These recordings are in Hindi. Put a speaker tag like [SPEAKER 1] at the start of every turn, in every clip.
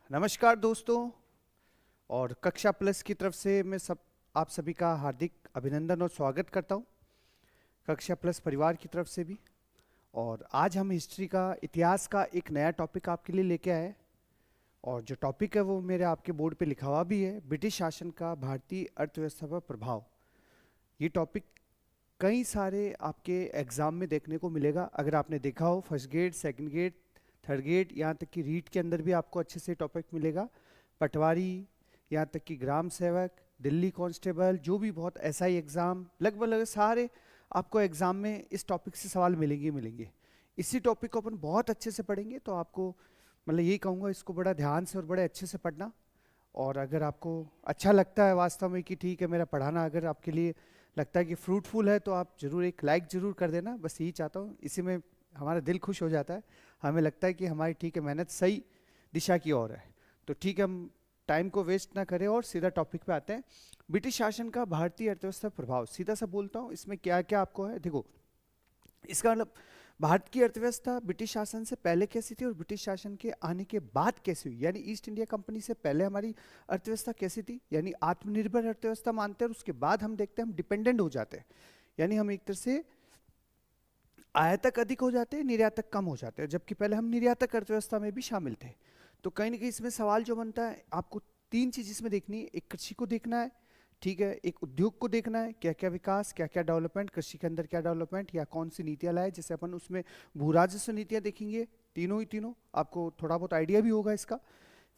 [SPEAKER 1] नमस्कार दोस्तों। और कक्षा प्लस की तरफ से मैं आप सभी का हार्दिक अभिनंदन और स्वागत करता हूं, कक्षा प्लस परिवार की तरफ से भी। और आज हम हिस्ट्री का, इतिहास का एक नया टॉपिक आपके लिए लेके आए। और जो टॉपिक है वो मेरे आपके बोर्ड पे लिखा हुआ भी है, ब्रिटिश शासन का भारतीय अर्थव्यवस्था पर प्रभाव। ये टॉपिक कई सारे आपके एग्जाम में देखने को मिलेगा। अगर आपने देखा हो first grade, second grade, third grade, यहाँ तक कि रीट के अंदर भी आपको अच्छे से टॉपिक मिलेगा। पटवारी, यहाँ तक कि ग्राम सेवक, दिल्ली कांस्टेबल, जो भी बहुत एसआई एग्ज़ाम, लगभग लगभग सारे आपको एग्ज़ाम में इस टॉपिक से सवाल मिलेंगे ही मिलेंगे। इसी टॉपिक को अपन बहुत अच्छे से पढ़ेंगे, तो आपको मतलब यही कहूँगा, इसको बड़ा ध्यान से और बड़े अच्छे से पढ़ना। और अगर आपको अच्छा लगता है वास्तव में कि ठीक है मेरा पढ़ाना अगर आपके लिए लगता है कि फ्रूटफुल है, तो आप ज़रूर एक लाइक ज़रूर कर देना। बस यही चाहता हूँ, इसी में हमारा दिल खुश हो जाता है। हमें लगता है कि हमारी ठीक है मेहनत सही दिशा की ओर है। तो ठीक है, हम टाइम को वेस्ट ना करें और सीधा टॉपिक पे आते हैं। ब्रिटिश शासन का भारतीय अर्थव्यवस्था प्रभाव, सीधा सा बोलता हूँ इसमें क्या क्या आपको है। देखो, इसका मतलब भारत की अर्थव्यवस्था ब्रिटिश शासन से पहले कैसी थी और ब्रिटिश शासन के आने के बाद कैसी हुई। यानी ईस्ट इंडिया कंपनी से पहले हमारी अर्थव्यवस्था कैसी थी, यानी आत्मनिर्भर अर्थव्यवस्था मानते हैं, और उसके बाद हम देखते हैं हम डिपेंडेंट हो जाते हैं। यानी हम एक तरह से आयातक अधिक हो जाते हैं, निर्यातक कम हो जाते हैं, जबकि पहले हम निर्यातक अर्थव्यवस्था में भी शामिल थे। तो कहीं ना कहीं इसमें सवाल जो बनता है, आपको तीन चीज इसमें देखनी है। एक कृषि को देखना है, ठीक है, एक उद्योग को देखना है, क्या क्या विकास, क्या क्या डेवलपमेंट, कृषि के अंदर क्या डेवलपमेंट या कौन सी नीतियां लाए। जैसे अपन उसमें भू राजस्व नीतियां देखेंगे, तीनों ही तीनों आपको थोड़ा बहुत आइडिया भी होगा इसका।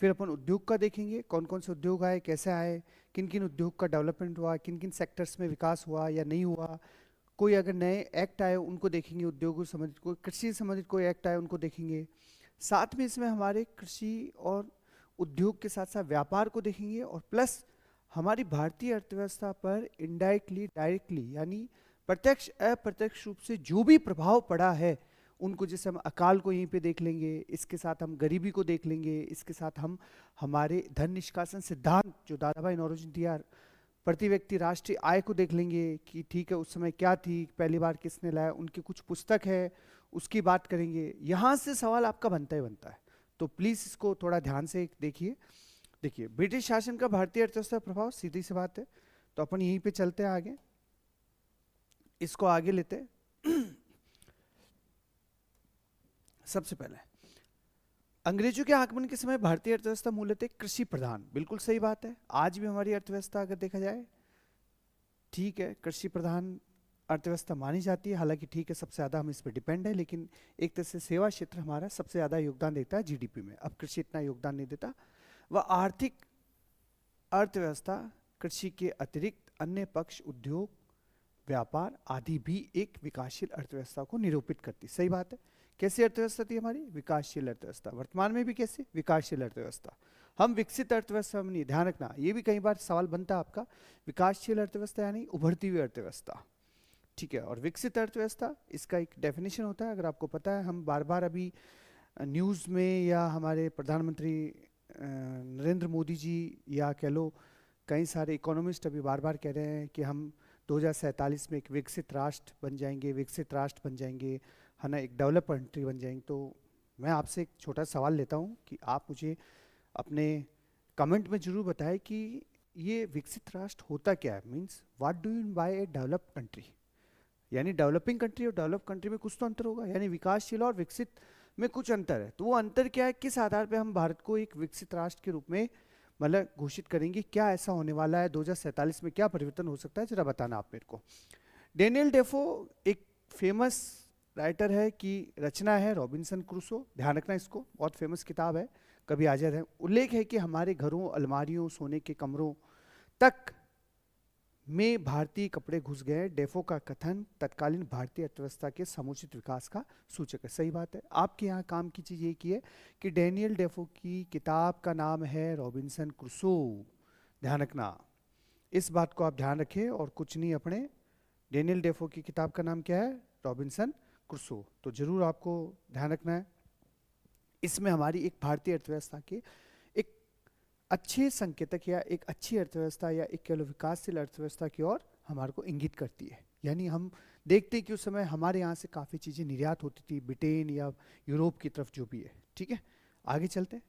[SPEAKER 1] फिर अपन उद्योग का देखेंगे, कौन कौन से उद्योग आए, कैसे आए, किन किन उद्योग का डेवलपमेंट हुआ, किन किन सेक्टर्स में विकास हुआ या नहीं हुआ। कोई अगर नए एक्ट आए उनको देखेंगे, उद्योगों से संबंधित कोई कृषि से संबंधित कोई एक्ट आए उनको देखेंगे। साथ में इसमें हमारे कृषि और उद्योग के साथ साथ व्यापार को देखेंगे, और प्लस हमारी भारतीय अर्थव्यवस्था पर इनडायरेक्टली, डायरेक्टली, यानी प्रत्यक्ष अप्रत्यक्ष रूप से जो भी प्रभाव पड़ा है उनको, जैसे हम अकाल को यहीं पे देख लेंगे, इसके साथ हम गरीबी को देख लेंगे, इसके साथ हम हमारे धन निष्कासन सिद्धांत जो दादा भाई नौरोजी ने दिया, प्रति व्यक्ति राष्ट्रीय आय को देख लेंगे कि ठीक है उस समय क्या थी, पहली बार किसने लाया, उनकी कुछ पुस्तक है उसकी बात करेंगे। यहाँ से सवाल आपका बनता ही बनता है, तो प्लीज़ इसको थोड़ा ध्यान से देखिए। देखिए, ब्रिटिश शासन का भारतीय अर्थव्यवस्था पर प्रभाव, सीधी सी बात है। तो अपन यहीं पे चलते हैं आगे, इसको आगे लेते हैं। सबसे पहले अंग्रेजों के आगमन के समय भारतीय अर्थव्यवस्था मूलतः कृषि प्रधान, बिल्कुल सही बात है। आज भी हमारी अर्थव्यवस्था अगर देखा जाए, ठीक है, कृषि प्रधान अर्थव्यवस्था मानी जाती है। हालांकि ठीक है सबसे ज़्यादा हम इस पर डिपेंड है, लेकिन एक तरह से सेवा क्षेत्र हमारा सबसे ज़्यादा योगदान देता है जीडीपी में। अब कृषि इतना योगदान नहीं देता। वह आर्थिक अर्थव्यवस्था कृषि के अतिरिक्त अन्य पक्ष, उद्योग, व्यापार आदि भी एक विकासशील अर्थव्यवस्था को निरूपित करती। सही बात है। कैसी अर्थव्यवस्था थी हमारी? विकासशील अर्थव्यवस्था। वर्तमान में भी कैसी? विकासशील अर्थव्यवस्था। हम विकसित अर्थव्यवस्था में नहीं, ध्यान रखना, ये भी कई बार सवाल बनता है आपका। विकासशील अर्थव्यवस्था यानी उभरती हुई अर्थव्यवस्था, ठीक है। और विकसित अर्थव्यवस्था, इसका एक डेफिनेशन होता है, अगर आपको पता है। हम बार बार अभी न्यूज़ में या हमारे प्रधानमंत्री नरेंद्र मोदी जी, या कह लो कई सारे इकोनॉमिस्ट अभी बार बार कह रहे हैं कि हम 2047 में एक विकसित राष्ट्र बन जाएंगे, विकसित राष्ट्र बन जाएंगे, है ना, एक डेवलप कंट्री बन जाएंगे। तो मैं आपसे एक छोटा सवाल लेता हूँ कि आप मुझे अपने कमेंट में जरूर बताएं कि ये विकसित राष्ट्र होता क्या है, means what do you by a develop country. यानी डेवलपिंग कंट्री और डेवलप कंट्री में कुछ तो अंतर होगा, यानी विकासशील और विकसित में कुछ अंतर है। तो वो अंतर क्या है, किस आधार पे हम भारत को एक विकसित राष्ट्र के रूप में मतलब घोषित करेंगे, क्या ऐसा होने वाला है 2047 में, क्या परिवर्तन हो सकता है, जरा बताना आप मेरे को। डेनियल डेफो एक फेमस राइटर है, की रचना है रॉबिन्सन क्रूसो। ध्यान रखना, इसको बहुत फेमस किताब है, कभी आ जाए। उल्लेख है कि हमारे घरों, अलमारियों, सोने के कमरों तक में भारतीय कपड़े घुस गए। डेफो का कथन तत्कालीन भारतीय अर्थव्यवस्था के समुचित विकास का सूचक है। सही बात है। आपके यहाँ काम की चीज़ ये की है कि डेनियल डेफो की किताब का नाम है रॉबिन्सन क्रूसो। ध्यान रखना, इस बात को आप ध्यान रखें और कुछ नहीं अपने। डेनियल डेफो की किताब का नाम क्या है? Robinson Crusoe. तो जरूर आपको ध्यान रखना है। इसमें हमारी एक भारतीय अर्थव्यवस्था के एक अच्छे संकेतक या एक अच्छी अर्थव्यवस्था या एक कह लो विकासशील अर्थव्यवस्था की ओर हमारे को इंगित करती है। यानी हम देखते हैं कि उस समय हमारे यहाँ से काफ़ी चीज़ें निर्यात होती थी, ब्रिटेन या यूरोप की तरफ जो भी है। ठीक है, आगे चलते हैं।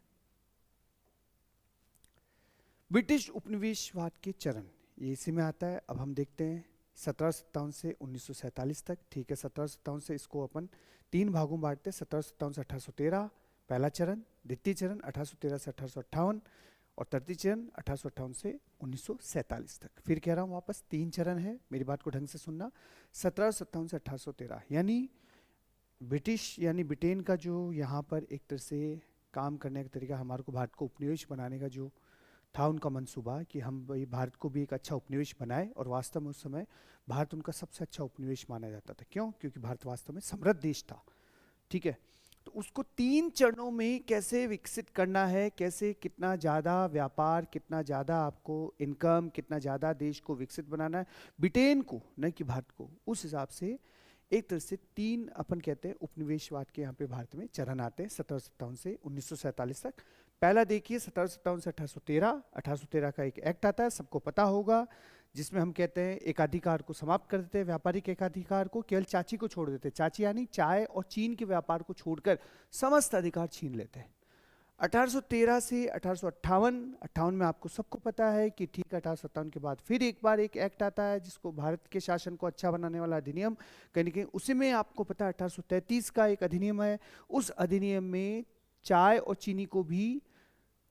[SPEAKER 1] ब्रिटिश उपनिवेशवाद के चरण, ये इसी में आता है। अब हम देखते हैं 1757 से 1947 तक। ठीक है, 1757 से इसको अपन 3 भागों में बांटते हैं। 1757 से 1813 पहला चरण, द्वितीय चरण 1813 से 1858 और तृतीय चरण 1858 से 1947 तक। फिर कह रहा हूँ वापस 3 चरण है, मेरी बात को ढंग से सुनना। 1757 से 1813 यानी ब्रिटिश यानी ब्रिटेन का जो यहाँ पर एक तरह से काम करने का तरीका, हमारे को भारत को उपनिवेश बनाने का जो था उनका मंसूबा कि हम भाई भारत को भी एक अच्छा उपनिवेश बनाए, और वास्तव में उस समय भारत उनका सबसे अच्छा उपनिवेश माना जाता था। क्यों? क्योंकि भारत वास्तव में समृद्ध देश था। ठीक है, तो उसको 3 चरणों में कैसे विकसित करना है, कैसे कितना ज़्यादा व्यापार, कितना ज़्यादा आपको इनकम, कितना ज़्यादा देश को विकसित बनाना है, ब्रिटेन को न कि भारत को, उस हिसाब से एक तरह से 3 अपन कहते हैं उपनिवेशवाद के यहाँ पे भारत में चरण आते हैं 1757 से 1947 तक। पहला देखिए 1757 से 1813। 1813 का एक एक्ट आता है, सबको पता होगा, जिसमें हम कहते हैं एकाधिकार को समाप्त कर देते हैं, व्यापारिक एकाधिकार को केवल चाची को छोड़ देते हैं। चाची यानी चाय और चीन के व्यापार को छोड़कर समस्त अधिकार छीन लेते हैं। 1813 से 1858 में आपको सबको पता है कि ठीक है, 1857 के बाद फिर एक बार एक एक्ट आता है जिसको भारत के शासन को अच्छा बनाने वाला अधिनियम, कहीं ना कहीं उसी में आपको पता है 1833 का एक अधिनियम है। उस अधिनियम में चाय और चीनी को भी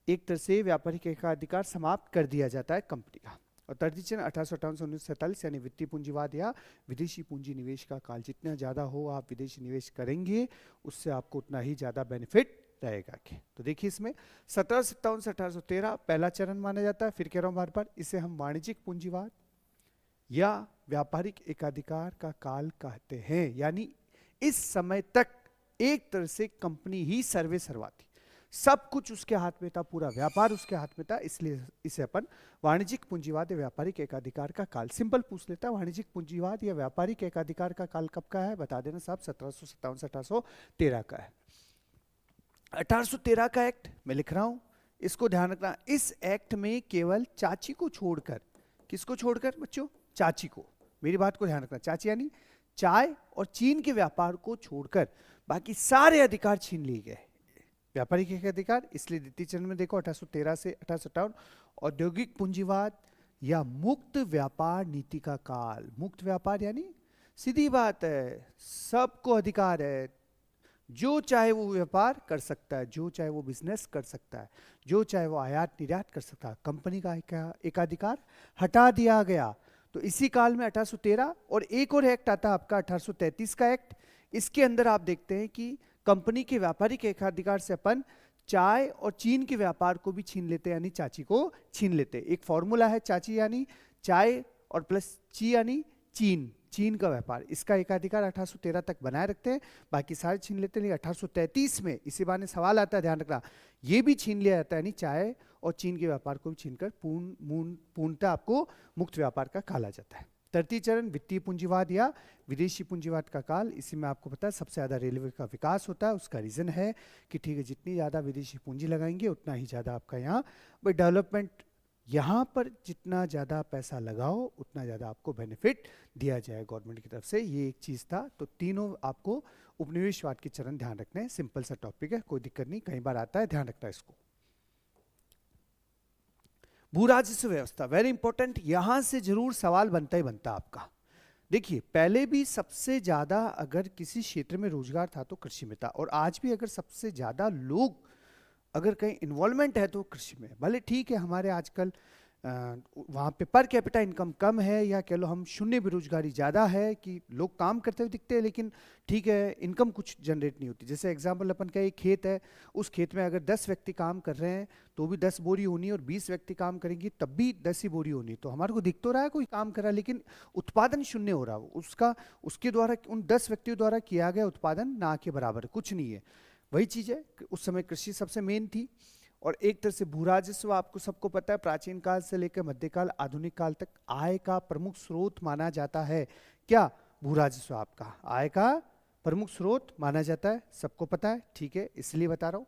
[SPEAKER 1] एक तरह से व्यापारिक एकाधिकार समाप्त कर दिया जाता है कंपनी का। और तृतीय चरण 1858 से 1947 यानी वित्तीय पूंजीवाद या विदेशी पूंजी निवेश का काल। जितना ज़्यादा हो आप विदेशी निवेश करेंगे, उससे आपको उतना ही ज़्यादा बेनिफिट रहेगा। तो देखिए इसमें 1757 से 1813 पहला चरण माना जाता है। फिर कह रहा हूँ बार बार, इसे हम वाणिज्यिक पूंजीवाद या व्यापारिक एकाधिकार का काल कहते हैं। यानी इस समय तक एक तरह से कंपनी ही सर्वे सर्वा थी, सब कुछ उसके हाथ में था, पूरा व्यापार उसके हाथ में था, इसलिए इसे अपन वाणिज्यिक पूंजीवाद या व्यापारिक एकाधिकार का काल सिंपल पूछ लेता है। वाणिज्यिक पूंजीवाद या व्यापारिक एकाधिकार का काल कब का है बता देना साहब। 1757 से 1813 का है। 1813 का एक्ट मैं लिख रहा हूं, इसको ध्यान रखना। इस एक्ट में केवल चाची को छोड़कर, किसको छोड़कर बच्चों? चाची को, मेरी बात को ध्यान रखना। चाची यानी चाय और चीन के व्यापार को छोड़कर बाकी सारे अधिकार छीन लिए गए, व्यापारिक एकाधिकार। इसलिए द्वितीय चरण में देखो 1813 से 1857 औद्योगिक पूंजीवाद या मुक्त व्यापार नीति का काल। मुक्त व्यापार यानी सीधी बात है, सबको अधिकार है, जो चाहे वो व्यापार कर सकता है, जो चाहे वो बिजनेस कर सकता है, जो चाहे वो आयात निर्यात कर सकता है। कंपनी का एकाधिकार हटा दिया गया। तो इसी काल में 1813 और एक और एक्ट आता है आपका 1833 का एक्ट। इसके अंदर आप देखते हैं कि कंपनी के व्यापारिक एकाधिकार से अपन चाय और चीन के व्यापार को भी छीन लेते हैं, यानी चाची को छीन लेते हैं। एक फॉर्मूला है, चाची यानी चाय और प्लस ची यानी चीन, चीन का व्यापार, इसका एकाधिकार 1813 तक बनाए रखते हैं, बाकी सारे छीन लेते हैं। 1833 में इसी बार सवाल आता है, ध्यान रखना, ये भी छीन लिया जाता है, यानी चाय और चीन के व्यापार को भी छीनकर पूर्णतः आपको मुक्त व्यापार का काल आ जाता है। तृतीय चरण वित्तीय पूंजीवाद या विदेशी पूंजीवाद का काल। इसी में आपको पता है सबसे ज़्यादा रेलवे का विकास होता है। उसका रीज़न है कि ठीक है, जितनी ज़्यादा विदेशी पूंजी लगाएंगे उतना ही ज़्यादा आपका यहाँ डेवलपमेंट, यहाँ पर जितना ज़्यादा पैसा लगाओ उतना ज़्यादा आपको बेनिफिट दिया जाए गवर्नमेंट की तरफ से। ये एक चीज़ था। तो तीनों आपको उपनिवेशवाद के चरण ध्यान रखने हैं। सिंपल सा टॉपिक है, कोई दिक्कत नहीं, कई बार आता है, ध्यान रखना है इसको। भू राजस्व व्यवस्था वेरी इंपॉर्टेंट, यहां से जरूर सवाल बनता ही बनता आपका। देखिए पहले भी सबसे ज्यादा अगर किसी क्षेत्र में रोजगार था तो कृषि में था, और आज भी अगर सबसे ज्यादा लोग अगर कहीं इन्वॉल्वमेंट है तो कृषि में। भले ठीक है हमारे आजकल वहाँ पे पर कैपिटा इनकम कम है, या कह लो हम शून्य बेरोजगारी ज़्यादा है कि लोग काम करते हुए दिखते हैं, लेकिन ठीक है इनकम कुछ जनरेट नहीं होती। जैसे एग्जांपल अपन का एक खेत है, उस खेत में अगर 10 व्यक्ति काम कर रहे हैं तो भी 10 बोरी होनी है, और 20 व्यक्ति काम करेंगे तब भी 10 ही बोरी होनी। तो हमारे को दिख तो रहा है कोई काम कर रहा है, लेकिन उत्पादन शून्य हो रहा है उसका, उसके द्वारा उन 10 व्यक्तियों द्वारा किया गया उत्पादन ना के बराबर, कुछ नहीं है। वही चीज़ है, उस समय कृषि सबसे मेन थी। और एक तरह से भू राजस्व आपको सबको पता है प्राचीन काल से लेकर मध्यकाल आधुनिक काल तक आय का प्रमुख स्रोत माना जाता है। क्या? भू राजस्व आपका आय का प्रमुख स्रोत माना जाता है, सबको पता है, ठीक है, इसलिए बता रहा हूँ।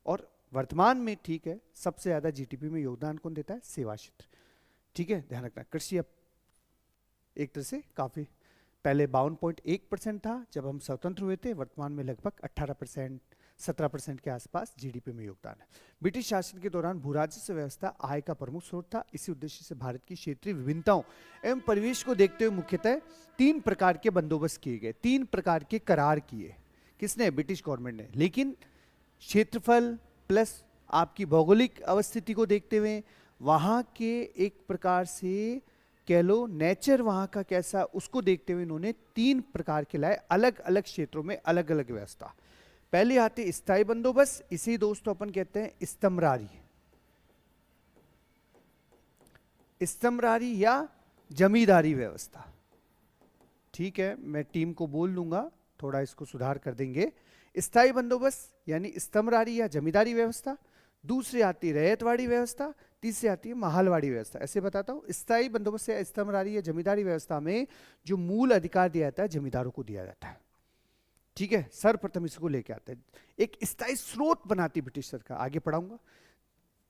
[SPEAKER 1] और वर्तमान में ठीक है सबसे ज्यादा जीडीपी में योगदान कौन देता है? सेवा क्षेत्र, ठीक है, ध्यान रखना। कृषि अब एक तरह से काफी पहले 52.1% था जब हम स्वतंत्र हुए थे, वर्तमान में लगभग 18% 17% के आसपास जीडीपी में योगदान है। ब्रिटिश शासन के दौरान भूराजस्व व्यवस्था आय का प्रमुख स्रोत था। इसी उद्देश्य से भारत की क्षेत्रीय विभिन्नताओं एवं परिवेश को देखते हुए मुख्यतः 3 प्रकार के बंदोबस्त किए गए, 3 प्रकार के करार किए। किसने? ब्रिटिश गवर्नमेंट ने। लेकिन क्षेत्रफल प्लस आपकी भौगोलिक अवस्थिति को देखते हुए, वहां के एक प्रकार से कह लो नेचर वहां का कैसा, उसको देखते हुए इन्होंने 3 प्रकार के लाए, अलग अलग क्षेत्रों में अलग अलग व्यवस्था। पहले आते स्थायी बंदोबस्त, इसे दोस्तों अपन कहते हैं इस्तमरारी, इस्तमरारी या जमींदारी व्यवस्था। ठीक है, मैं टीम को बोल लूंगा, थोड़ा इसको सुधार कर देंगे। स्थायी बंदोबस्त यानी इस्तमरारी या जमींदारी व्यवस्था, दूसरी आती है रैयतवाड़ी व्यवस्था, तीसरी आती है महालवाड़ी व्यवस्था। ऐसे बताता हूं, स्थायी बंदोबस्त या इस्तमरारी या जमींदारी व्यवस्था में जो मूल अधिकार दिया जाता है जमींदारों को दिया जाता है। ठीक है, सर्वप्रथम इसको लेके आता है, एक स्थायी स्रोत बनाती ब्रिटिश सरकार, आगे पढ़ाऊंगा।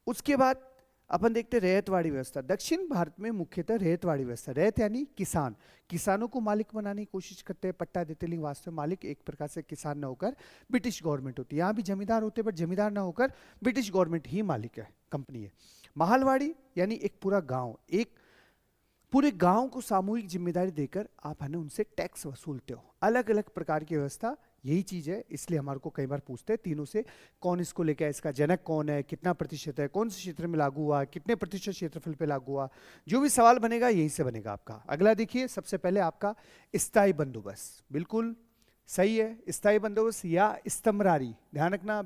[SPEAKER 1] उसके बाद अपन देखते हैं रैयतवाड़ी व्यवस्था। दक्षिण भारत में मुख्यतः रैयतवाड़ी व्यवस्था, रैयत यानी किसान, किसानों को मालिक बनाने की कोशिश करते हैं, पट्टा देते, लेकिन वास्तव में मालिक एक प्रकार से किसान न होकर ब्रिटिश गवर्नमेंट होती है। यहाँ भी जमींदार होते हैं, बट जमींदार ना होकर ब्रिटिश गवर्नमेंट ही मालिक है, कंपनी है। महालवाड़ी यानी एक पूरा गांव, एक पूरे गांव को सामूहिक जिम्मेदारी देकर आप है ना उनसे टैक्स वसूलते हो। अलग अलग प्रकार की व्यवस्था, यही चीज है, इसलिए हमारे को कई बार पूछते हैं तीनों से कौन इसको लेकर, इसका जनक कौन है, कितना प्रतिशत है, कौन से क्षेत्र में लागू हुआ, कितने प्रतिशत क्षेत्रफल पे लागू हुआ। जो भी सवाल बनेगा यहीं से बनेगा आपका। अगला देखिए, सबसे पहले आपका स्थायी बंदोबस्त, बिल्कुल सही है। स्थायी बंदोबस्त या इस्तमरारी, ध्यान रखना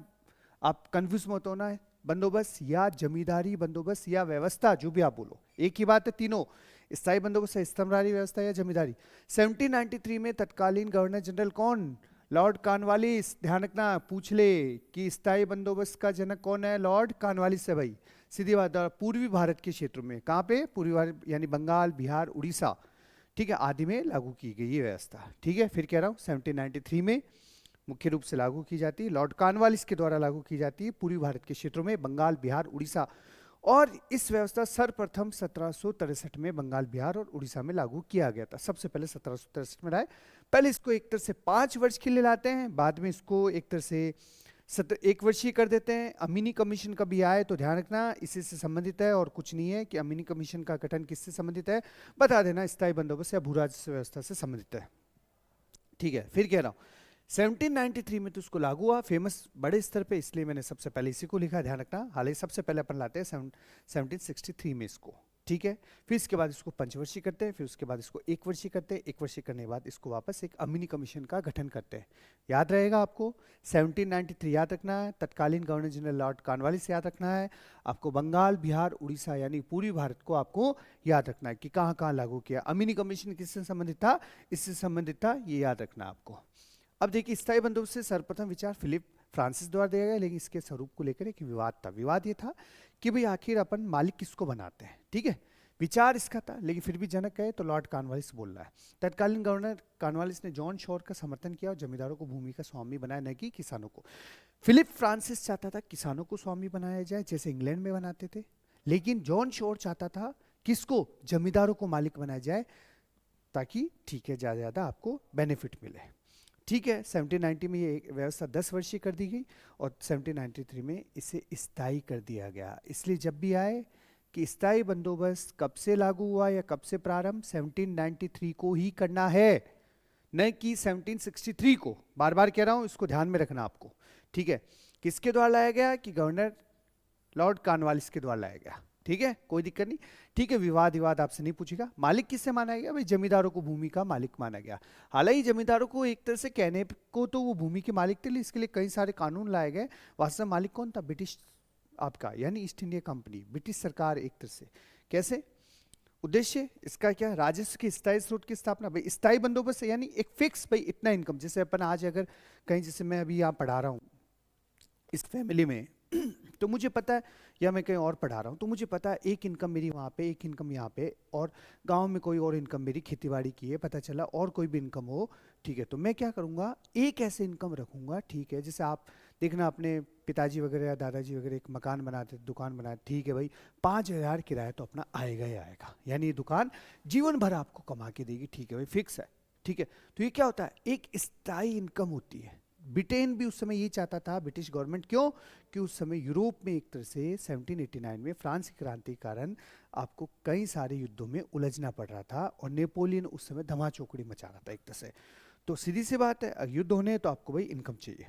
[SPEAKER 1] आप कंफ्यूज मत होना है, बंदोबस्त या जमींदारी बंदोबस्त या व्यवस्था, जो भी आप बोलो एक ही बात है तीनों, स्थायी बंदोबस्त है, इस्तमरारी व्यवस्था या जमींदारी। 1793 में तत्कालीन गवर्नर जनरल कौन? Lord Cornwallis. ध्यान रखना, पूछ ले कि स्थायी बंदोबस्त का जनक कौन है? लॉर्ड कॉर्नवालिस है भाई, सीधी बात है। पूर्वी भारत के क्षेत्रों में, कहाँ पे? पूर्वी भारत यानी बंगाल, बिहार, उड़ीसा, ठीक है, आदि में लागू की गई ये व्यवस्था। ठीक है, फिर कह रहा हूँ 1793 में मुख्य रूप से लागू की जाती है, लॉर्ड कॉर्नवालिस के द्वारा लागू की जाती है पूर्वी भारत के क्षेत्रों में, बंगाल, बिहार, उड़ीसा। और इस व्यवस्था सर्वप्रथम 1763 में बंगाल, बिहार और उड़ीसा में लागू किया गया था। सबसे पहले 1763 में लाए। पहले इसको एक तरह से 5 वर्ष के लिए लाते हैं, बाद में इसको एक तरह से 1 वर्षीय कर देते हैं। अमीनी कमीशन कभी आए तो ध्यान रखना इसी से संबंधित है और कुछ नहीं है कि अमीनी कमीशन का गठन किससे संबंधित है, बता देना, स्थायी बंदोबस्त या भूराजस्व व्यवस्था से संबंधित है। ठीक है, फिर कह रहा हूँ 1793 में तो उसको लागू हुआ, फेमस बड़े स्तर पे, इसलिए मैंने सबसे पहले इसी को लिखा, ध्यान रखना। हालांकि सबसे पहले अपन लाते हैं 1763 में इसको, ठीक है। फिर इसके बाद इसको 5 वर्षीय करते हैं, फिर उसके बाद इसको 1 वर्षीय करते हैं, 1 वर्षीय करने के बाद इसको वापस एक अमीनी कमीशन का गठन करते हैं। याद रहेगा आपको 1793 याद रखना है, तत्कालीन गवर्नर जनरल लॉर्ड कॉर्नवालिस से याद रखना है आपको, बंगाल, बिहार, उड़ीसा यानी पूर्वी भारत को आपको याद रखना है कि कहाँ कहाँ लागू किया। अमीनी कमीशन किससे संबंधित था? इससे संबंधित था, ये याद रखना आपको। अब देखिए स्थायी बंदोबस्त से सर्वप्रथम विचार फिलिप फ्रांसिस द्वारा दिया गया, लेकिन इसके स्वरूप को लेकर एक विवाद था। विवाद ये था कि भाई आखिर अपन मालिक किसको बनाते हैं, ठीक है। विचार इसका था, लेकिन फिर भी जनक कहे तो लॉर्ड कॉर्नवालिस बोल रहा है। तत्कालीन गवर्नर कॉर्नवालिस ने जॉन शोर का समर्थन किया और जमींदारों को भूमि का स्वामी बनाया, न कि किसानों को। फिलिप फ्रांसिस चाहता था किसानों को स्वामी बनाया जाए जैसे इंग्लैंड में बनाते थे, लेकिन जॉन शोर चाहता था किसको? जमींदारों को मालिक बनाया जाए, ताकि ठीक है ज़्यादा ज़्यादा आपको बेनिफिट मिले। ठीक है, 1790 में ये व्यवस्था 10 वर्षीय कर दी गई और 1793 में इसे स्थायी कर दिया गया। इसलिए जब भी आए कि स्थायी बंदोबस्त कब से लागू हुआ या कब से प्रारंभ, 1793 को ही करना है, न कि 1763 को। बार बार कह रहा हूं, इसको ध्यान में रखना आपको, ठीक है। किसके द्वारा लाया गया? कि गवर्नर लॉर्ड कॉर्नवालिस के द्वारा लाया गया, ठीक है, कोई दिक्कत नहीं। ठीक है, विवाद आपसे नहीं पूछेगा। मालिक किससे माना गया? भाई जमींदारों को भूमि का मालिक माना गया। हालांकि जमींदारों को एक तरह से कहने को तो वो भूमि के मालिक थे, इसके लिए कई सारे कानून लाए गए। वास्तव में मालिक कौन था? ब्रिटिश आपका यानी ईस्ट इंडिया कंपनी, ब्रिटिश सरकार। एक तरह से कैसे? उद्देश्य इसका क्या? राजस्व के स्थायी स्रोत की स्थापना। भाई स्थायी बंदोबस्त यानी एक फिक्स, भाई इतना इनकम। जैसे अपन आज अगर कहीं, जैसे मैं अभी यहाँ पढ़ा रहा हूँ इस फैमिली में तो मुझे पता है, या मैं कहीं और पढ़ा रहा हूँ तो मुझे पता है एक इनकम मेरी वहाँ पे, एक इनकम यहाँ पे, और गांव में कोई और इनकम मेरी खेतीबाड़ी की है, पता चला, और कोई भी इनकम हो, ठीक है। तो मैं क्या करूँगा, एक ऐसे इनकम रखूँगा, ठीक है। जैसे आप देखना अपने पिताजी वगैरह या दादाजी वगैरह एक मकान बनाते, दुकान बनाते, ठीक है भाई, 5,000 किराया तो अपना आएगा ही आएगा, यानी ये दुकान जीवन भर आपको कमा के देगी, ठीक है भाई, फिक्स है, ठीक है। तो ये क्या होता है? एक स्थायी इनकम होती है, ब्रिटेन भी उस समय ये चाहता था, ब्रिटिश गवर्नमेंट, क्यों कि उस समय यूरोप में एक तरह से 1789 में फ्रांस की क्रांति के कारण आपको कई सारे युद्धों में उलझना पड़ रहा था और नेपोलियन उस समय धमाचौकड़ी मचा रहा था एक तरह से। तो सीधी सी बात है, अगर युद्ध होने हैं तो आपको भाई इनकम चाहिए।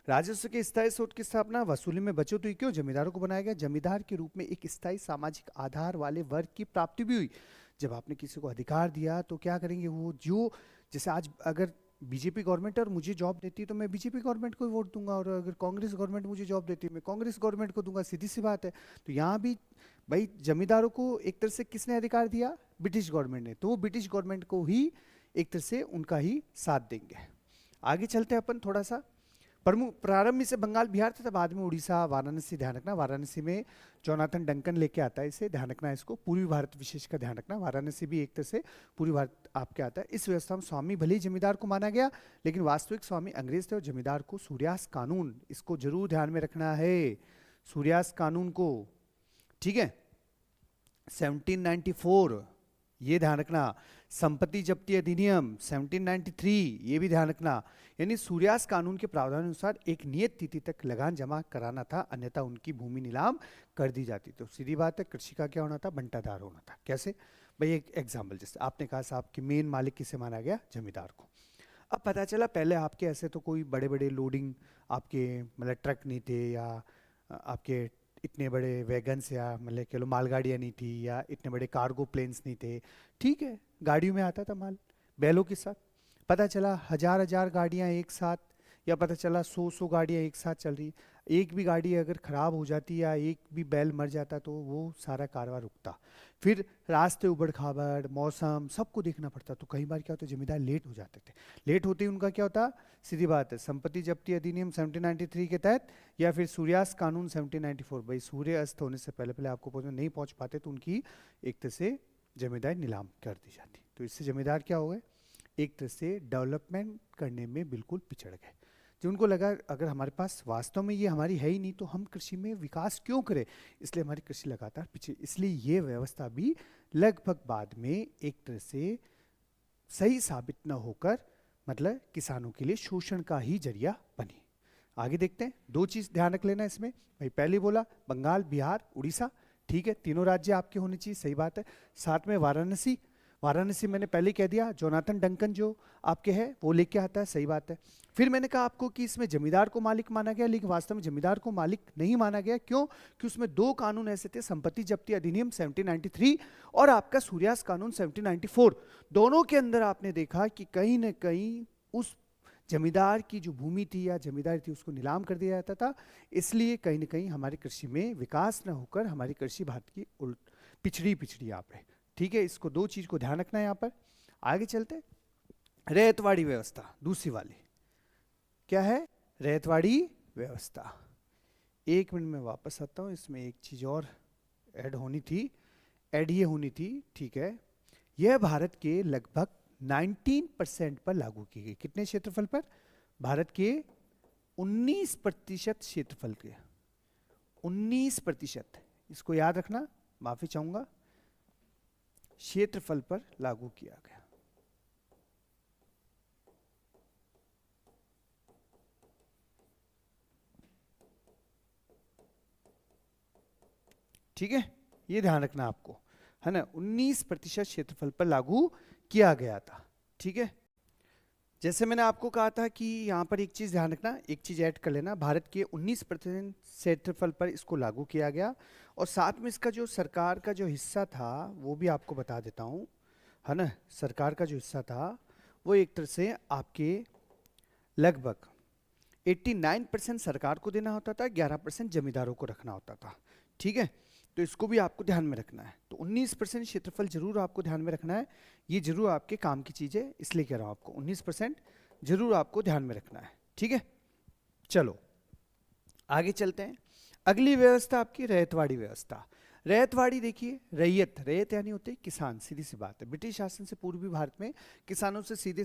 [SPEAKER 1] राजस्व के स्थायी स्रोत की स्थापना, वसूली में बचत हुई, क्यों? जमींदारों को बनाया गया, जमींदार के रूप में एक स्थायी सामाजिक आधार वाले वर्ग की प्राप्ति भी हुई। जब आपने किसी को अधिकार दिया तो क्या करेंगे वो, जो जैसे आज अगर बीजेपी गवर्नमेंट और मुझे जॉब देती है तो मैं बीजेपी गवर्नमेंट को वोट दूंगा, और अगर कांग्रेस गवर्नमेंट मुझे जॉब देती है मैं कांग्रेस गवर्नमेंट को दूंगा, सीधी सी बात है। तो यहाँ भी भाई जमींदारों को एक तरह से किसने अधिकार दिया? ब्रिटिश गवर्नमेंट ने, तो वो ब्रिटिश गवर्नमेंट को ही एक तरह से उनका ही साथ देंगे। आगे चलते हैं अपन थोड़ा सा। प्रमुख प्रारंभ में से बंगाल बिहार था, बाद में उड़ीसा, वाराणसी, ध्यान रखना वाराणसी में जोनाथन डंकन लेके आता है इसे, ध्यान रखना इसको, पूर्वी भारत विशेष का ध्यान रखना, वाराणसी भी एक तरह से पूर्वी भारत आपके आता है। इस व्यवस्था में स्वामी भले ही जमींदार को माना गया, लेकिन वास्तविक स्वामी अंग्रेज थे और जमींदार को सूर्यास्त कानून, इसको जरूर ध्यान में रखना है, सूर्यास्त कानून को, ठीक है, 1794 ये ध्यान रखना, संपत्ति जब्ती अधिनियम 1793 ये भी ध्यान रखना। यानी सूर्यास्त कानून के प्रावधान अनुसार एक नियत तिथि तक लगान जमा कराना था, अन्यथा उनकी भूमि नीलाम कर दी जाती। तो सीधी बात है, कृषि का क्या होना था? बंटाधार होना था। कैसे भाई? एक एग्जाम्पल, जैसे आपने कहा साहब कि मेन मालिक किसे माना गया? जमींदार को। अब पता चला पहले आपके ऐसे तो कोई बड़े बड़े लोडिंग आपके मतलब ट्रक नहीं थे, या आपके इतने बड़े वैगन्स या मतलब कह लो मालगाड़ियाँ नहीं थी, या इतने बड़े कार्गो प्लेन्स नहीं थे, ठीक है, गाड़ियों में आता था माल बैलों के साथ। पता चला हजार हजार गाड़ियाँ एक साथ, या पता चला 100 गाड़ियाँ एक साथ चल रही, एक भी गाड़ी अगर खराब हो जाती या एक भी बैल मर जाता तो वो सारा कारवां रुकता। फिर रास्ते उबड़ खाबड़, मौसम, सबको देखना पड़ता। तो कई बार क्या होता, जमींदार लेट हो जाते थे, लेट होते ही उनका क्या होता, सीधी बात है, संपत्ति जब्ती अधिनियम 1793 के तहत या फिर सूर्यास्त कानून 1794, भाई सूर्य अस्त होने से पहले पहले आपको नहीं पहुंच पाते तो उनकी एक तरह से जमींदारी नीलाम कर दी जाती। तो इससे जमींदार क्या हो गए, एक तरह से डेवलपमेंट करने में बिल्कुल पिछड़ गए। जो उनको लगा अगर हमारे पास वास्तव में ये हमारी है ही नहीं तो हम कृषि में विकास क्यों करें, इसलिए हमारी कृषि लगातार पीछे। इसलिए ये व्यवस्था भी लगभग बाद में एक तरह से सही साबित न होकर मतलब किसानों के लिए शोषण का ही जरिया बनी। आगे देखते हैं, दो चीज ध्यान रख लेना इसमें भाई, पहले बोला बंगाल, बिहार, उड़ीसा, ठीक है, तीनों राज्य आपके होने चाहिए, सही बात है। साथ में वाराणसी, वाराणसी मैंने पहले कह दिया, जोनाथन डंकन जो आपके है वो लेके आता है, सही बात है। फिर मैंने कहा आपको कि इसमें जमींदार को मालिक माना गया, लेकिन वास्तव में जमींदार को मालिक नहीं माना गया, क्यों? कि उसमें दो कानून ऐसे थे, संपत्ति जब्ती अधिनियम 1793 और आपका सूर्यास्त कानून 1794। दोनों के अंदर आपने देखा कि कहीं ना कहीं उस जमींदार की जो भूमि थी या जमींदारी थी उसको नीलाम कर दिया जाता था, इसलिए कहीं ना कहीं हमारी कृषि में विकास न होकर हमारी कृषि भारत की पिछड़ी पिछड़ी यहाँ पे, ठीक है। इसको दो चीज को ध्यान रखना है यहाँ पर। आगे चलते, रैयतवाड़ी व्यवस्था दूसरी वाली, क्या है? रैयतवाड़ी व्यवस्था। एक मिनट में वापस आता हूँ, इसमें एक चीज और ऐड होनी थी, ऐड ये होनी थी, ठीक है। यह भारत के लगभग 19% पर लागू की गई। कितने क्षेत्रफल पर? भारत के 19% क्षेत्रफल के, 19%, इसको याद रखना, माफी चाहूंगा, क्षेत्रफल पर लागू किया गया। ठीक है, ये ध्यान रखना आपको, है ना, 19% क्षेत्रफल पर लागू किया गया था, ठीक है। जैसे मैंने आपको कहा था कि यहाँ पर एक चीज ध्यान रखना, एक चीज ऐड कर लेना, भारत के 19% क्षेत्रफल पर इसको लागू किया गया, और साथ में इसका जो सरकार का जो हिस्सा था वो भी आपको बता देता हूँ, है ना। सरकार का जो हिस्सा था वो एक तरह से आपके लगभग 89% सरकार को देना होता था, 11% जमींदारों को रखना होता था, ठीक है। तो इसको भी आपको ध्यान में रखना है। तो 19% क्षेत्रफल जरूर आपको ध्यान में रखना है, ये जरूर आपके काम की चीज है, इसलिए कह रहा हूं आपको 19% जरूर आपको ध्यान में रखना है, ठीक है। चलो आगे चलते हैं। अगली व्यवस्था आपकी रैयतवाड़ी व्यवस्था। रैयतवाड़ी देखिए, रैयत, रैयत यानी होते हैं किसान, सीधी सी बात है। ब्रिटिश शासन से पूर्वी भारत में किसानों से सीधे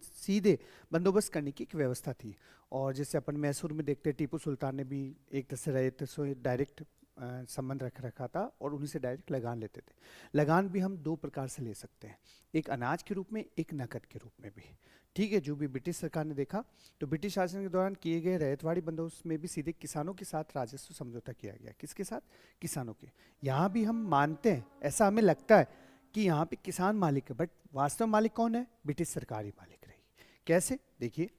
[SPEAKER 1] सीधे बंदोबस्त करने की एक व्यवस्था थी। और जैसे अपन मैसूर में देखते हैं, टीपू सुल्तान ने भी एक तरह से रैयत से डायरेक्ट संबंध रख रखा था और उन्हीं से डायरेक्ट लगान लेते थे। लगान भी हम दो प्रकार से ले सकते हैं, एक अनाज के रूप में, एक नकद के रूप में भी। ठीक है, जो भी ब्रिटिश सरकार ने देखा, तो ब्रिटिश शासन के दौरान किए गए रैयतवाड़ी बंदोबस्त में भी सीधे किसानों के साथ राजस्व समझौता किया गया। किसके साथ? किसानों के। यहाँ भी हम मानते हैं, ऐसा हमें लगता है कि यहाँ पे किसान मालिक है, बट वास्तव मालिक कौन है? ब्रिटिश सरकार ही मालिक रही। कैसे? देखिए,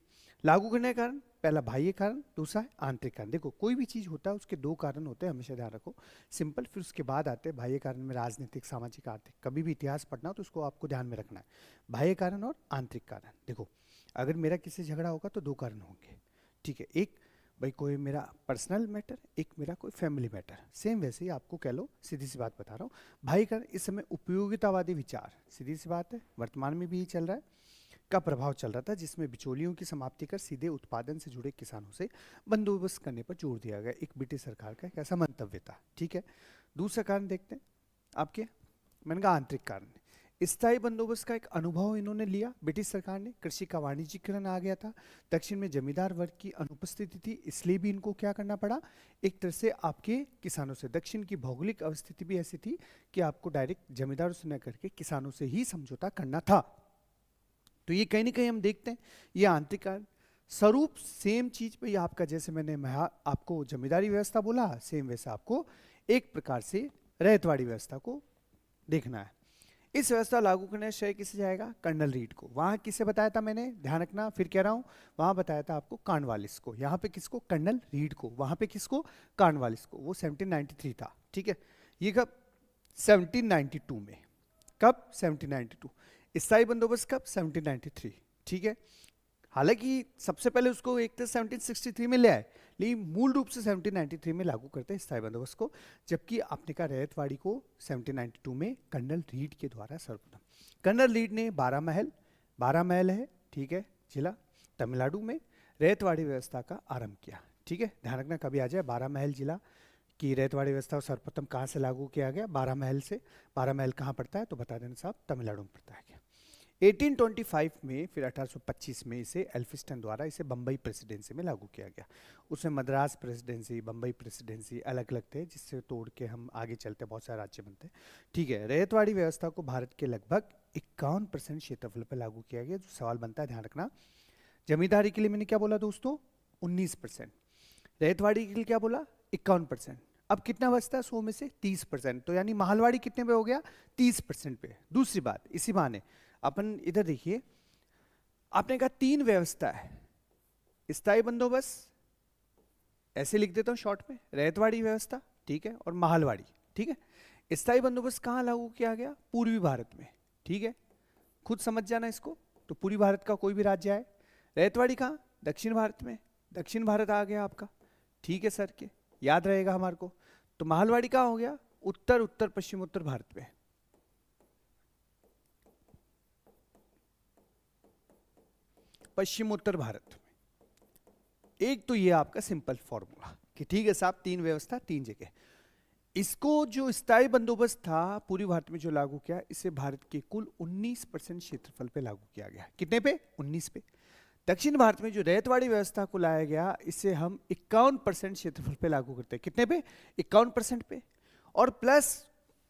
[SPEAKER 1] लागू करने का कारण, पहला बाह्य कारण, दूसरा है आंतरिक कारण। देखो, कोई भी चीज होता है उसके दो कारण होते हैं, हमेशा ध्यान रखो। सिंपल, फिर उसके बाद आते हैं बाह्य कारण में राजनीतिक, सामाजिक, आर्थिक। कभी भी इतिहास पढ़ना हो तो उसको आपको ध्यान में रखना है, बाह्य कारण और आंतरिक कारण। देखो, अगर मेरा किसी से झगड़ा होगा तो दो कारण होंगे, ठीक है। एक भाई कोई मेरा पर्सनल मैटर, एक मेरा कोई फैमिली मैटर। सेम वैसे ही आपको कह लो, सीधी सी बात बता रहा हूँ। बाह्य कारण इस समय उपयोगितावादी विचार, सीधी सी बात है, वर्तमान में भी यही चल रहा है, का प्रभाव चल रहा था, जिसमें बिचौलियों की समाप्ति कर सीधे उत्पादन से जुड़े किसानों से बंदोबस्त करने पर जोर दिया गया। एक ब्रिटिश सरकार का एक ऐसा मंतव्य था, ठीक है। दूसरा कारण देखते हैं आपके, मैंने कहा आंतरिक कारण। स्थायी बंदोबस्त का एक अनुभव इन्होंने लिया, ब्रिटिश सरकार ने। कृषि का वाणिज्यीकरण आ गया था, दक्षिण में जमींदार वर्ग की अनुपस्थिति थी, इसलिए भी इनको क्या करना पड़ा, एक तरह से आपके किसानों से। दक्षिण की भौगोलिक अवस्थिति भी ऐसी थी कि आपको डायरेक्ट जमींदारों से न करके किसानों से ही समझौता करना था। तो ये कहीं ना कहीं हम देखते हैं, ये आंतरिक कारण। स्वरूप सेम चीज पे, ये आपका, जैसे मैंने आपको जमींदारी व्यवस्था बोला, सेम वैसा आपको एक प्रकार से रैयतवाड़ी व्यवस्था को देखना है। इस व्यवस्था लागू करने का श्रेय किसे जाएगा? कर्नल रीड को। वहां किसे बताया था मैंने? ध्यान रखना, फिर कह रहा हूं, वहां बताया था आपको कॉर्नवालिस को। यहाँ पे किसको? कर्नल रीड को। वहां पे किसको? कॉर्नवालिस को। वो 1793 था, ठीक है। ये कब? 1792 में। कब? 1792। स्थायी बंदोबस्त कब? 1793, ठीक है। हालांकि सबसे पहले उसको एक तो 1763 में ले आए, लेकिन मूल रूप से 1793 में लागू करते हैं स्थायी बंदोबस्त को, जबकि आपने कहा रैयतवाड़ी को 1792 में कर्नल रीड के द्वारा सर्वप्रथम। कर्नल रीड ने 12 महल है, ठीक है, जिला तमिलनाडु में रैयतवाड़ी व्यवस्था का आरंभ किया, ठीक है। ध्यान रखना कभी आ जाए, 12 महल जिला की रैयतवाड़ी व्यवस्था सर्वप्रथम कहाँ से लागू किया गया? 12 महल से। 12 महल कहाँ पड़ता है? तो बता देना साहब, तमिलनाडु में पड़ता है। 1825 में, फिर 1825 में इसे एल्फिस्टन द्वारा इसे बम्बई प्रेसिडेंसी में लागू किया गया। उसमें मद्रास प्रेसिडेंसी, बम्बई प्रेसिडेंसी अलग अलग थे, जिससे तोड़ के हम आगे चलते बहुत सारे राज्य बनते हैं, ठीक है। रैयतवाड़ी व्यवस्था को भारत के लगभग 51% क्षेत्रफल पर लागू किया गया। जो सवाल बनता है, ध्यान रखना, जमींदारी के लिए मैंने क्या बोला दोस्तों? 19%। रैयतवाड़ी के लिए क्या बोला? 51%। अब कितना बचता है 100 में से? 30%। तो यानी महलवाड़ी कितने पे हो गया? 30% पे। दूसरी बात, इसी बहाने अपन इधर देखिए, आपने कहा तीन व्यवस्था है, स्थायी बंदोबस्त, ऐसे लिख देता हूं शॉर्ट में, रैयतवाड़ी व्यवस्था, ठीक है, और महलवाड़ी, ठीक है। स्थायी बंदोबस्त कहां लागू किया गया? पूर्वी भारत में, ठीक है, खुद समझ जाना इसको। तो पूर्वी भारत का कोई भी राज्य आए। रैयतवाड़ी कहां? दक्षिण भारत में, दक्षिण भारत आ गया आपका, ठीक है सर, के याद रहेगा हमारे को। तो महलवाड़ी कहां हो गया? उत्तर, उत्तर पश्चिम उत्तर भारत में, पश्चिम उत्तर भारत में। एक तो ये आपका सिंपल फॉर्मूला कि ठीक है साहब, तीन व्यवस्था तीन जगह। इसको जो स्थायी बंदोबस्त था पूरी भारत में जो लागू किया, इसे भारत के कुल 19% क्षेत्रफल पे लागू किया गया। कितने पे? 19 पे। दक्षिण भारत में जो रैयतवाड़ी व्यवस्था को लाया गया, इसे हम 51% क्षेत्रफल पे लागू करते हैं। कितने पे? 51% पे। और प्लस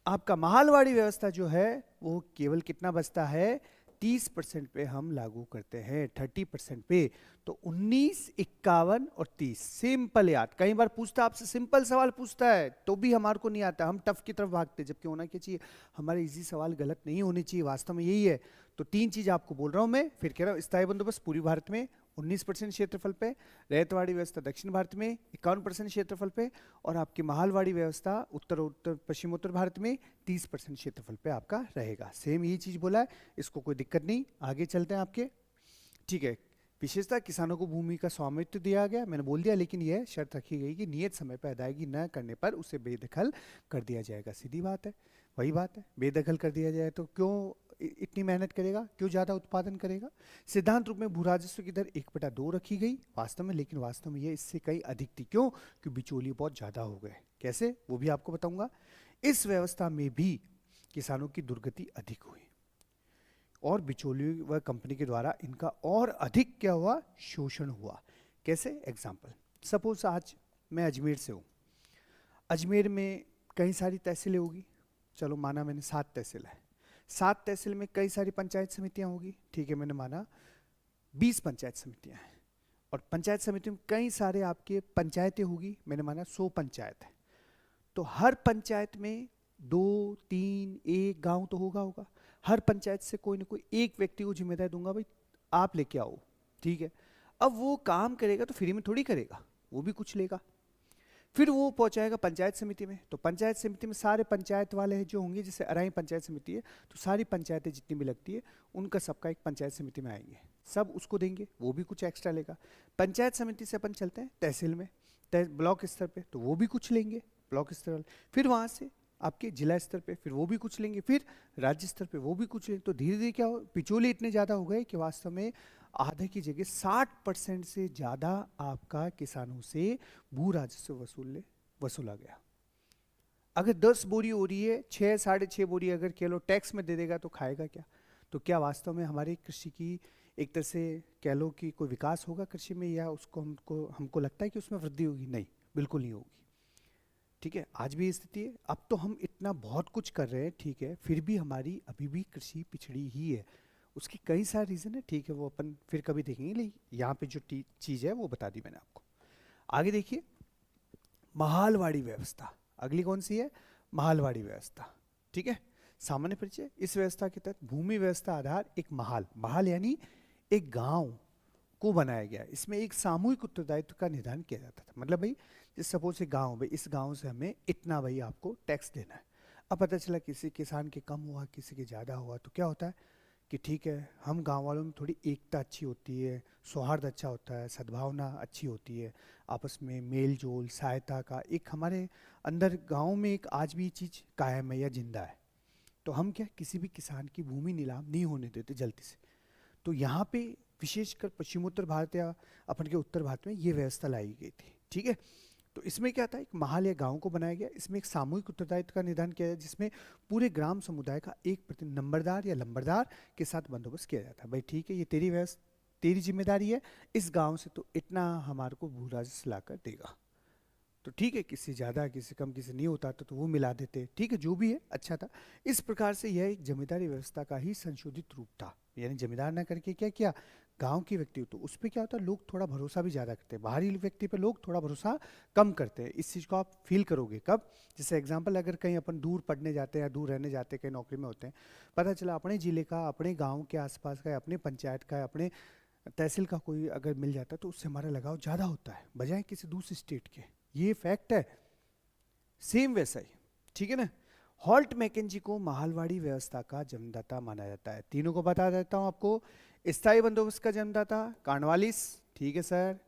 [SPEAKER 1] आपका महलवाड़ी व्यवस्था जो है वो केवल कितना बचता है? 30% पे हम लागू करते हैं, 30% पे। तो 19, 51 और 30, सिंपल याद। कई बार पूछता है आपसे, सिंपल सवाल पूछता है तो भी हमारे को नहीं आता, हम टफ की तरफ भागते, जबकि होना क्या चाहिए, हमारे इजी सवाल गलत नहीं होने चाहिए, वास्तव में यही है। तो तीन चीज आपको बोल रहा हूं मैं, फिर कह रहा हूं, स्थायी बंदोबस्त पूरी भारत में 19% क्षेत्रफल पे, रैयतवाड़ी व्यवस्था दक्षिण भारत में 51% क्षेत्रफल पे, और आपकी महलवाड़ी व्यवस्था उत्तर उत्तर पश्चिम उत्तर भारत में 30% क्षेत्रफल पे आपका रहेगा। सेम यही चीज बोला है, इसको कोई दिक्कत नहीं। आगे चलते हैं आपके, ठीक है। विशेषता, किसानों को भूमि का स्वामित्व दिया गया, मैंने बोल दिया, लेकिन यह शर्त रखी गई कि नियत समय पर अदायगी न करने पर उसे बेदखल कर दिया जाएगा। सीधी बात है, वही बात है, बेदखल कर दिया जाए तो क्यों इतनी मेहनत करेगा, क्यों ज़्यादा उत्पादन करेगा। सिद्धांत रूप में भू राजस्व की दर 1/2 रखी गई वास्तव में, लेकिन वास्तव में ये इससे कहीं अधिक थी। क्यों? कि बिचौलिए बहुत ज़्यादा हो गए। कैसे, वो भी आपको बताऊंगा। इस व्यवस्था में भी किसानों की दुर्गति अधिक हुई और बिचौलियों व कंपनी के द्वारा इनका और अधिक क्या हुआ? शोषण हुआ। कैसे? एग्जाम्पल, सपोज आज मैं अजमेर से हूँ, अजमेर में कई सारी तहसीलें होगी, चलो माना मैंने 7 तहसील है, 7 तहसील में कई सारी पंचायत समितियां होगी, ठीक है, मैंने माना 20 पंचायत समितियां हैं, और पंचायत समिति में कई सारे आपके पंचायतें होगी, मैंने माना 100 पंचायत है। तो हर पंचायत में 2 3 1 गांव तो होगा। हर पंचायत से कोई ना कोई एक व्यक्ति को जिम्मेदारी दूंगा, भाई आप लेके आओ, ठीक है। अब वो काम करेगा तो फ्री में थोड़ी करेगा, वो भी कुछ लेगा। फिर वो पहुंचाएगा पंचायत समिति में, तो पंचायत समिति में सारे पंचायत वाले जो होंगे, जैसे अराई पंचायत समिति है, तो सारी पंचायतें जितनी भी लगती है उनका सबका एक पंचायत समिति में आएंगे, सब उसको देंगे, वो भी कुछ एक्स्ट्रा लेगा। पंचायत समिति से अपन चलते हैं तहसील में, ब्लॉक स्तर पे, तो वो भी कुछ लेंगे ब्लॉक स्तर वाले। फिर वहाँ से आपके जिला स्तर पे, फिर वो भी कुछ लेंगे, फिर राज्य स्तर पे वो भी कुछ लेंगे। तो धीरे धीरे क्या हो, पिचोले इतने ज़्यादा हो गए कि वास्तव में आधे की जगह 60% से ज़्यादा आपका किसानों से भू राजस्व वसूला गया। अगर 10 बोरी हो रही है, 6 6.5 बोरी अगर किलो टैक्स में दे देगा तो खाएगा क्या? तो क्या वास्तव में हमारी कृषि की एक तरह से कह लो कि कोई विकास होगा कृषि में, या उसको हमको लगता है कि उसमें वृद्धि होगी? नहीं, बिल्कुल नहीं होगी। ठीक है, आज भी स्थिति है। अब तो हम इतना बहुत कुछ कर रहे हैं, ठीक है, फिर भी हमारी अभी भी कृषि पिछड़ी ही है। उसकी कई सारे रीज़न है, ठीक है, वो अपन फिर कभी देखेंगे। लेकिन यहाँ पे जो चीज़ है वो बता दी मैंने आपको। आगे देखिए, महालवाड़ी व्यवस्था, अगली कौन सी है? महालवाड़ी व्यवस्था। ठीक है, सामान्य परिचय। इस व्यवस्था के तहत भूमि व्यवस्था आधार एक महाल यानी एक गांव को बनाया गया। इसमें एक सामूहिक उत्तरदायित्व का निधान किया जाता था। मतलब भाई जैसे सपोज एक गांव, भाई इस गांव से हमें इतना भाई आपको टैक्स देना है। अब पता चला किसी किसान के कम हुआ, किसी के ज़्यादा हुआ, तो क्या होता है कि ठीक है, हम गांव वालों में थोड़ी एकता अच्छी होती है, सौहार्द अच्छा होता है, सद्भावना अच्छी होती है, आपस में मेल जोल सहायता का एक हमारे अंदर गांव में एक आज भी चीज़ कायम है या जिंदा है। तो हम क्या, किसी भी किसान की भूमि नीलाम नहीं होने देते जल्दी से। तो यहाँ पे विशेषकर पश्चिमोत्तर भारत या अपन के उत्तर भारत में ये व्यवस्था लाई गई थी। ठीक है, तो इसमें क्या था, एक महल या गांव को बनाया गया। इसमें एक सामूहिक उत्तरदायित्व का निदान किया गया, जिसमें पूरे ग्राम समुदाय का एक प्रति नंबरदार या लंबरदार के साथ बंदोबस्त किया जाता है। भाई ठीक है, ये तेरी व्यवस्था, तेरी जिम्मेदारी है, इस गांव से तो इतना हमारे को भू राजस्व ला कर देगा। तो ठीक है, किसी ज़्यादा किसी कम किसी नहीं होता तो वो मिला देते, ठीक है, जो भी है अच्छा था। इस प्रकार से यह एक जमींदारी व्यवस्था का ही संशोधित रूप था। यानी जमींदार ना करके क्या किया, गांव के व्यक्ति, तो उस पर क्या होता है, लोग थोड़ा भरोसा भी ज़्यादा करते हैं, बाहरी व्यक्ति पे लोग थोड़ा भरोसा कम करते हैं। इस चीज़ को आप फील करोगे कब, जैसे एग्जाम्पल, अगर कहीं अपन दूर पढ़ने जाते हैं या दूर रहने जाते हैं, कहीं नौकरी में होते हैं, पता चला अपने ज़िले का, अपने गाँव के आसपास का, अपने पंचायत का, अपने तहसील का कोई अगर मिल जाता है तो उससे हमारा लगाव ज़्यादा होता है बजाय किसी दूसरे स्टेट के। ये फैक्ट है। सेम वैसा ही, ठीक है ना। हॉल्ट मैकेंजी को महालवाड़ी व्यवस्था का जन्मदाता माना जाता है। तीनों को बता देता हूं आपको। स्थायी बंदोबस्त का जन्मदाता कार्नवालिस, ठीक है सर,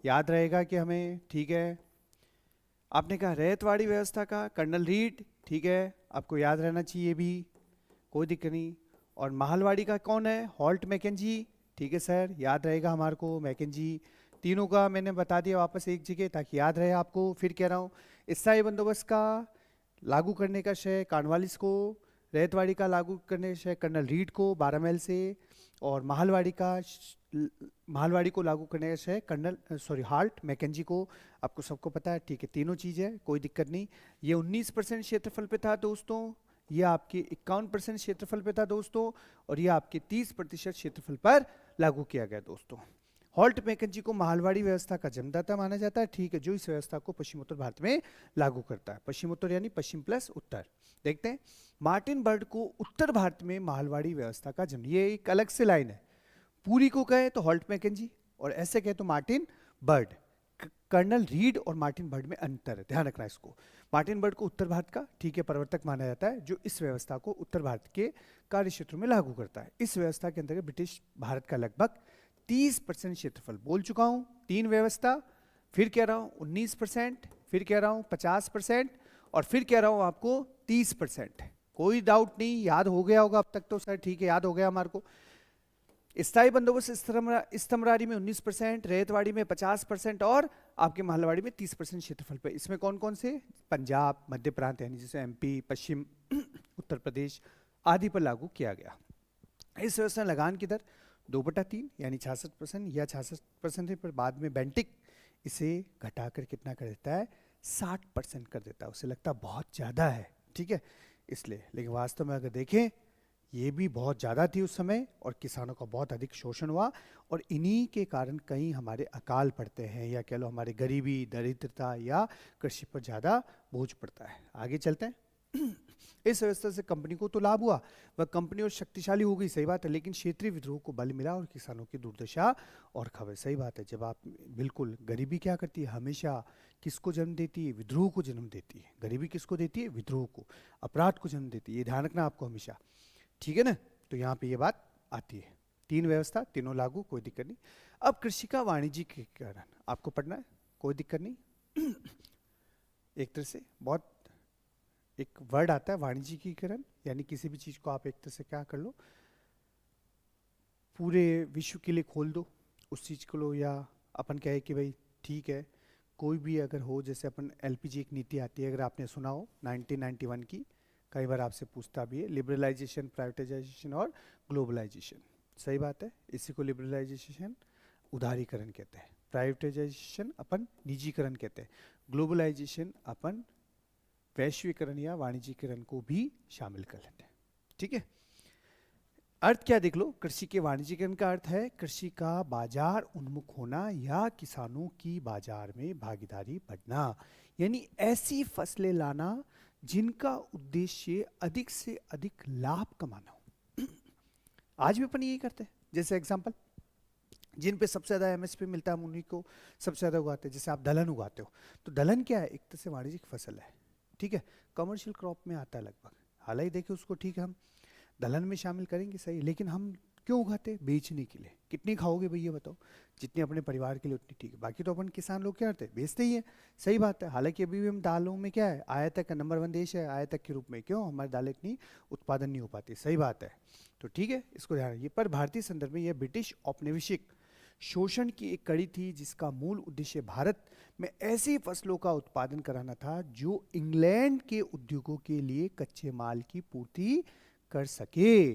[SPEAKER 1] याद रहेगा कि हमें, ठीक है। आपने कहा रैयतवाड़ी व्यवस्था का कर्नल रीड, ठीक है, आपको याद रहना चाहिए भी, कोई दिक्कत नहीं। और महालवाड़ी का कौन है? हॉल्ट मैकेंजी, ठीक है सर, याद रहेगा हमारे को मैकेंजी। तीनों का मैंने बता दिया वापस एक जगह ताकि याद रहे आपको। फिर कह रहा हूँ, स्थायी बंदोबस्त का लागू करने का श्रेय कार्नवालिस को, रैयतवाड़ी का लागू करने का श्रेय कर्नल रीड को 12 मील से, और महालवाड़ी को लागू करने का श्रेय हॉल्ट मैकेंजी को। आपको सबको पता है, ठीक है, तीनों चीज़ है, कोई दिक्कत नहीं। ये 19% क्षेत्रफल पे था दोस्तों, ये आपके 51% क्षेत्रफल पे था दोस्तों, और ये आपके 30% क्षेत्रफल पर लागू किया गया दोस्तों। हॉल्ट मैकेंजी को महालवाड़ी व्यवस्था का जन्मदाता माना जाता है, ठीक है, जो इस व्यवस्था को पश्चिमोत्तर भारत में लागू करता है। पश्चिमोत्तर यानी पश्चिम प्लस उत्तर। देखते हैं, मार्टिन बर्ड को उत्तर भारत में महालवाड़ी व्यवस्था का जन्म, ये एक अलग से लाइन है। पूरी को कहे तो हॉल्ट मैकेंजी, और ऐसे कहे तो मार्टिन बर्ड। कर्नल रीड और मार्टिन बर्ड में अंतर है, ध्यान रखना इसको। मार्टिन बर्ड को उत्तर भारत का, ठीक है, प्रवर्तक माना जाता है, जो इस व्यवस्था को उत्तर भारत के कार्य क्षेत्रों में लागू करता है। इस व्यवस्था के अंतर्गत ब्रिटिश भारत का लगभग 30% क्षेत्रफल, बोल चुका हूं, 3 व्यवस्था, फिर कह रहा हूं 19%, फिर कह रहा हूं 50%, और फिर कह रहा हूं आपको 30%। कोई डाउट नहीं, याद हो गया होगा अब तक तो सर, ठीक है, याद हो गया हमारे को। स्थायी बंदोबस्त स्तमरारी में 19%, रैयतवाड़ी में 50%, और आपके महलवाड़ी में 30% क्षेत्रफल पे। इसमें कौन कौन से? पंजाब, मध्य प्रांत यानी जैसे एमपी, पश्चिम उत्तर प्रदेश आदि पर लागू किया गया। इस व्यवस्था लगान की दर 2/3 यानी 66% या 66% है, पर बाद में बेंटिक इसे घटाकर कितना कर देता है, 60% कर देता है। उसे लगता है बहुत ज़्यादा है, ठीक है, इसलिए। लेकिन वास्तव में अगर देखें, ये भी बहुत ज़्यादा थी उस समय और किसानों का बहुत अधिक शोषण हुआ, और इन्हीं के कारण कई हमारे अकाल पड़ते हैं, या कह लो हमारे गरीबी, दरिद्रता या कृषि पर ज़्यादा बोझ पड़ता है। आगे चलते हैं। इस व्यवस्था से कंपनी को तो लाभ हुआ, वह कंपनी और शक्तिशाली हो गई, सही बात है, लेकिन क्षेत्रीय विद्रोह को बल मिला और किसानों की दुर्दशा और खबर, सही बात है। जब आप बिल्कुल, गरीबी क्या करती है, हमेशा किसको जन्म देती है, विद्रोह को जन्म देती है। गरीबी किसको देती है, विद्रोह को, अपराध को जन्म देती है, ये ध्यान रखना आपको हमेशा, ठीक है ना। तो यहाँ पे ये बात आती है। तीन व्यवस्था, तीनों लागू, कोई दिक्कत नहीं। अब कृषि का वाणिज्यिकीकरण आपको पढ़ना है, कोई दिक्कत नहीं। एक तरह से बहुत एक वर्ड आता है वाणिज्यिकीकरण, यानी किसी भी चीज को आप एक तरह से क्या कर लो, पूरे विश्व के लिए खोल दो उस चीज को लो। या अपन कहे कि भाई ठीक है, कोई भी अगर हो, जैसे अपन एलपीजी एक नीति आती है, अगर आपने सुना हो 1991 की, कई बार आपसे पूछता भी है, लिबरलाइजेशन, प्राइवेटाइजेशन और ग्लोबलाइजेशन, सही बात है। इसी को लिबरलाइजेशन उदारीकरण कहते हैं, प्राइवेटाइजेशन अपन निजीकरण कहते हैं, ग्लोबलाइजेशन अपन वैश्वीकरण या वाणिज्यीकरण को भी शामिल कर लेते हैं, ठीक है। अर्थ क्या देख लो, कृषि के वाणिज्यीकरण का अर्थ है कृषि का बाजार उन्मुख होना या किसानों की बाजार में भागीदारी बढ़ना, यानी ऐसी फसलें लाना जिनका उद्देश्य अधिक से अधिक लाभ कमाना हो। आज भी अपन यही करते हैं। जैसे एग्जांपल, जिन पे सबसे ज़्यादा एमएसपी मिलता है हम उन्हीं को सबसे ज़्यादा उगाते हैं। जैसे आप दलहन उगाते हो, तो दलहन क्या है, एक तरह से वाणिज्यिक फसल है, ठीक है, कमर्शियल क्रॉप में आता है लगभग। हालांकि देखिए उसको, ठीक है, हम दलहन में शामिल करेंगे, सही, लेकिन हम क्यों उगाते, बेचने के लिए। कितनी खाओगे भैया बताओ, जितनी अपने परिवार के लिए उतनी ठीक है। बाकी तो अपन किसान लोग क्या करते हैं, बेचते ही हैं, सही बात है। हालांकि अभी भी हम दालों में क्या है, आयातक का नंबर 1 देश है आयातक के रूप में, क्यों, हमारी दालें इतनी उत्पादन नहीं हो पाती, सही बात है। तो ठीक है, इसको ध्यान रखिए। पर भारतीय संदर्भ में यह ब्रिटिश औपनिवेशिक शोषण की एक कड़ी थी, जिसका मूल उद्देश्य भारत में ऐसी फसलों का उत्पादन कराना था जो इंग्लैंड के उद्योगों के लिए कच्चे माल की पूर्ति कर सके।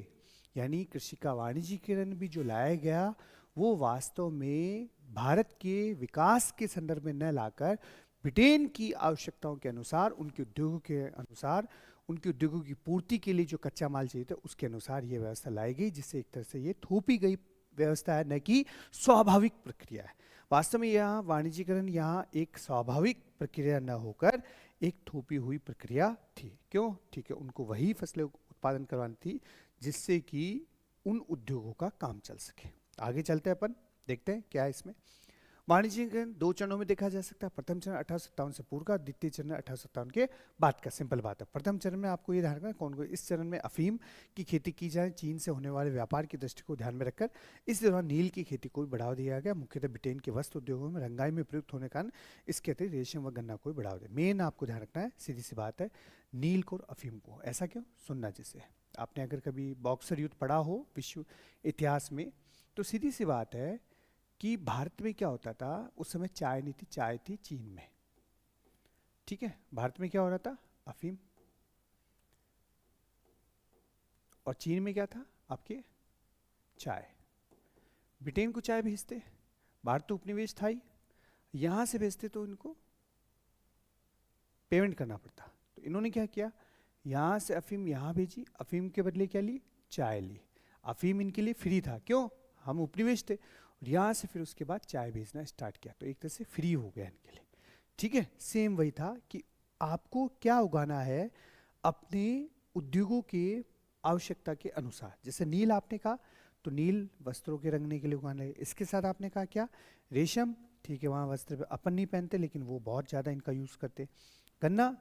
[SPEAKER 1] यानी कृषि का वाणिज्यीकरण भी जो लाया गया, वो वास्तव में भारत के विकास के संदर्भ में न लाकर ब्रिटेन की आवश्यकताओं के अनुसार, उनके उद्योगों के अनुसार, उनके उद्योगों की पूर्ति के लिए जो कच्चा माल चाहिए था उसके अनुसार ये व्यवस्था लाई गई, जिससे एक तरह से ये थोपी गई व्यवस्था है, न कि स्वाभाविक प्रक्रिया है। वास्तव में यहाँ वाणिज्यीकरण यहाँ एक स्वाभाविक प्रक्रिया न होकर एक थोपी हुई प्रक्रिया थी। क्यों, ठीक है, उनको वही फसलें उत्पादन करवानी थी जिससे कि उन उद्योगों का काम चल सके। आगे चलते हैं, अपन देखते हैं क्या है इसमें। वाणिज्यिकरण 2 चरणों में देखा जा सकता है। प्रथम चरण 1857 से पूर्व का, द्वितीय चरण 1857 के बाद का। सिंपल बात है। प्रथम चरण में आपको ये ध्यान रखना कौन कौन, इस चरण में अफीम की खेती की जाए चीन से होने वाले व्यापार की दृष्टि को ध्यान में रखकर। इस दौरान नील की खेती को भी बढ़ावा दिया गया, मुख्यतः ब्रिटेन के वस्त्र उद्योगों में रंगाई में प्रयुक्त होने के कारण इसके अतिरिक्त रेशम व गन्ना को भी बढ़ावा दिया। मेन आपको ध्यान रखना है, सीधी सी बात है, नील को और अफीम को। ऐसा क्यों, सुनना। जैसे आपने अगर कभी बॉक्सर युद्ध पढ़ा हो विश्व इतिहास में, तो सीधी सी बात है कि भारत में क्या होता था उस समय, चाय नहीं थी, चाय थी चीन में, ठीक है। भारत में क्या हो रहा था, अफीम, और चीन में क्या था आपके, चाय। ब्रिटेन को चाय भेजते, भारत तो उपनिवेश था ही, यहां से भेजते तो इनको पेमेंट करना पड़ता। तो इन्होंने क्या किया, यहां से अफीम यहां भेजी, अफीम के बदले क्या ली, चाय ली। अफीम इनके लिए फ्री था, क्यों, हम उपनिवेश थे, और यहाँ से फिर उसके बाद चाय भेजना स्टार्ट किया, तो एक तरह से फ्री हो गया इनके लिए, ठीक है। सेम वही था कि आपको क्या उगाना है अपने उद्योगों के आवश्यकता के अनुसार। जैसे नील आपने कहा, तो नील वस्त्रों के रंगने के लिए उगाना है। इसके साथ आपने कहा क्या, रेशम, ठीक है, वहाँ वस्त्र अपन नहीं पहनते लेकिन वो बहुत ज़्यादा इनका यूज़ करते। गन्ना,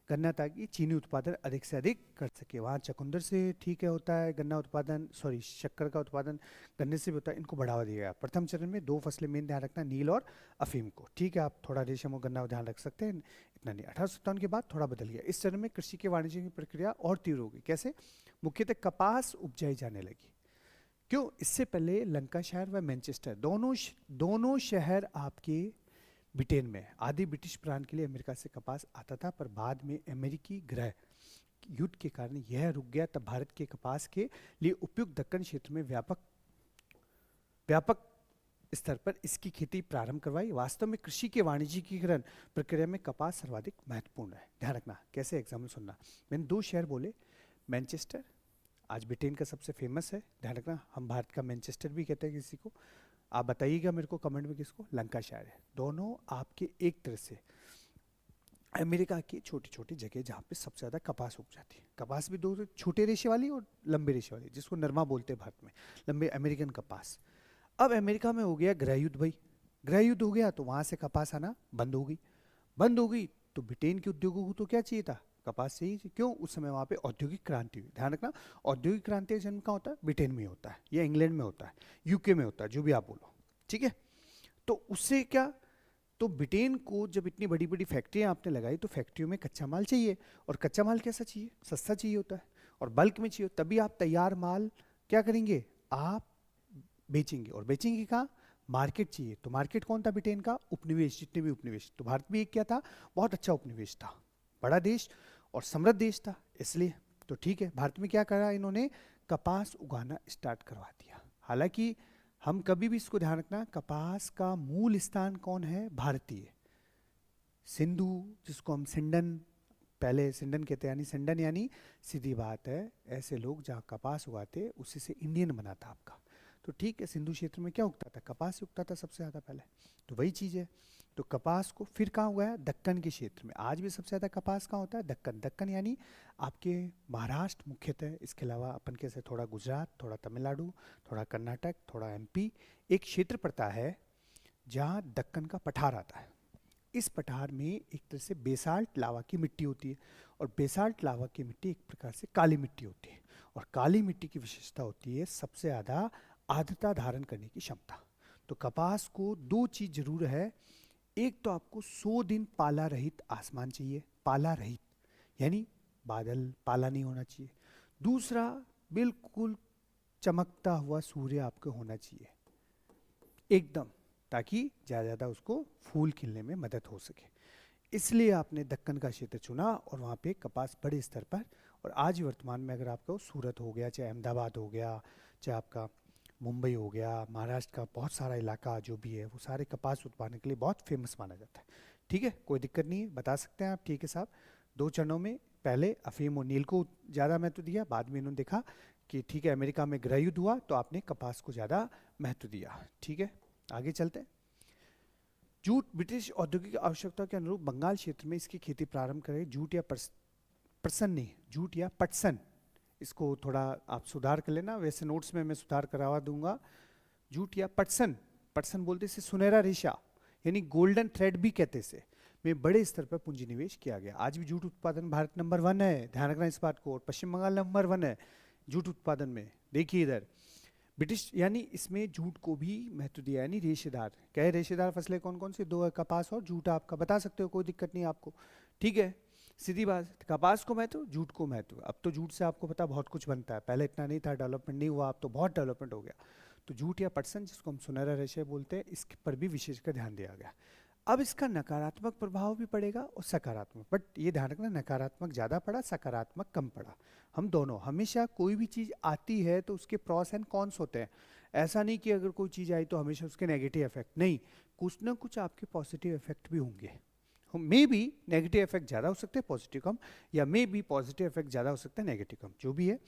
[SPEAKER 1] गन्ना ताकि चीनी उत्पादन अधिक से अधिक कर सके, वहाँ चकुंदर से ठीक है होता है गन्ना उत्पादन, सॉरी शक्कर का उत्पादन गन्ने से भी होता है, इनको बढ़ावा दिया गया। प्रथम चरण में 2 फसलें मेन ध्यान रखना, नील और अफीम को, ठीक है। आप थोड़ा रेशम और गन्ना ध्यान रख सकते हैं, इतना नहीं। 1857 के बाद थोड़ा बदल गया। इस चरण में कृषि के वाणिज्य की प्रक्रिया और तीव्र हो गई। कैसे, मुख्यतः कपास उपजाई जाने लगी। क्यों, इससे पहले लंकाशायर व मैनचेस्टर दोनों शहर आपके ब्रिटेन में, आदि ब्रिटिश प्रांत के लिए अमेरिका से कपास आता था, पर बाद में अमेरिकी गृह युद्ध के कारण यह रुक गया। तब भारत के कपास के लिए उपयुक्त दक्कन क्षेत्र में व्यापक व्यापक स्तर पर इसकी खेती प्रारंभ करवाई। वास्तव में कृषि के वाणिज्यिकीकरण प्रक्रिया में कपास सर्वाधिक महत्वपूर्ण है। ध्यान रखना, कैसे एग्जाम्पल सुनना। मैंने 2 शहर बोले, मैनचेस्टर, आज ब्रिटेन का सबसे फेमस है, ध्यान रखना, हम भारत का मैनचेस्टर भी कहते हैं किसी को। आप बताइएगा मेरे को कमेंट में किसको, लंकाशायर है। दोनों आपके एक तरह से अमेरिका की छोटी छोटी जगह जहाँ पे सबसे ज़्यादा कपास उग जाती है। कपास भी दो छोटे रेशे वाली और लंबे रेशे वाली, जिसको नरमा बोलते हैं भारत में, लंबे अमेरिकन कपास। अब अमेरिका में हो गया गृह युद्ध भाई, गृह युद्ध हो गया तो वहाँ से कपास आना बंद हो गई। बंद हो गई तो ब्रिटेन के उद्योगों को तो क्या चाहिए था, कपास चाहिए। क्यों, उस समय वहाँ पे औद्योगिक क्रांति हुई। ध्यान रखना, औद्योगिक क्रांति का जन्म कहाँ होता है, ब्रिटेन में होता है या इंग्लैंड में होता है, यूके में होता है, जो भी आप बोलो, ठीक है। तो उससे क्या, तो ब्रिटेन को जब इतनी बड़ी बड़ी फैक्ट्रियाँ आपने लगाई तो फैक्ट्रियों में कच्चा माल चाहिए, और कच्चा माल कैसा चाहिए, सस्ता चाहिए होता है और बल्क में चाहिए, तभी आप तैयार माल क्या करेंगे, आप बेचेंगे। और बेचेंगे कहाँ, मार्केट चाहिए। तो मार्केट कौन था ब्रिटेन का, उपनिवेश, जितने भी उपनिवेश। तो भारत भी एक क्या था, बहुत अच्छा उपनिवेश था, बड़ा देश और समृद्ध देश था, इसलिए तो ठीक है। भारत में क्या करा इन्होंने, कपास उगाना स्टार्ट करवा दिया। हालांकि हम कभी भी इसको ध्यान रखना, कपास का मूल स्थान कौन है, भारतीय, सिंधु, जिसको हम सिंडन, पहले सिंडन कहते हैं, यानी सिंडन यानी सीधी बात है, ऐसे लोग जहाँ कपास उगाते उसी से इंडियन बना था आपका। तो ठीक है, सिंधु क्षेत्र में क्या उगता था, कपास ही उगता था सबसे ज़्यादा पहले, तो वही चीज़ है। तो कपास को फिर कहाँ उगाया, दक्कन के क्षेत्र में। आज भी सबसे ज़्यादा कपास कहाँ होता है, दक्कन। दक्कन यानी आपके महाराष्ट्र मुख्यतः, इसके अलावा अपन कैसे थोड़ा गुजरात, थोड़ा तमिलनाडु, थोड़ा कर्नाटक, थोड़ा एमपी, एक क्षेत्र पड़ता है जहाँ दक्कन का पठार आता है। इस पठार में एक तरह से बेसाल्ट लावा की मिट्टी होती है, और बेसाल्ट लावा की मिट्टी एक प्रकार से काली मिट्टी होती है, और काली मिट्टी की विशेषता होती है सबसे ज़्यादा आर्द्रता धारण करने की क्षमता। तो कपास को 2 चीज़ जरूर है, एक तो आपको 100 दिन पाला रहित आसमान चाहिए, पाला रहित यानी बादल, पाला नहीं होना चाहिए। दूसरा, बिल्कुल चमकता हुआ सूर्य आपको होना चाहिए एकदम, ताकि ज़्यादा उसको फूल खिलने में मदद हो सके। इसलिए आपने दक्कन का क्षेत्र चुना और वहाँ पे कपास बड़े स्तर पर, और आज वर्तमान में अगर आपका सूरत हो गया, चाहे अहमदाबाद हो गया, चाहे आपका मुंबई हो गया, महाराष्ट्र का बहुत सारा इलाका जो भी है, वो सारे कपास उत्पादन के लिए बहुत फेमस माना जाता है। ठीक है, कोई दिक्कत नहीं है, बता सकते हैं आप, ठीक है साहब। 2 चरणों में, पहले अफीम और नील को ज़्यादा महत्व दिया, बाद में इन्होंने देखा कि ठीक है अमेरिका में गृह युद्ध हुआ तो आपने कपास को ज़्यादा महत्व दिया। ठीक है, आगे चलते हैं। जूट ब्रिटिश औद्योगिक आवश्यकता के अनुरूप बंगाल क्षेत्र में इसकी खेती प्रारंभ करें। जूट या प्रसन नहीं, जूट या पटसन, इसको थोड़ा आप सुधार कर लेना, वैसे नोट्स में मैं सुधार करवा दूंगा। जूट या पटसन, पटसन बोलते से सुनहरा रेशा, यानी गोल्डन थ्रेड भी कहते से, में बड़े स्तर पर पूंजी निवेश किया गया। आज भी जूट उत्पादन भारत नंबर 1 है, ध्यान रखना इस बात को, और पश्चिम बंगाल नंबर 1 है जूट उत्पादन में। देखिए इधर ब्रिटिश, यानी इसमें जूट को भी महत्व दिया, यानी रेशेदार, क्या है रेशेदार फसलें कौन कौन सी, 2 है, कपास और जूट, आपका बता सकते हो, कोई दिक्कत नहीं आपको। ठीक है, सीधी बात, कपास को महत्व, जूट को महत्व। अब तो जूट से आपको पता बहुत कुछ बनता है, पहले इतना नहीं था, डेवलपमेंट नहीं हुआ, अब तो बहुत डेवलपमेंट हो गया। तो जूट या पटसन, जिसको हम सुनहरा रेशे बोलते हैं, इस पर भी विशेषकर ध्यान दिया गया। अब इसका नकारात्मक प्रभाव भी पड़ेगा और सकारात्मक, बट ये ध्यान रखना नकारात्मक ज़्यादा पड़ा, सकारात्मक कम पड़ा। हम दोनों, हमेशा कोई भी चीज़ आती है तो उसके प्रॉस एंड कॉन्स होते हैं। ऐसा नहीं कि अगर कोई चीज़ आई तो हमेशा उसके नेगेटिव इफेक्ट, नहीं, कुछ ना कुछ आपके पॉजिटिव इफेक्ट भी होंगे। मे बी नेगेटिव इफेक्ट ज़्यादा हो सकते हैं, पॉजिटिव कम, या मे बी पॉजिटिव इफेक्ट ज़्यादा हो सकता है, नेगेटिव कम, जो भी है।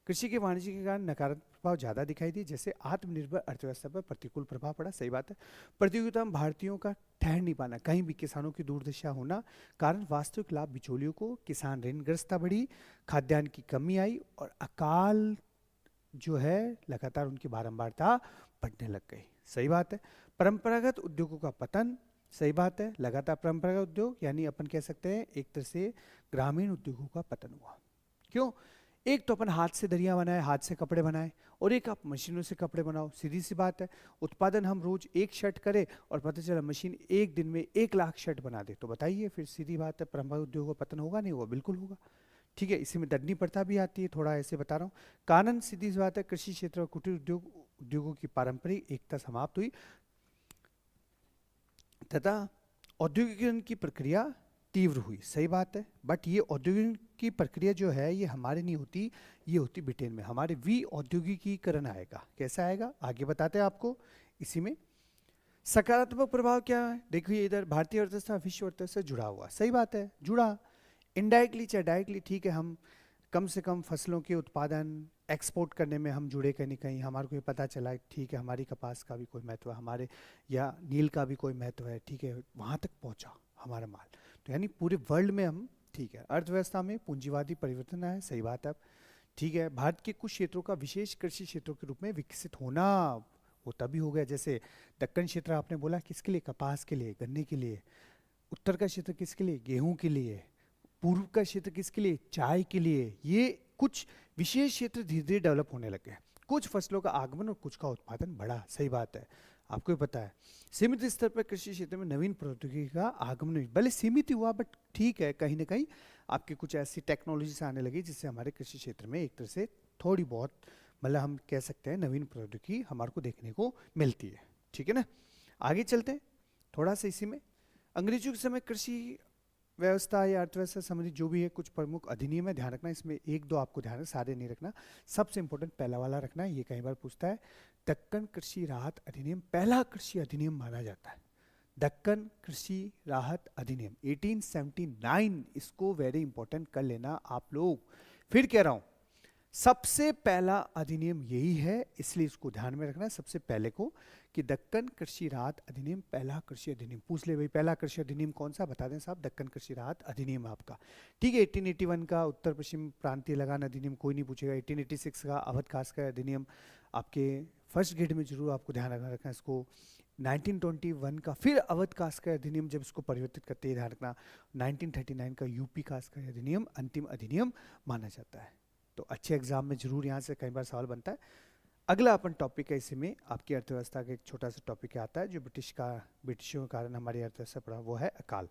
[SPEAKER 1] कृषि के वाणिज्य के कारण नकारात्मक प्रभाव ज़्यादा दिखाई दिए, जैसे आत्मनिर्भर अर्थव्यवस्था पर प्रतिकूल प्रभाव पड़ा, सही बात है। प्रतियोगिता में भारतीयों का ठहर नहीं पाना, कहीं भी किसानों की दुर्दशा होना, कारण वास्तविक लाभ बिचौलियों को, किसान ऋणग्रस्तता बढ़ी, खाद्यान्न की कमी आई, और अकाल जो है लगातार उनकी बारंबारता बढ़ने लग गई, सही बात है। परंपरागत उद्योगों का पतन, सही बात है, लगातार परंपरागत उद्योग, यानी अपन कह सकते हैं एक तरह से ग्रामीण उद्योगों का पतन हुआ। क्यों, एक तो अपन हाथ से दरिया बनाए, हाथ से कपड़े बनाए, और एक आप मशीनों से कपड़े बनाओ, सीधी सी बात है। उत्पादन हम रोज 1 शर्ट करें और पता चला मशीन एक दिन में 1 लाख शर्ट बना दे, तो बताइए फिर सीधी बात है, परंपरागत उद्योगों का पतन होगा नहीं होगा, बिल्कुल होगा। ठीक है, इसी में दंडनीय प्रथा भी आती है, थोड़ा ऐसे बता रहा हूँ। कारण सीधी सी बात है, कृषि क्षेत्र और कुटीर उद्योगों की पारंपरिक एकता समाप्त हुई तथा औद्योगिकरण की प्रक्रिया तीव्र हुई, सही बात है। बट ये औद्योगिक की प्रक्रिया जो है ये हमारे नहीं होती, ये होती ब्रिटेन में। हमारे औद्योगिकीकरण आएगा, कैसा आएगा आगे बताते हैं आपको इसी में। सकारात्मक प्रभाव क्या है? देखिए इधर भारतीय अर्थव्यवस्था विश्व अर्थव्यवस्था से जुड़ा हुआ, सही बात है, जुड़ा इनडायरेक्टली चाहे डायरेक्टली, ठीक है। हम कम से कम फसलों के उत्पादन एक्सपोर्ट करने में हम जुड़े कहीं ना कहीं, हमारे को ये पता चला ठीक है हमारी कपास का भी कोई महत्व है, हमारे या नील का भी कोई महत्व है, ठीक है, वहाँ तक पहुँचा हमारा माल। तो यानी पूरे वर्ल्ड में हम, ठीक है, अर्थव्यवस्था में पूंजीवादी परिवर्तन आया, सही बात है। अब ठीक है, भारत के कुछ क्षेत्रों का विशेष कृषि क्षेत्रों के रूप में विकसित होना, वो तभी हो गया जैसे दक्कन क्षेत्र आपने बोला किसके लिए, कपास के लिए, गन्ने के लिए। उत्तर का क्षेत्र किसके लिए, गेहूं के लिए। पूर्व का क्षेत्र किसके लिए, चाय के लिए। ये कुछ विशेष क्षेत्र धीरे धीरे डेवलप होने लगे। कुछ फसलों का आगमन और कुछ का उत्पादन बढ़ा, सही बात है, आपको भी पता है। सीमित स्तर पर कृषि क्षेत्र में नवीन प्रौद्योगिकी का आगमन हुई, भले सीमित ही हुआ बट ठीक है, कहीं ना कहीं आपके कुछ ऐसी टेक्नोलॉजी से आने लगी जिससे हमारे कृषि क्षेत्र में एक तरह से थोड़ी बहुत, मतलब हम कह सकते हैं नवीन प्रौद्योगिकी हमारे को देखने को मिलती है, ठीक है ना। आगे चलते हैं थोड़ा सा इसी में। अंग्रेजों के समय कृषि व्यवस्था या अर्थव्यवस्था संबंधी जो भी है कुछ प्रमुख अधिनियम है, ध्यान रखना, इसमें एक दो आपको ध्यान रखना, सारे नहीं रखना। सबसे इंपॉर्टेंट पहला वाला रखना है, ये कई बार पूछता है। दक्कन कृषि राहत अधिनियम पहला कृषि अधिनियम माना जाता है। दक्कन कृषि राहत अधिनियम 1879, इसको वेरी इंपॉर्टेंट कर लेना आप लोग। फिर कह रहा हूं सबसे पहला अधिनियम यही है, इसलिए इसको ध्यान में रखना है सबसे पहले को, कि दक्कन कृषि राहत अधिनियम पहला कृषि अधिनियम। पूछ ले भाई पहला कृषि अधिनियम कौन सा, बता दें साहब, दक्कन कृषि राहत अधिनियम आपका, ठीक है। 1881 का उत्तर पश्चिम प्रांतीय लगान अधिनियम कोई नहीं पूछेगा। 1886 का अवध खास का अधिनियम आपके फर्स्ट ग्रेड में जरूर आपको ध्यान रखना इसको। 1921 का फिर अवध कास्ट का अधिनियम जब इसको परिवर्तित करते हैं, ध्यान रखना। 1939 का यूपी कास्ट का अधिनियम अंतिम अधिनियम माना जाता है। तो अच्छे एग्जाम में जरूर यहाँ से कई बार सवाल बनता है। अगला अपन टॉपिक है इसी में आपकी अर्थव्यवस्था का एक छोटा सा टॉपिक आता है जो ब्रिटिशों के कारण हमारी अर्थव्यवस्था पड़ा, वो है अकाल।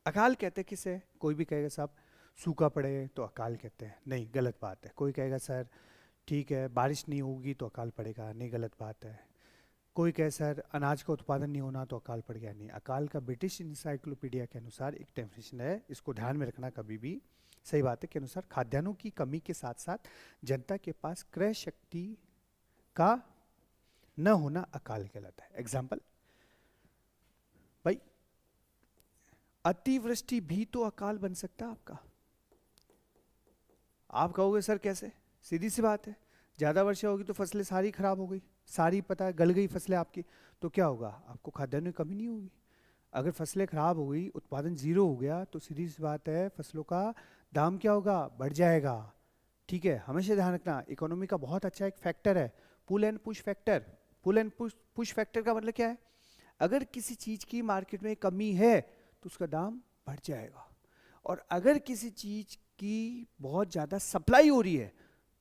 [SPEAKER 1] अकाल कहते हैं किसे, कोई भी कहेगा साहब सूखा पड़े तो अकाल कहते हैं, नहीं गलत बात है। कोई कहेगा सर ठीक है बारिश नहीं होगी तो अकाल पड़ेगा, नहीं गलत बात है। कोई कहे सर अनाज का उत्पादन नहीं होना तो अकाल पड़ गया, नहीं। अकाल का ब्रिटिश इंसाइक्लोपीडिया के अनुसार एक डेफिनेशन है, इसको ध्यान में रखना कभी भी, सही बात है, के अनुसार खाद्यान्नों की कमी के साथ साथ जनता के पास क्रय शक्ति का न होना अकाल कहलाता है। एग्जाम्पल भाई, अतिवृष्टि भी तो अकाल बन सकता है आपका। आप कहोगे सर कैसे, सीधी सी बात है, ज्यादा वर्षा होगी तो फसलें सारी खराब हो गई, सारी पता है गल गई फसलें आपकी, तो क्या होगा, आपको खाद्यान्न की कमी नहीं होगी। अगर फसलें खराब हो गई, उत्पादन जीरो हो गया, तो सीधी सी बात है फसलों का दाम क्या होगा, बढ़ जाएगा, ठीक है। हमेशा ध्यान रखना, इकोनॉमी का बहुत अच्छा एक फैक्टर है pull and push factor. Pull and push factor का मतलब क्या है, अगर किसी चीज की मार्केट में कमी है तो उसका दाम बढ़ जाएगा, और अगर किसी चीज की बहुत ज्यादा सप्लाई हो रही है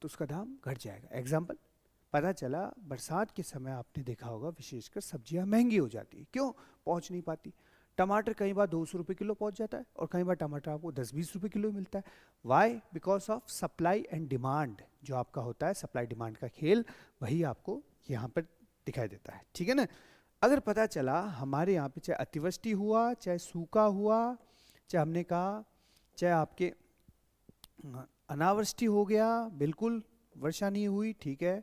[SPEAKER 1] तो उसका दाम घट जाएगा। एग्जाम्पल, पता चला बरसात के समय आपने देखा होगा विशेषकर सब्जियां महंगी हो जाती है, क्यों, पहुंच नहीं पाती। टमाटर कई बार 200 रुपये किलो पहुंच जाता है और कई बार टमाटर आपको 10-20 रुपये किलो मिलता है। Why, because of supply and demand, जो आपका होता है सप्लाई डिमांड का खेल, वही आपको यहाँ पर दिखाई देता है, ठीक है ना। अगर पता चला हमारे यहाँ पे चाहे अतिवृष्टि हुआ, चाहे सूखा हुआ, चाहे हमने कहा चाहे आपके अनावृष्टि हो गया, बिल्कुल वर्षा नहीं हुई, ठीक है,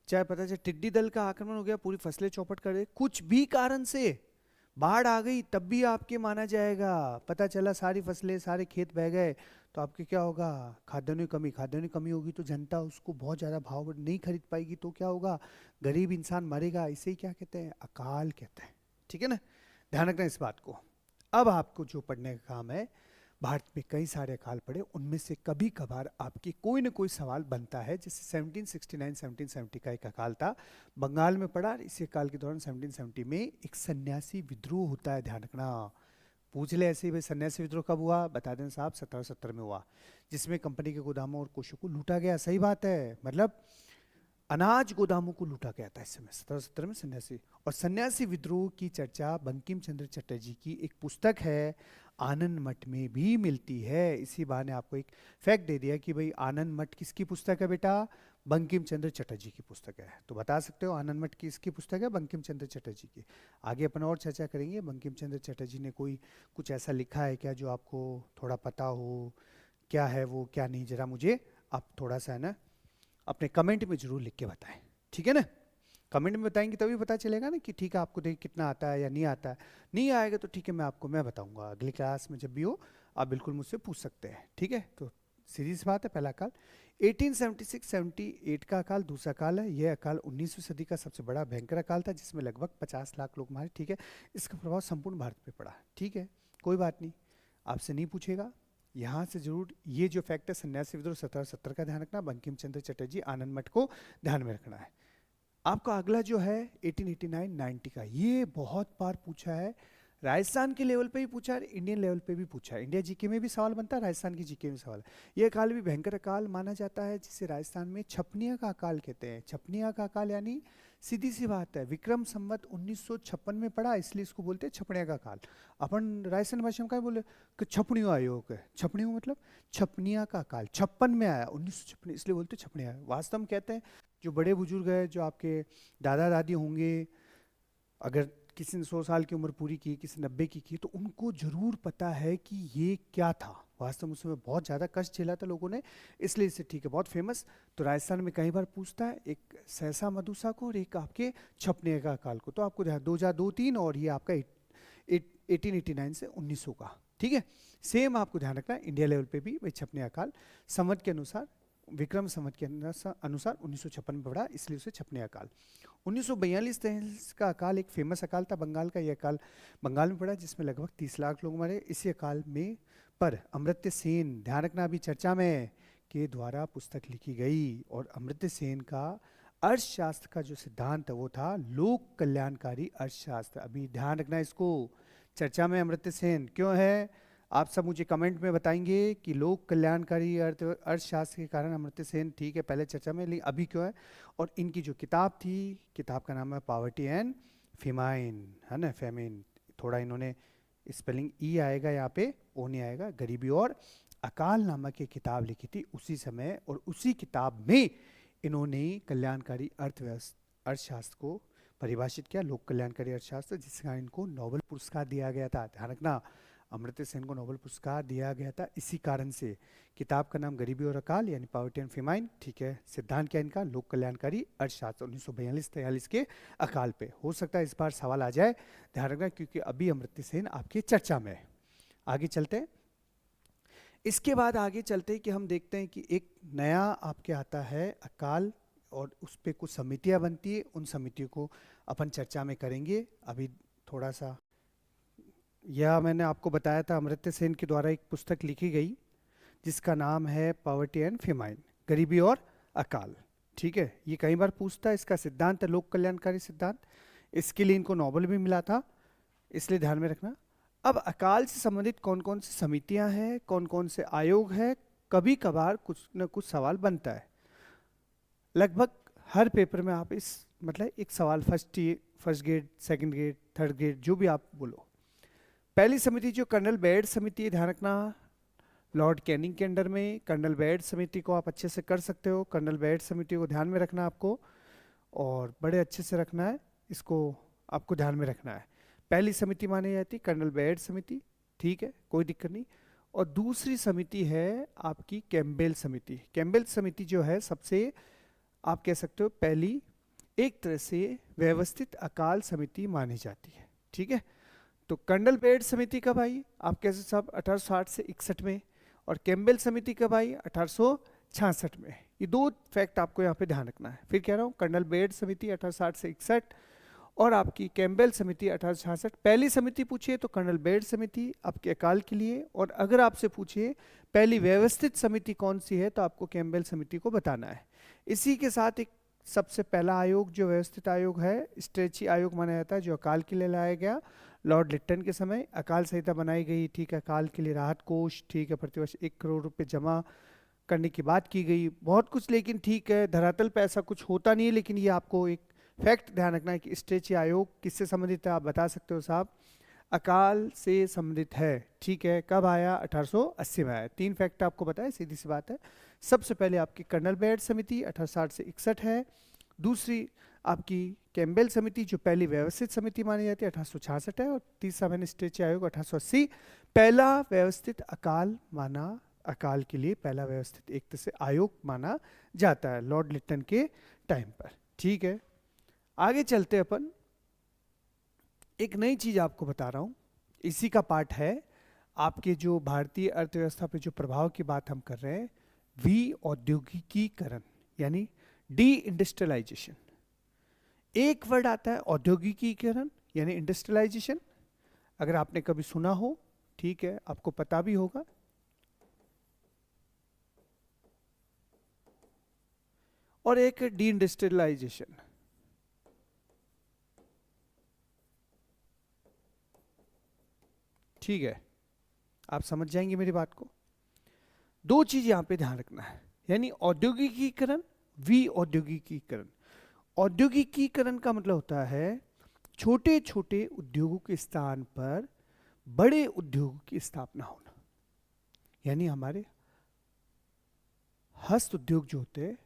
[SPEAKER 1] चाहे पता चले टिड्डी दल का आक्रमण हो गया, पूरी फसलें चौपट कर दे, कुछ भी कारण से बाढ़ आ गई, तब भी आपके माना जाएगा। पता चला सारी फसलें सारे खेत बह गए, तो आपके क्या होगा, खाद्यान्न की कमी। खाद्यान्न की कमी होगी तो जनता उसको बहुत ज़्यादा भाव नहीं खरीद पाएगी, तो क्या होगा, गरीब इंसान मरेगा। इसे ही क्या कहते हैं, अकाल कहते हैं, ठीक है ना। ध्यान रखना इस बात को। अब आपको जो पढ़ने का काम है, भारत में कई सारे अकाल पड़े, उनमें से कभी कभार आपकी कोई ना कोई सवाल बनता है। जैसे 1769-1770 का एक अकाल था, बंगाल में पड़ा। इसी अकाल के दौरान 1770 में एक सन्यासी विद्रोह होता है, ध्यान रखना। पूछ ले ऐसे ही भाई सन्यासी विद्रोह कब हुआ, बता दें साहब 1770 में हुआ, जिसमें कंपनी के गोदामों और कोषों को लूटा गया। सही बात है, मतलब अनाज गोदामों को लूटा गया था इस समय 1770 में सन्यासी। और सन्यासी विद्रोह की चर्चा बंकिम चंद्र चटर्जी की एक पुस्तक है आनंद मठ में भी मिलती है। इसी बहाने आपको एक फैक्ट दे दिया कि भाई आनंद मठ किसकी पुस्तक है बेटा, बंकिम चंद्र चटर्जी की पुस्तक है। तो बता सकते हो आनंद मठ किसकी पुस्तक है, बंकिम चंद्र चटर्जी की। आगे अपन और चर्चा करेंगे बंकिम चंद्र चटर्जी ने कोई कुछ ऐसा लिखा है क्या जो आपको थोड़ा पता हो, क्या है वो क्या नहीं, जरा मुझे आप थोड़ा सा है ना अपने कमेंट में जरूर लिख के बताएं, ठीक है ना। कमेंट में बताएंगे तभी पता चलेगा ना कि ठीक है आपको देखिए कितना आता है या नहीं आता है। नहीं आएगा तो ठीक है मैं बताऊंगा अगली क्लास में जब भी हो, आप बिल्कुल मुझसे पूछ सकते हैं, ठीक है। तो सीधी सी बात है, पहला अकाल 1876-78 का अकाल दूसरा अकाल है। यह अकाल 19वीं सदी का सबसे बड़ा भयंकर अकाल था जिसमें लगभग 50 लाख लोग मारे, ठीक है। इसका प्रभाव संपूर्ण भारत पे पड़ा, ठीक है। कोई बात नहीं, आपसे नहीं पूछेगा, यहाँ से जरूर ये जो फैक्ट है सन्यासी विद्रोह 1770 का ध्यान रखना, बंकिम चंद्र चटर्जी आनंद मठ को ध्यान में रखना है। आपका अगला जो है 1889-90 का, ये बहुत बार पूछा है, राजस्थान के लेवल पे भी पूछा है, इंडियन लेवल पे भी पूछा है, इंडिया जीके में भी सवाल बनता है, राजस्थान की जीके में सवाल है। यह अकाल भी भयंकर अकाल माना जाता है जिसे राजस्थान में छपनिया का अकाल कहते हैं। छपनिया का अकाल यानी सीधी सी बात है, विक्रम संवत 1956 में पड़ा इसलिए इसको बोलते हैं छपनिया का अकाल। अपन राजस्थान भाषा में क्या बोले कि छपनियो आयोग है, छपनियो मतलब छपनिया का अकाल, 56 में आया, 1956 इसलिए बोलते हैं छपनिया। वास्तव में कहते हैं जो बड़े बुजुर्ग हैं, जो आपके दादा दादी होंगे, अगर किसी ने 100 साल की उम्र पूरी की, किसी ने 90 की तो उनको जरूर पता है कि ये क्या था। वास्तव में उसमें बहुत ज़्यादा कष्ट झेला था लोगों ने, इसलिए इसे ठीक है बहुत फेमस। तो राजस्थान में कई बार पूछता है, एक सहसा मधुसा को और एक आपके छपने का अकाल को। तो आपको ध्यान 2002-3 और ये आपका 1889 से 1900 का, ठीक है। सेम आपको ध्यान रखना है इंडिया लेवल पे भी भाई छपने अकाल संवत के अनुसार, विक्रम संवत के अनुसार 1956 में पड़ा इसलिए उसे छपने अकाल। 1942-43 का अकाल एक फेमस अकाल था बंगाल का। यह अकाल बंगाल में पड़ा जिसमें लगभग 30 लाख लोग मरे। इसी अकाल में पर अमर्त्य सेन, ध्यान रखना अभी चर्चा में, के द्वारा पुस्तक लिखी गई और अमर्त्य सेन का अर्थशास्त्र का जो सिद्धांत है वो था लोक कल्याणकारी अर्थशास्त्र। अभी ध्यान रखना इसको, चर्चा में अमर्त्य सेन क्यों है, आप सब मुझे कमेंट में बताएंगे कि लोक कल्याणकारी अर्थशास्त्र के कारण अमर्त्य सेन, ठीक है पहले चर्चा में, लेकिन अभी क्यों है। और इनकी जो किताब थी, किताब का नाम है पॉवर्टी एंड फेमाइन, है ना, फेमिन, थोड़ा इन्होंने स्पेलिंग ई आएगा यहाँ पे, ओ नहीं आएगा, गरीबी और अकाल नामक एक किताब लिखी थी उसी समय, और उसी किताब में इन्होंने कल्याणकारी अर्थशास्त्र को परिभाषित किया, लोक कल्याणकारी अर्थशास्त्र, जिसका इनको नोबेल पुरस्कार दिया गया था। ध्यान रखना अमर्त्य सेन को नोबेल पुरस्कार दिया गया था इसी कारण से। किताब का नाम गरीबी और अकाल यानी पॉवर्टी एंड फेमाइन, ठीक है। सिद्धांत क्या इनका, लोक कल्याणकारी अर्थशास्त्र, 1942-43 के अकाल पे। हो सकता है इस बार सवाल आ जाए, ध्यान रखना, क्योंकि अभी अमर्त्य सेन आपकी चर्चा में है। आगे चलते हैं, इसके बाद आगे चलते हैं कि हम देखते हैं कि एक नया आपके आता है अकाल और उस पर कुछ समितियाँ बनती है, उन समितियों को अपन चर्चा में करेंगे। अभी थोड़ा सा, यह मैंने आपको बताया था अमर्त्य सेन के द्वारा एक पुस्तक लिखी गई जिसका नाम है पॉवर्टी एंड फेमाइन, गरीबी और अकाल, ठीक है। ये कई बार पूछता है, इसका सिद्धांत है लोक कल्याणकारी सिद्धांत, इसके लिए इनको नोबेल भी मिला था, इसलिए ध्यान में रखना। अब अकाल से संबंधित कौन कौन सी समितियां हैं, कौन कौन से आयोग हैं, कभी कभार कुछ न कुछ सवाल बनता है। लगभग हर पेपर में आप इस मतलब एक सवाल first grade, second grade, third grade, जो भी आप बोलो। पहली समिति जो कर्नल बेड समिति है, ध्यान रखना लॉर्ड कैनिंग के अंडर में कर्नल बेड समिति को आप अच्छे से कर सकते हो। कर्नल बेड समिति को ध्यान में रखना आपको, और बड़े अच्छे से रखना है इसको, आपको ध्यान में रखना है। पहली समिति मानी जाती कर्नल बेड समिति, ठीक है, कोई दिक्कत नहीं। और दूसरी समिति है आपकी कैम्बेल समिति। कैम्बेल समिति जो है सबसे, आप कह सकते हो पहली एक तरह से व्यवस्थित अकाल समिति मानी जाती है, ठीक है। तो कर्नल बेड समिति कब आई, आप कैसे साहब 1860 से 61 में, और कैम्बेल समिति कब आई 1866 में। ये दो फैक्ट आपको यहाँ पे ध्यान रखना है। फिर कह रहा हूँ कर्नल बेड समिति 1860 से 61 और आपकी कैम्बेल समिति 1866। पहली समिति पूछिए तो कर्नल बेड समिति आपके अकाल के लिए, और अगर आपसे पूछिए पहली व्यवस्थित समिति कौन सी है तो आपको कैम्बेल समिति को बताना है। इसी के साथ एक सबसे पहला आयोग जो व्यवस्थित आयोग है, स्ट्रेची आयोग माना जाता है, जो अकाल के लिए लाया गया लॉर्ड लिट्टन के समय। अकाल संहिता बनाई गई, ठीक है, अकाल के लिए राहत कोष, ठीक है, प्रतिवर्ष 1 करोड़ रुपए जमा करने की बात की गई, बहुत कुछ, लेकिन ठीक है धरातल पे ऐसा कुछ होता नहीं है। लेकिन ये आपको एक फैक्ट ध्यान रखना है कि स्ट्रेची आयोग किससे संबंधित है, आप बता सकते हो साहब, अकाल से संबंधित है, ठीक है। कब आया, 1880 में आया। 3 फैक्ट आपको बताया, सीधी सी बात है। सबसे पहले आपकी कर्नल बेड समिति 1860 से 61 है, दूसरी आपकी कैम्बेल समिति जो पहली व्यवस्थित समिति मानी जाती है 1866 है, और तीसरा मैंने स्ट्रेची आयोग 1880। पहला व्यवस्थित अकाल माना, अकाल के लिए पहला व्यवस्थित एक तरह से आयोग माना जाता है लॉर्ड लिट्टन के टाइम पर, ठीक है। आगे चलते अपन, एक नई चीज आपको बता रहा हूं, इसी का पार्ट है आपके जो भारतीय अर्थव्यवस्था पे जो प्रभाव की बात हम कर रहे हैं, वी औद्योगिकीकरण यानी डी इंडस्ट्रियलाइजेशन। एक वर्ड आता है औद्योगिकीकरण यानी इंडस्ट्रियलाइजेशन, अगर आपने कभी सुना हो, ठीक है, आपको पता भी होगा। और एक डी इंडस्ट्रियलाइजेशन, ठीक है, आप समझ जाएंगे मेरी बात को। दो चीज यहां पे ध्यान रखना है, यानी औद्योगिकीकरण, वी औद्योगिकीकरण। औद्योगिकीकरण का मतलब होता है छोटे छोटे उद्योगों के स्थान पर बड़े उद्योगों की स्थापना होना। यानी हमारे हस्त उद्योग जो होते हैं,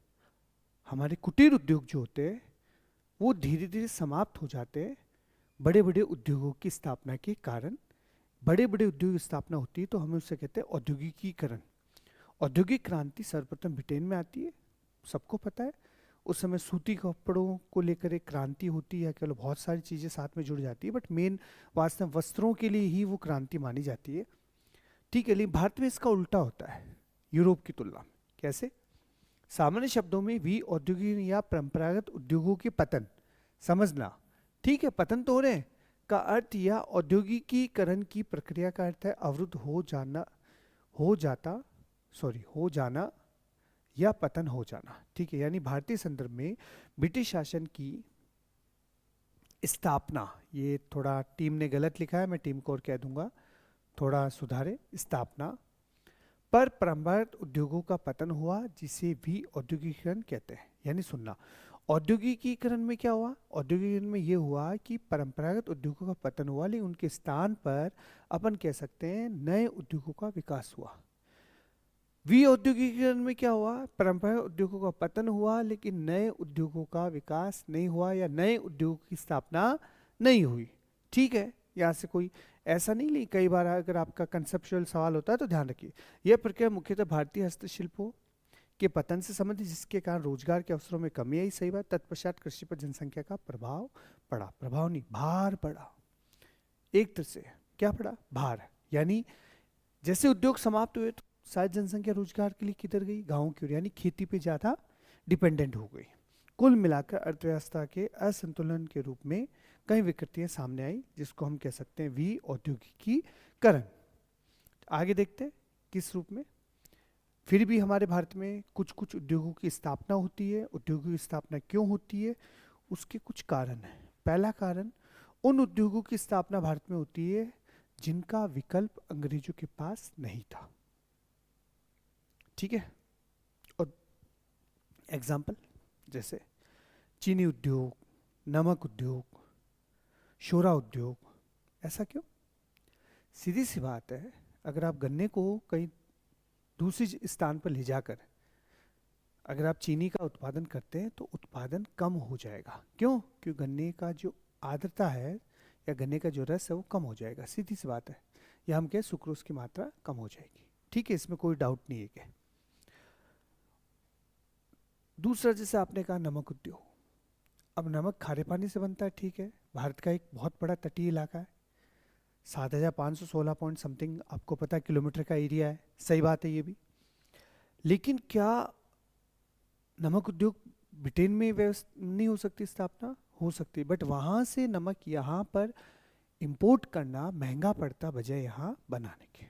[SPEAKER 1] हमारे कुटीर उद्योग जो होते हैं, वो धीरे धीरे समाप्त हो जाते हैं बड़े बड़े उद्योगों की स्थापना के कारण। बड़े बड़े उद्योग की स्थापना होती है तो हमें उसे कहते हैं औद्योगिकीकरण। औद्योगिक क्रांति सर्वप्रथम ब्रिटेन में आती है, सबको पता है। उस समय सूती कपड़ों को लेकर एक क्रांति होती है, केवल बहुत सारी चीज़ें साथ में जुड़ जाती है, बट मेन वास्तव वस्त्रों के लिए ही वो क्रांति मानी जाती है, ठीक है। लेकिन भारत में इसका उल्टा होता है यूरोप की तुलना में। कैसे? सामान्य शब्दों में भी औद्योगिक या परंपरागत उद्योगों के पतन, समझना, ठीक है, पतन तो हो रहे हैं का अर्थ या औद्योगिकीकरण की प्रक्रिया का अर्थ है अवरुद्ध हो जाना, हो जाना या पतन हो जाना, ठीक है। यानी भारतीय संदर्भ में ब्रिटिश शासन की स्थापना, ये थोड़ा टीम ने गलत लिखा है, मैं टीम को और कह दूंगा, थोड़ा सुधारे, स्थापना पर परंपरागत उद्योगों का पतन हुआ, जिसे भी औद्योगिकीकरण कहते हैं। यानी सुनना, औद्योगिकीकरण में क्या हुआ? औद्योगिकीकरण में ये हुआ कि परंपरागत उद्योगों का पतन हुआ, लेकिन उनके स्थान पर अपन कह सकते हैं नए उद्योगों का विकास हुआ। वी औद्योगिकीकरण में क्या हुआ? परंपरागत उद्योगों का पतन हुआ, लेकिन नए उद्योगों का विकास नहीं हुआ या नए उद्योगों की स्थापना नहीं हुई, ठीक है। यहाँ से कोई ऐसा नहीं, ली कई बार अगर आपका कंसेप्चुअल सवाल होता है तो ध्यान रखिए, यह प्रक्रिया मुख्यतः भारतीय हस्तशिल्पों के पतन से संबंधित, जिसके कारण रोजगार के अवसरों में कमी आई, सही बात। तत्पश्चात कृषि पर जनसंख्या का प्रभाव पड़ा, प्रभाव नहीं, भार पड़ा, एक तरह से क्या पड़ा? भार। यानी जैसे उद्योग समाप्त हुए तो शायद जनसंख्या रोजगार के लिए किधर गई? गांवों की ओर, यानी खेती पे ज्यादा डिपेंडेंट हो गई। कुल मिलाकर अर्थव्यवस्था के असंतुलन के रूप में कई विकृतियां सामने आई, जिसको हम कह सकते हैं वी औद्योगिकीकरण। आगे देखते हैं किस रूप में। फिर भी हमारे भारत में कुछ कुछ उद्योगों की स्थापना होती है। उद्योगों की स्थापना क्यों होती है? उसके कुछ कारण हैं। पहला कारण, उन उद्योगों की स्थापना भारत में होती है जिनका विकल्प अंग्रेजों के पास नहीं था, ठीक है। और एग्जाम्पल जैसे चीनी उद्योग, नमक उद्योग, शोरा उद्योग। ऐसा क्यों? सीधी सी बात है, अगर आप गन्ने को कहीं दूसरी स्थान पर ले जाकर अगर आप चीनी का उत्पादन करते हैं तो उत्पादन कम हो जाएगा। क्यों? क्योंकि गन्ने का जो आर्द्रता है या गन्ने का जो रस है वो कम हो जाएगा, सीधी सी बात है। या हम कहें सुक्रोज की मात्रा कम हो जाएगी, ठीक है, इसमें कोई डाउट नहीं है। क्या दूसरा, जैसे आपने कहा नमक उद्योग, अब नमक खारे पानी से बनता है, ठीक है। भारत का एक बहुत बड़ा तटीय इलाका है, 7,516 पॉइंट समथिंग आपको पता है किलोमीटर का एरिया है, सही बात है ये भी। लेकिन क्या नमक उद्योग ब्रिटेन में नहीं हो सकती स्थापना? हो सकती, बट वहाँ से नमक यहाँ पर इंपोर्ट करना महंगा पड़ता बजाय यहाँ बनाने के।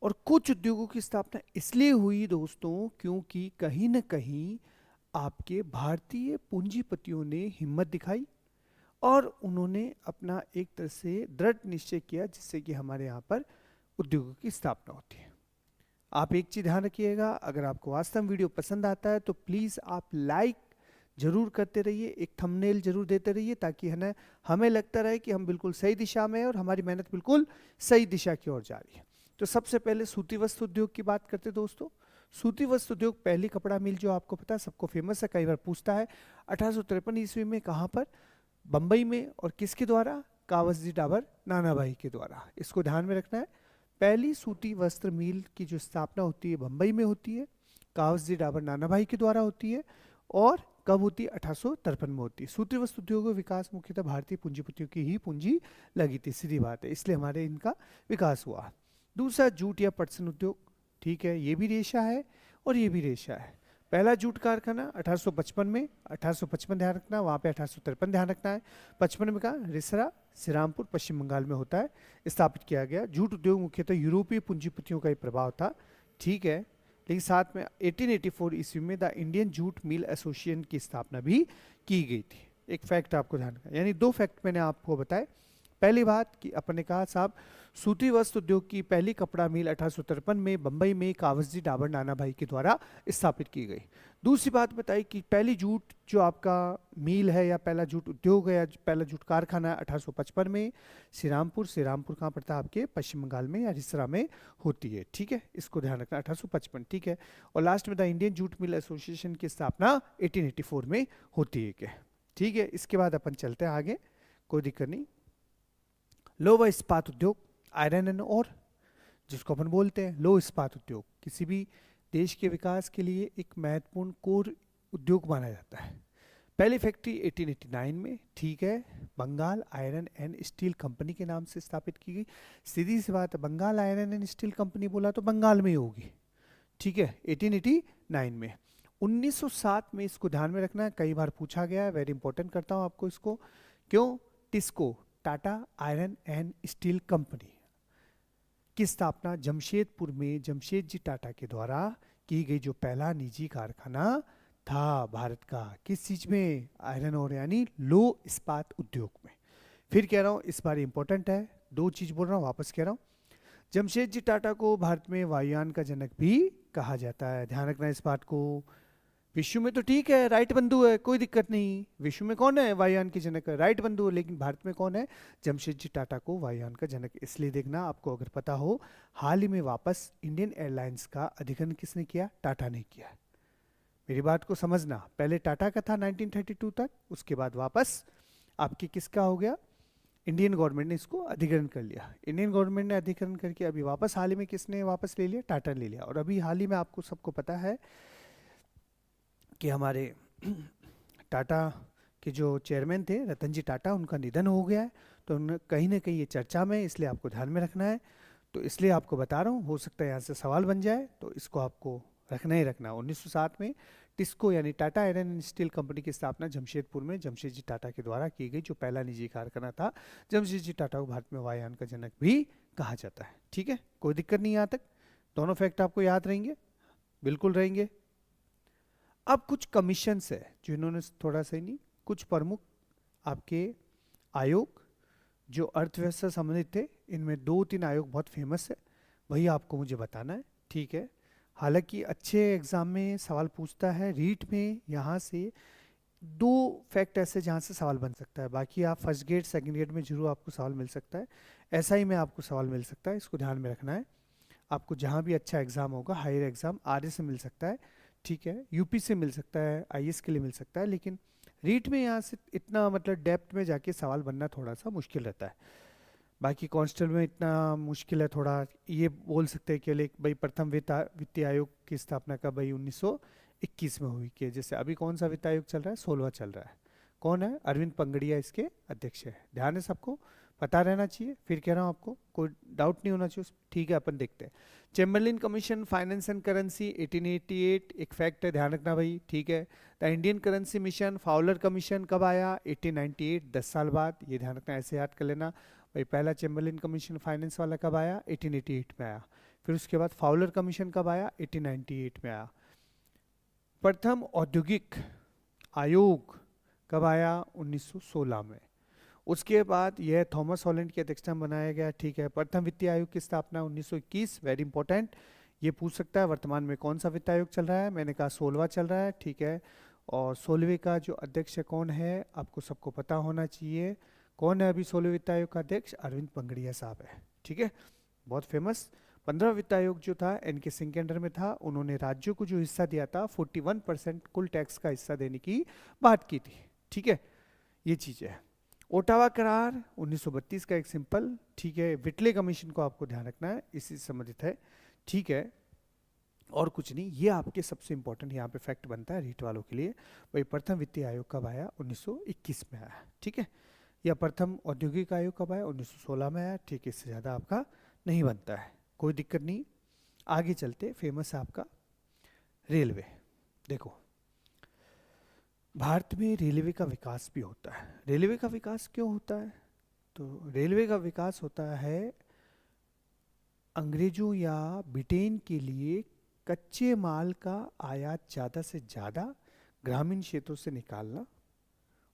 [SPEAKER 1] और कुछ उद्योगों की स्थापना इसलिए हुई दोस्तों, क्योंकि कहीं न कहीं आपके भारतीय पूंजीपतियों ने हिम्मत दिखाई और उन्होंने अपना एक तरह से दृढ़ निश्चय किया, जिससे कि हमारे यहाँ पर उद्योगों की स्थापना होती है। आप एक चीज ध्यान रखिएगा, अगर आपको वास्तव में वीडियो पसंद आता है तो प्लीज आप लाइक जरूर करते रहिए, एक थंबनेल जरूर देते रहिए, ताकि है ना हमें लगता रहे कि हम बिल्कुल सही दिशा में हैं और हमारी मेहनत बिल्कुल सही दिशा की ओर जा रही है। तो सबसे पहले सूती वस्त्र उद्योग की बात करते दोस्तों। सूती वस्त्र उद्योग, पहली कपड़ा मिल जो आपको पता है, सबको फेमस है, कई बार पूछता है, 1853 ईस्वी में कहाँ पर? बंबई में। और किसके द्वारा? कावसजी डाबर नानाभाई के द्वारा। इसको ध्यान में रखना है, पहली सूती वस्त्र मिल की जो स्थापना होती है बंबई में होती है, कावसजी डाबर नानाभाई के द्वारा होती है। और कब होती है? 1853 में होती है। सूती वस्त्र उद्योग का विकास मुख्यतः भारतीय पूंजीपतियों की ही पूंजी लगी थी, सीधी बात है, इसलिए हमारे इनका विकास हुआ। दूसरा, जूट या पटसन उद्योग, ठीक है, ये भी रेशा है और ये भी रेशा है। पहला जूट कारखाना 1855 में, 1855 ध्यान रखना, वहाँ पे 1853 ध्यान रखना है। 55 में कहा रिसरा, श्रीरामपुर, पश्चिम बंगाल में होता है, स्थापित किया गया। जूट उद्योग मुख्यतः यूरोपीय पूंजीपतियों का ही प्रभाव था, ठीक है, लेकिन साथ में 1884 ईस्वी में the Indian jute mill association की स्थापना भी की गई थी। एक फैक्ट आपको ध्यान रखना, यानी दो फैक्ट मैंने आपको बताए। पहली बात कि अपन ने कहा साहब, सूती वस्त्र उद्योग की पहली कपड़ा मिल 1853 में बंबई में कावसजी डाबर नाना भाई के द्वारा स्थापित की गई। दूसरी बात बताई कि पहली जूट जो आपका मिल है या पहला जूट उद्योग है या पहला जूट कारखाना 1855 में श्रीरामपुर, श्रीरामपुर कहाँ पड़ता है आपके? पश्चिम बंगाल में या रिसरा में होती है, ठीक है, इसको ध्यान रखना 1855, ठीक है। और लास्ट में the Indian jute mill association की स्थापना 1884 में होती है, क्या, ठीक है। इसके बाद अपन चलते हैं आगे, कोई दिक्कत नहीं। लौह व इस्पात उद्योग, आयरन एंड और, जिसको अपन बोलते हैं लौह इस्पात उद्योग, किसी भी देश के विकास के लिए एक महत्वपूर्ण कोर उद्योग माना जाता है। पहली फैक्ट्री 1889 में, ठीक है, Bengal Iron and Steel Company के नाम से स्थापित की गई। सीधी सी बात है, Bengal Iron and Steel Company बोला तो बंगाल में ही होगी, ठीक है, 1889 में। 1907 में, इसको ध्यान में रखना है, कई बार पूछा गया है, वेरी इंपॉर्टेंट करता हूं आपको इसको, क्यों? TISCO, Tata iron and Steel company की स्थापना जमशेदपुर में जमशेदजी टाटा के द्वारा की गई, जो पहला निजी कारखाना था भारत का, किस चीज में? आयरन और यानी लौह इस्पात उद्योग में। फिर कह रहा हूं, इस बार इंपॉर्टेंट है, दो चीज बोल रहा हूं, वापस कह रहा हूं। जमशेदजी टाटा को भारत में वायुयान का जनक भी कहा जाता है, ध्यान रखना इस बात को। विश्व में तो ठीक है राइट बंधु है, कोई दिक्कत नहीं, विश्व में कौन है वायुयान के जनक? राइट बंधु, लेकिन भारत में कौन है? जमशेदजी टाटा को वायुयान का जनक इसलिए देखना, आपको अगर पता हो, हाल ही में वापस इंडियन एयरलाइंस का अधिग्रहण किसने किया? टाटा ने किया। मेरी बात को समझना, पहले टाटा का था 1932 तक, उसके बाद वापस आपके किसका हो गया? इंडियन गवर्नमेंट ने इसको अधिग्रहण कर लिया। इंडियन गवर्नमेंट ने अधिग्रहण करके अभी वापस हाल ही में किसने वापस ले लिया? टाटा ने ले लिया। और अभी हाल ही में आपको सबको पता है कि हमारे टाटा के जो चेयरमैन थे रतन जी टाटा, उनका निधन हो गया है, तो कहीं ना कहीं ये चर्चा में, इसलिए आपको ध्यान में रखना है। तो इसलिए आपको बता रहा हूँ, हो सकता है यहाँ से सवाल बन जाए, तो इसको आपको रखना ही रखना। 1907 में टिस्को यानी Tata iron and Steel company की स्थापना जमशेदपुर में जमशेदजी टाटा के द्वारा की गई, जो पहला निजी कारखाना था। जमशेदजी टाटा को भारत में वायुयान का जनक भी कहा जाता है, ठीक है, कोई दिक्कत नहीं यहाँ तक। दोनों फैक्ट आपको याद रहेंगे, बिल्कुल रहेंगे। अब कुछ कमीशंस है जो इन्होंने थोड़ा सा ही नहीं, कुछ प्रमुख आपके आयोग जो अर्थव्यवस्था संबंधित थे, इनमें 2-3 आयोग बहुत फेमस है, वही आपको मुझे बताना है, ठीक है। हालांकि अच्छे एग्जाम में सवाल पूछता है, रीट में यहाँ से 2 फैक्ट ऐसे जहाँ से सवाल बन सकता है, बाकी आप फर्स्ट ग्रेड सेकंड ग्रेड में जरूर आपको सवाल मिल सकता है, ऐसा ही में आपको सवाल मिल सकता है, इसको ध्यान में रखना है। आपको जहाँ भी अच्छा एग्जाम होगा, हायर एग्जाम आरए से मिल सकता है, ठीक है, यूपी से मिल सकता है, आईएएस के लिए मिल सकता है, लेकिन रीट में यहाँ से इतना मतलब डेप्थ में जाके सवाल बनना थोड़ा सा मुश्किल रहता है। बाकी कांस्टेबल में इतना मुश्किल है थोड़ा, ये बोल सकते हैं कि भाई प्रथम वित्तीय आयोग की स्थापना कब भाई 1921 में हुई, कि जैसे अभी कौन सा वित्त आयोग चल रहा है? 16वां चल रहा है। कौन है? अरविंद पंगड़िया इसके अध्यक्ष है, ध्यान है, सबको पता रहना चाहिए। फिर कह रहा हूँ आपको कोई डाउट नहीं होना चाहिए, ठीक है। अपन देखते हैं Chamberlin commission finance and currency 1888, एक फैक्ट है, ध्यान रखना भाई, ठीक है। The Indian currency mission Fowler commission कब आया? 1898, 10 साल बाद, ये ध्यान रखना, ऐसे याद कर लेना भाई। पहला चेम्बरलिन कमीशन फाइनेंस वाला कब आया? 1888 में आया। फिर उसके बाद फाउलर कमीशन कब आया? 1898 में आया। प्रथम औद्योगिक आयोग कब आया? 1916 में। उसके बाद यह थॉमस हॉलैंड की अध्यक्षता में बनाया गया, ठीक है। प्रथम वित्तीय आयोग की स्थापना 1921, वेरी इंपॉर्टेंट, ये पूछ सकता है वर्तमान में कौन सा वित्त आयोग चल रहा है? मैंने कहा 16वां चल रहा है, ठीक है। और 16वें का जो अध्यक्ष कौन है आपको सबको पता होना चाहिए, कौन है अभी 16वें वित्त आयोग का अध्यक्ष? अरविंद पंगड़िया साहब है, ठीक है, बहुत फेमस। 15वां वित्त आयोग जो था एनके सिंह के अंडर में था, उन्होंने राज्यों को जो हिस्सा दिया था 41% कुल टैक्स का हिस्सा देने की बात की थी, ठीक है, ये चीज़ है। ओटावा करार 1932 का एक सिंपल, ठीक है। विटले कमीशन को आपको ध्यान रखना है, इसी से संबंधित है, ठीक है। और कुछ नहीं। ये आपके सबसे इंपॉर्टेंट यहाँ पे फैक्ट बनता है रीट वालों के लिए। वही प्रथम वित्तीय आयोग कब आया? 1921 में आया, ठीक है। या प्रथम औद्योगिक आयोग कब आया? 1916 में आया, ठीक है। इससे ज़्यादा आपका नहीं बनता है, कोई दिक्कत नहीं। आगे चलते, फेमस है आपका रेलवे। देखो, भारत में रेलवे का विकास भी होता है। रेलवे का विकास क्यों होता है? तो रेलवे का विकास होता है अंग्रेजों या ब्रिटेन के लिए कच्चे माल का आयात ज़्यादा से ज़्यादा ग्रामीण क्षेत्रों से निकालना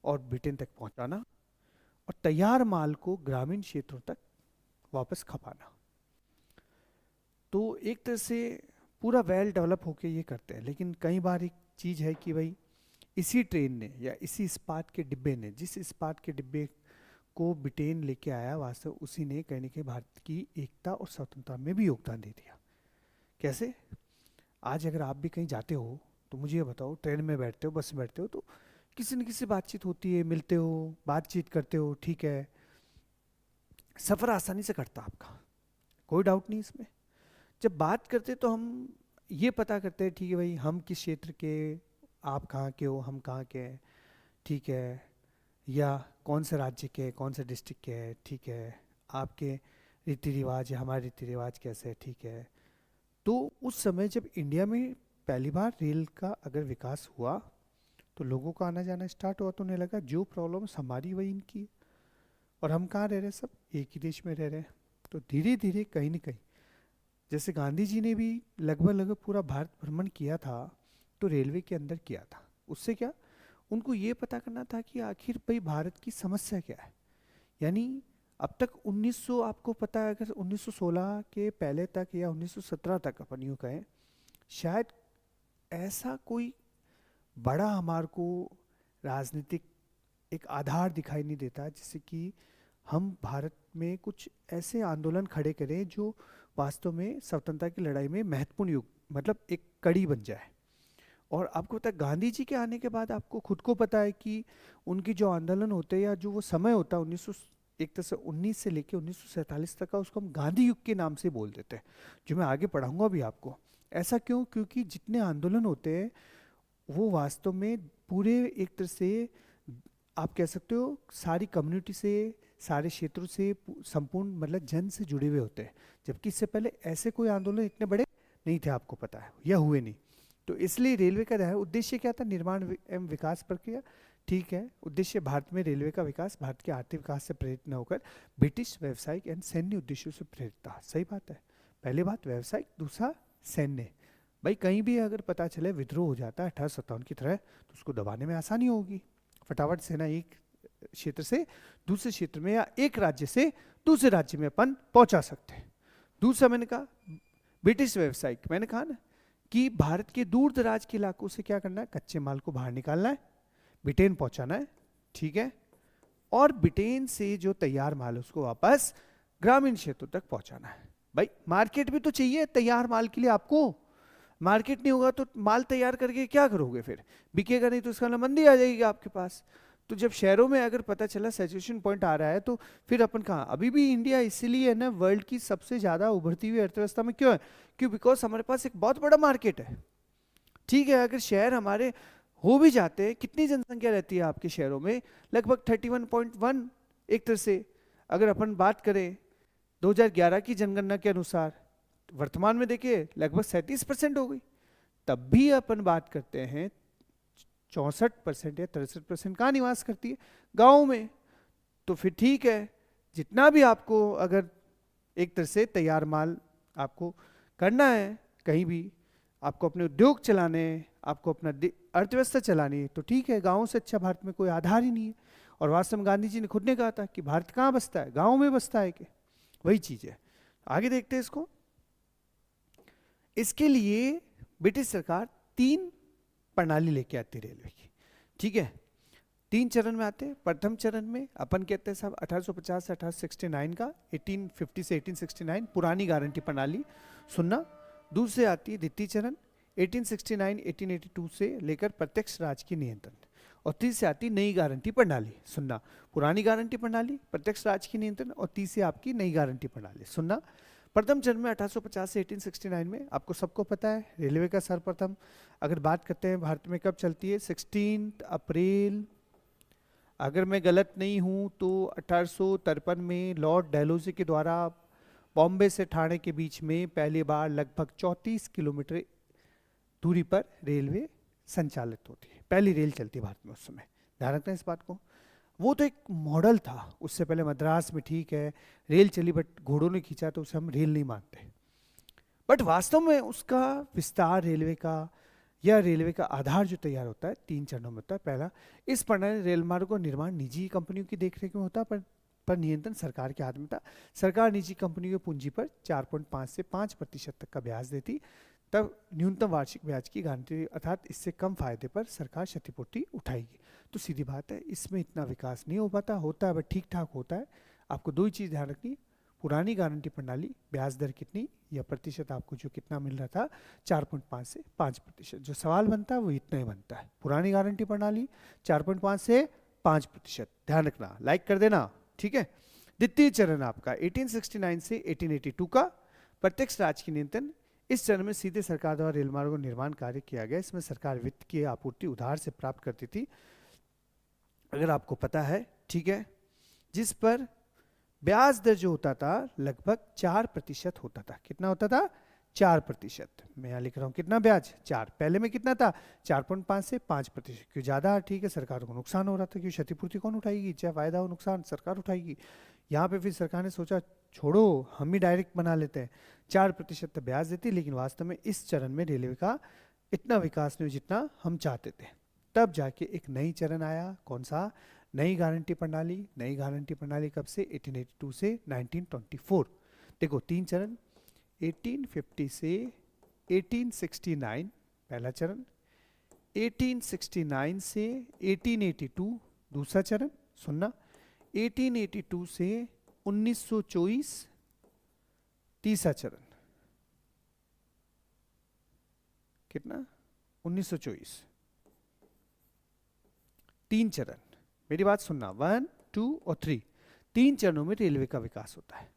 [SPEAKER 1] और ब्रिटेन तक पहुंचाना, और तैयार माल को ग्रामीण क्षेत्रों तक वापस खपाना। तो एक तरह से पूरा वेल डेवलप होके ये करते हैं। लेकिन कई बार एक चीज़ है कि भाई इसी ट्रेन ने या इसी इस्पात के डिब्बे ने, जिस इस्पात के डिब्बे को ब्रिटेन लेके आया, वास्तव उसी ने कहीं ना कहीं भारत की एकता और स्वतंत्रता में भी योगदान दे दिया। कैसे? आज अगर आप भी कहीं जाते हो तो मुझे ये बताओ, ट्रेन में बैठते हो, बस में बैठते हो, तो किसी न किसी बातचीत होती है, मिलते हो, बातचीत करते हो, ठीक है। सफ़र आसानी से कटता आपका, कोई डाउट नहीं इसमें। जब बात करते तो हम ये पता करते हैं, ठीक है भाई, हम किस क्षेत्र के, आप कहाँ के हो, हम कहाँ के हैं, ठीक है। या कौन से राज्य के, कौन से डिस्ट्रिक्ट के हैं, ठीक है। आपके रीति रिवाज या हमारे रीति रिवाज कैसे है, ठीक है। तो उस समय जब इंडिया में पहली बार रेल का अगर विकास हुआ तो लोगों का आना जाना स्टार्ट हुआ, तो उन्हें लगा जो प्रॉब्लम्स हमारी वही इनकी है। और हम कहाँ रह रहे हैं? सब एक ही देश में रह रहे हैं। तो धीरे धीरे कहीं ना कहीं, जैसे गांधी जी ने भी लगभग लगभग पूरा भारत भ्रमण किया था, तो रेलवे के अंदर किया था। उससे क्या, उनको ये पता करना था कि आखिर भाई भारत की समस्या क्या है। यानी अब तक 1900, आपको पता है, अगर 1916 के पहले तक या 1917 तक अपन यूँ कहें, शायद ऐसा कोई बड़ा हमारे को राजनीतिक एक आधार दिखाई नहीं देता जिससे कि हम भारत में कुछ ऐसे आंदोलन खड़े करें जो वास्तव में स्वतंत्रता की लड़ाई में महत्वपूर्ण युग, मतलब एक कड़ी बन जाए। और आपको पता है, गांधी जी के आने के बाद आपको खुद को पता है कि उनकी जो आंदोलन होते हैं या जो वो समय होता है 19 से 19 से लेकर 1947 तक का, उसको हम गांधी युग के नाम से बोल देते हैं, जो मैं आगे पढ़ाऊंगा भी आपको। ऐसा क्यों? क्योंकि जितने आंदोलन होते हैं वो वास्तव में पूरे एक तरह से, आप कह सकते हो, सारी कम्युनिटी से, सारे क्षेत्रों से, संपूर्ण मतलब जन से जुड़े हुए होते हैं। जबकि इससे पहले ऐसे कोई आंदोलन इतने बड़े नहीं थे, आपको पता है, या हुए नहीं। तो इसलिए रेलवे का उद्देश्य क्या था? निर्माण एवं विकास प्रक्रिया, ठीक है। उद्देश्य भारत में रेलवे का विकास भारत के आर्थिक विकास से प्रेरित न होकर ब्रिटिश व्यावसायिक एवं सैन्य उद्देश्यों से प्रेरित था। सही बात है। पहली बात व्यावसायिक, दूसरा सैन्य। भाई कहीं भी अगर पता चले विद्रोह हो जाता है 1857 की तरह, तो उसको दबाने में आसानी होगी। फटाफट सेना एक क्षेत्र से दूसरे क्षेत्र में या एक राज्य से दूसरे राज्य में अपन पहुंचा सकते हैं। दूसरा मैंने कहा ब्रिटिश व्यावसायिक, मैंने कहा ना कि भारत के दूर दराज के इलाकों से क्या करना है? कच्चे माल को बाहर निकालना है, ब्रिटेन पहुंचाना है, ठीक है। और ब्रिटेन से जो तैयार माल है उसको वापस ग्रामीण क्षेत्रों तक पहुंचाना है। भाई मार्केट भी तो चाहिए तैयार माल के लिए आपको। मार्केट नहीं होगा तो माल तैयार करके क्या करोगे? फिर बिकेगा नहीं तो इसका मतलब मंदी आ जाएगी आपके पास। तो जब शहरों में अगर पता चला सैचुरेशन पॉइंट आ रहा है, तो फिर अपन कहाँ? अभी भी इंडिया इसीलिए है ना वर्ल्ड की सबसे ज़्यादा उभरती हुई अर्थव्यवस्था में। क्यों है? क्यों? बिकॉज हमारे पास एक बहुत बड़ा मार्केट है, ठीक है। अगर शहर हमारे हो भी जाते हैं, कितनी जनसंख्या रहती है आपके शहरों में? लगभग 31.1। एक तरह से अगर अपन बात करें 2011 की जनगणना के अनुसार, वर्तमान में देखिए लगभग 37% हो गई। तब भी अपन बात करते हैं 64% या 63% कहाँ निवास करती है? गाँव में। तो फिर ठीक है, जितना भी आपको अगर एक तरह से तैयार माल आपको करना है, कहीं भी आपको अपने उद्योग चलाने हैं, आपको अपना अर्थव्यवस्था चलानी है, तो ठीक है, गाँव से अच्छा भारत में कोई आधार ही नहीं है। और वास्तव में गांधी जी ने खुद ने कहा था कि भारत कहाँ बसता है? गाँव में बसता है। कि वही चीज़ है। आगे देखते हैं इसको। इसके लिए ब्रिटिश सरकार 3 प्रणाली लेके आती रेलवे की, ठीक है। 3 चरण में आते हैं। प्रथम चरण में अपन कहते हैं साहब 1850 से 1869 का, 1850 से 1869 पुरानी गारंटी प्रणाली, सुनना। दूसरे आती है द्वितीय चरण 1869 1882 से लेकर प्रत्यक्ष राज की नियंत्रण। और तीसरी आती नई गारंटी प्रणाली, सुनना। पुरानी गारंटी प्रणाली, प्रत्यक्ष राज की नियंत्रण, और तीसरी आपकी नई गारंटी प्रणाली, सुनना। प्रथम चरण में 1850 से 1869 में, आपको सबको पता है, रेलवे का सर्वप्रथम, अगर बात करते हैं भारत में कब चलती है, 16 अप्रैल, अगर मैं गलत नहीं हूं तो 1853 में लॉर्ड डलहौजी के द्वारा बॉम्बे से ठाणे के बीच में पहली बार लगभग 34 किलोमीटर दूरी पर रेलवे संचालित होती है, पहली रेल चलती है भारत में उस समय, ध्यान रखना इस बात को। वो तो एक मॉडल था, उससे पहले मद्रास में ठीक है रेल चली, बट घोड़ों ने खींचा तो उसे हम रेल नहीं मानते। बट वास्तव में उसका विस्तार रेलवे का या रेलवे का आधार जो तैयार होता है 3 चरणों में होता है। पहला, इस प्रणाली रेल मार्गों का निर्माण निजी कंपनियों की देखरेख में होता, पर नियंत्रण सरकार के हाथ में था। सरकार निजी कंपनियों की पूंजी पर 4.5 से 5% तक का ब्याज देती, तब न्यूनतम वार्षिक ब्याज की गारंटी, अर्थात इससे कम फायदे पर सरकार क्षतिपूर्ति उठाएगी। तो सीधी बात है, इसमें इतना विकास नहीं हो पाता, होता है बट ठीक ठाक होता है। आपको दो ही चीज़ ध्यान रखनी, पुरानी गारंटी प्रणाली ब्याज दर कितनी या प्रतिशत आपको जो कितना मिल रहा था 4.5 से 5%, जो सवाल बनता है वो इतना ही बनता है, पुरानी गारंटी प्रणाली 4.5 से 5%, ध्यान रखना, लाइक कर देना, ठीक है। द्वितीय चरण आपका 1869 से 1882 का प्रत्यक्ष राजकीय नियंत्रण। इस चरण में सीधे सरकार द्वारा रेल मार्गों निर्माण कार्य किया गया। इसमें सरकार वित्त की आपूर्ति उधार से प्राप्त करती थी, अगर आपको पता है, ठीक है, जिस पर ब्याज दर जो होता था लगभग 4% होता था। कितना होता था? 4%। मैं यहाँ लिख रहा हूँ कितना ब्याज? 4। पहले में कितना था? 4.5 से 5%। क्यों ज़्यादा? ठीक है, सरकार को नुकसान हो रहा था, क्यों क्षतिपूर्ति कौन उठाएगी? चाहे फायदा हो नुकसान सरकार उठाएगी। यहाँ पे फिर सरकार ने सोचा छोड़ो हम ही डायरेक्ट बना लेते हैं, 4% ब्याज देती, लेकिन वास्तव में इस चरण में रेलवे का इतना विकास नहीं हुआ जितना हम चाहते थे। तब जाके एक नई चरण आया, कौन सा? नई गारंटी प्रणाली। नई गारंटी प्रणाली कब से? 1882 से 1924। देखो 3 चरण, 1850 से 1869 पहला चरण, 1869 से 1882 दूसरा चरण, सुनना, 1882 से 1924 तीसरा चरण। कितना? 1924। 3 चरण, मेरी बात सुनना, 1, 2 और 3, 3 चरणों में रेलवे का विकास होता है।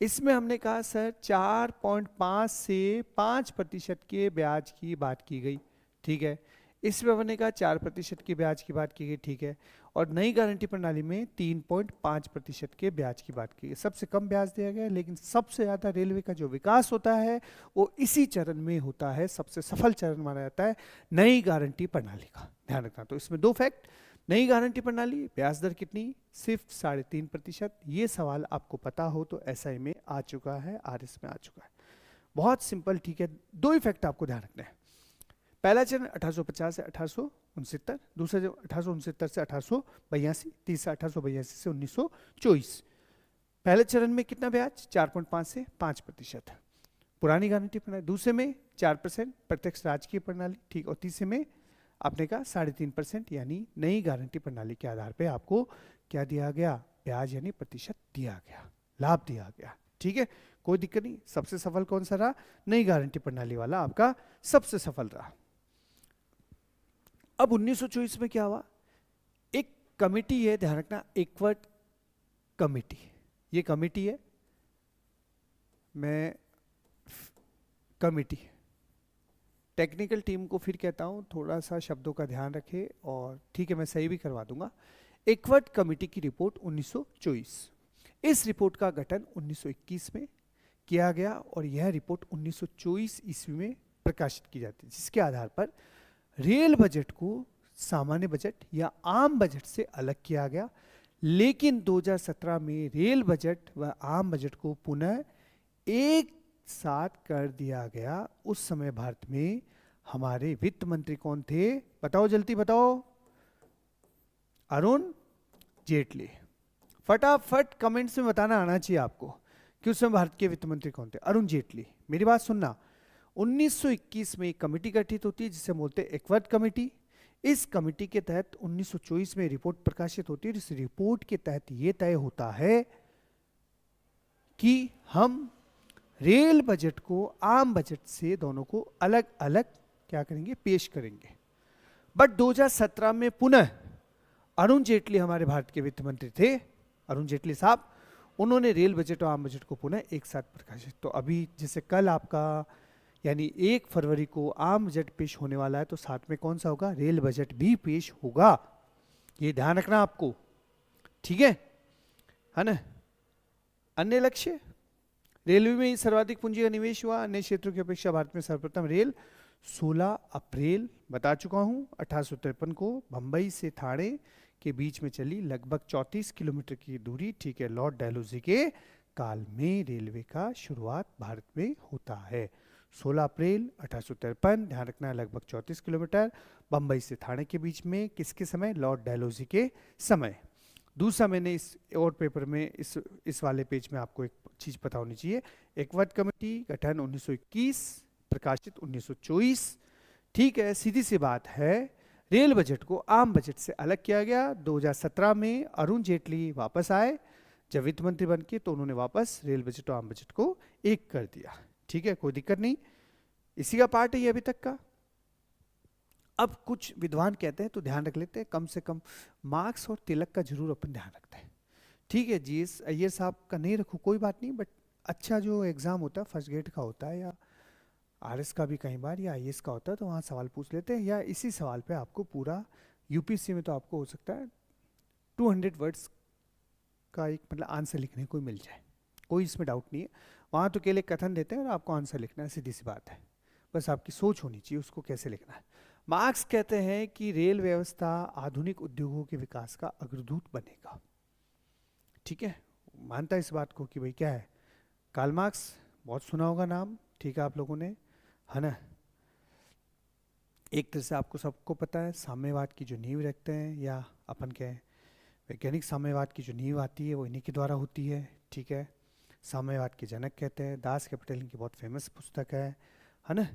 [SPEAKER 1] इसमें हमने कहा सर 4.5 से 5% के ब्याज की बात की गई, ठीक है। इसमें हमने कहा 4% के ब्याज की बात की गई, ठीक है। और नई गारंटी प्रणाली में 3.5% के ब्याज की बात की गई। सबसे कम ब्याज दिया गया, लेकिन सबसे ज़्यादा रेलवे का जो विकास होता है वो इसी चरण में होता है। सबसे सफल चरण माना जाता है नई गारंटी प्रणाली का, ध्यान रखना। तो इसमें 2 फैक्ट, नई गारंटी प्रणाली, ब्याज दर कितनी? सिर्फ 3.5%। ये सवाल आपको पता हो तो एसआई में आ चुका है, आरएस में आ चुका है, बहुत सिंपल, ठीक है। 2 ही फैक्ट आपको ध्यान रखना है। पहला चरण 1850 से 1869, दूसरा चरण 1869 से 1882, तीसरा 1882 से 1924। पहले चरण में कितना ब्याज? 4.5 से 5%, पुरानी गारंटी प्रणाली। दूसरे में 4% प्रत्यक्ष राजकीय प्रणाली, ठीक। और तीसरे में आपने कहा 3.5%, यानी नई गारंटी प्रणाली के आधार पे आपको क्या दिया गया? ब्याज यानी प्रतिशत दिया गया, लाभ दिया गया, ठीक है, कोई दिक्कत नहीं। सबसे सफल कौन सा रहा? नई गारंटी प्रणाली वाला आपका सबसे सफल रहा। अब 1924 में क्या हुआ? एक कमेटी है, ध्यान रखना, एकवर्ट कमेटी, ये कमेटी है, मैं कमेटी टेक्निकल टीम को फिर कहता हूँ, थोड़ा सा शब्दों का ध्यान रखे, और ठीक है मैं सही भी करवा दूंगा। एकवर्ट कमेटी की रिपोर्ट 1924, इस रिपोर्ट का गठन 1921 में किया गया, और यह रिपोर्ट 1924 ईस्वी में प्रकाशित की जाती है, जिसके आधार पर रेल बजट को सामान्य बजट या आम बजट से अलग किया गया। लेकिन 2017 में रेल बजट व आम बजट को पुनः एक साथ कर दिया गया। उस समय भारत में हमारे वित्त मंत्री कौन थे? बताओ जल्दी बताओ। अरुण जेटली। फटाफट कमेंट्स में बताना आना चाहिए आपको कि उस समय भारत के वित्त मंत्री कौन थे? अरुण जेटली। मेरी बात सुनना, 1921 में एक कमेटी गठित होती है जिसे बोलते हैं एकवर्ट कमेटी। इस कमेटी के तहत 1924 में रिपोर्ट प्रकाशित होती है। इस रिपोर्ट के तहत यह तय होता है कि हम रेल बजट को आम बजट से दोनों को अलग अलग क्या करेंगे? पेश करेंगे। बट 2017 में पुनः अरुण जेटली, हमारे भारत के वित्त मंत्री थे अरुण जेटली साहब, उन्होंने रेल बजट और आम बजट को पुनः एक साथ प्रकाशित। तो अभी जैसे कल आपका यानी 1 फरवरी को आम बजट पेश होने वाला है, तो साथ में कौन सा होगा, रेल बजट भी पेश होगा, ये ध्यान रखना आपको, ठीक है ना। अन्य लक्ष्य, रेलवे में ही सर्वाधिक पूंजी का निवेश हुआ, अन्य क्षेत्रों की अपेक्षा भारत में सर्वप्रथम रेल 16 अप्रैल बता चुका हूं 1853 को बंबई से ठाणे के बीच में चली, लगभग 34 किलोमीटर की दूरी, ठीक है, लॉर्ड डलहौजी के काल में रेलवे का शुरुआत भारत में होता है। 16 अप्रैल 1853, ध्यान रखना है, लगभग 34 किलोमीटर, बंबई से ठाणे के बीच में, किसके समय, लॉर्ड डलहौजी के समय। दूसरा, मैंने इस और पेपर में इस वाले पेज में आपको एक चीज पता होनी चाहिए, एकवट कमेटी गठन 1921, प्रकाशित 1924, ठीक है, सीधी सी बात है। रेल बजट को आम बजट से अलग किया गया 2017 में, अरुण जेटली वापस आए जब वित्त मंत्री बन के, तो उन्होंने वापस रेल बजट और आम बजट को एक कर दिया, ठीक है, कोई दिक्कत नहीं, इसी का पार्ट है ये अभी तक का। अब कुछ विद्वान कहते हैं, तो ध्यान रख लेते हैं, कम से कम मार्क्स और तिलक का जरूर अपन ध्यान रखते हैं, ठीक है। जीएस अय्यर साहब का नहीं रखो कोई बात नहीं, बट अच्छा जो एग्जाम होता है फर्स्ट ग्रेड का होता है, या आरएस का भी कई बार, या आईएएस का होता है, तो वहाँ सवाल पूछ लेते हैं, या इसी सवाल पे आपको पूरा यूपीएससी में तो आपको हो सकता है 200 वर्ड्स का एक मतलब आंसर लिखने को मिल जाए, कोई इसमें डाउट नहीं है। वहाँ तो केवल कथन देते हैं और आपको आंसर लिखना है, सीधी सी बात है, बस आपकी सोच होनी चाहिए उसको कैसे लिखना है। मार्क्स कहते हैं कि रेल व्यवस्था आधुनिक उद्योगों के विकास का अग्रदूत बनेगा, ठीक है, मानता है इस बात को कि भाई क्या है, कार्ल मार्क्स, बहुत सुना होगा नाम, ठीक है, आप लोगों ने, है ना। एक तरह से आपको सबको पता है, साम्यवाद की जो नींव रखते हैं, या अपन कहें वैज्ञानिक साम्यवाद की जो नींव आती है वो इन्हीं के द्वारा होती है, ठीक है। साम्यवाद के जनक कहते हैं, दास कैपिटल इनकी बहुत फेमस पुस्तक है ना।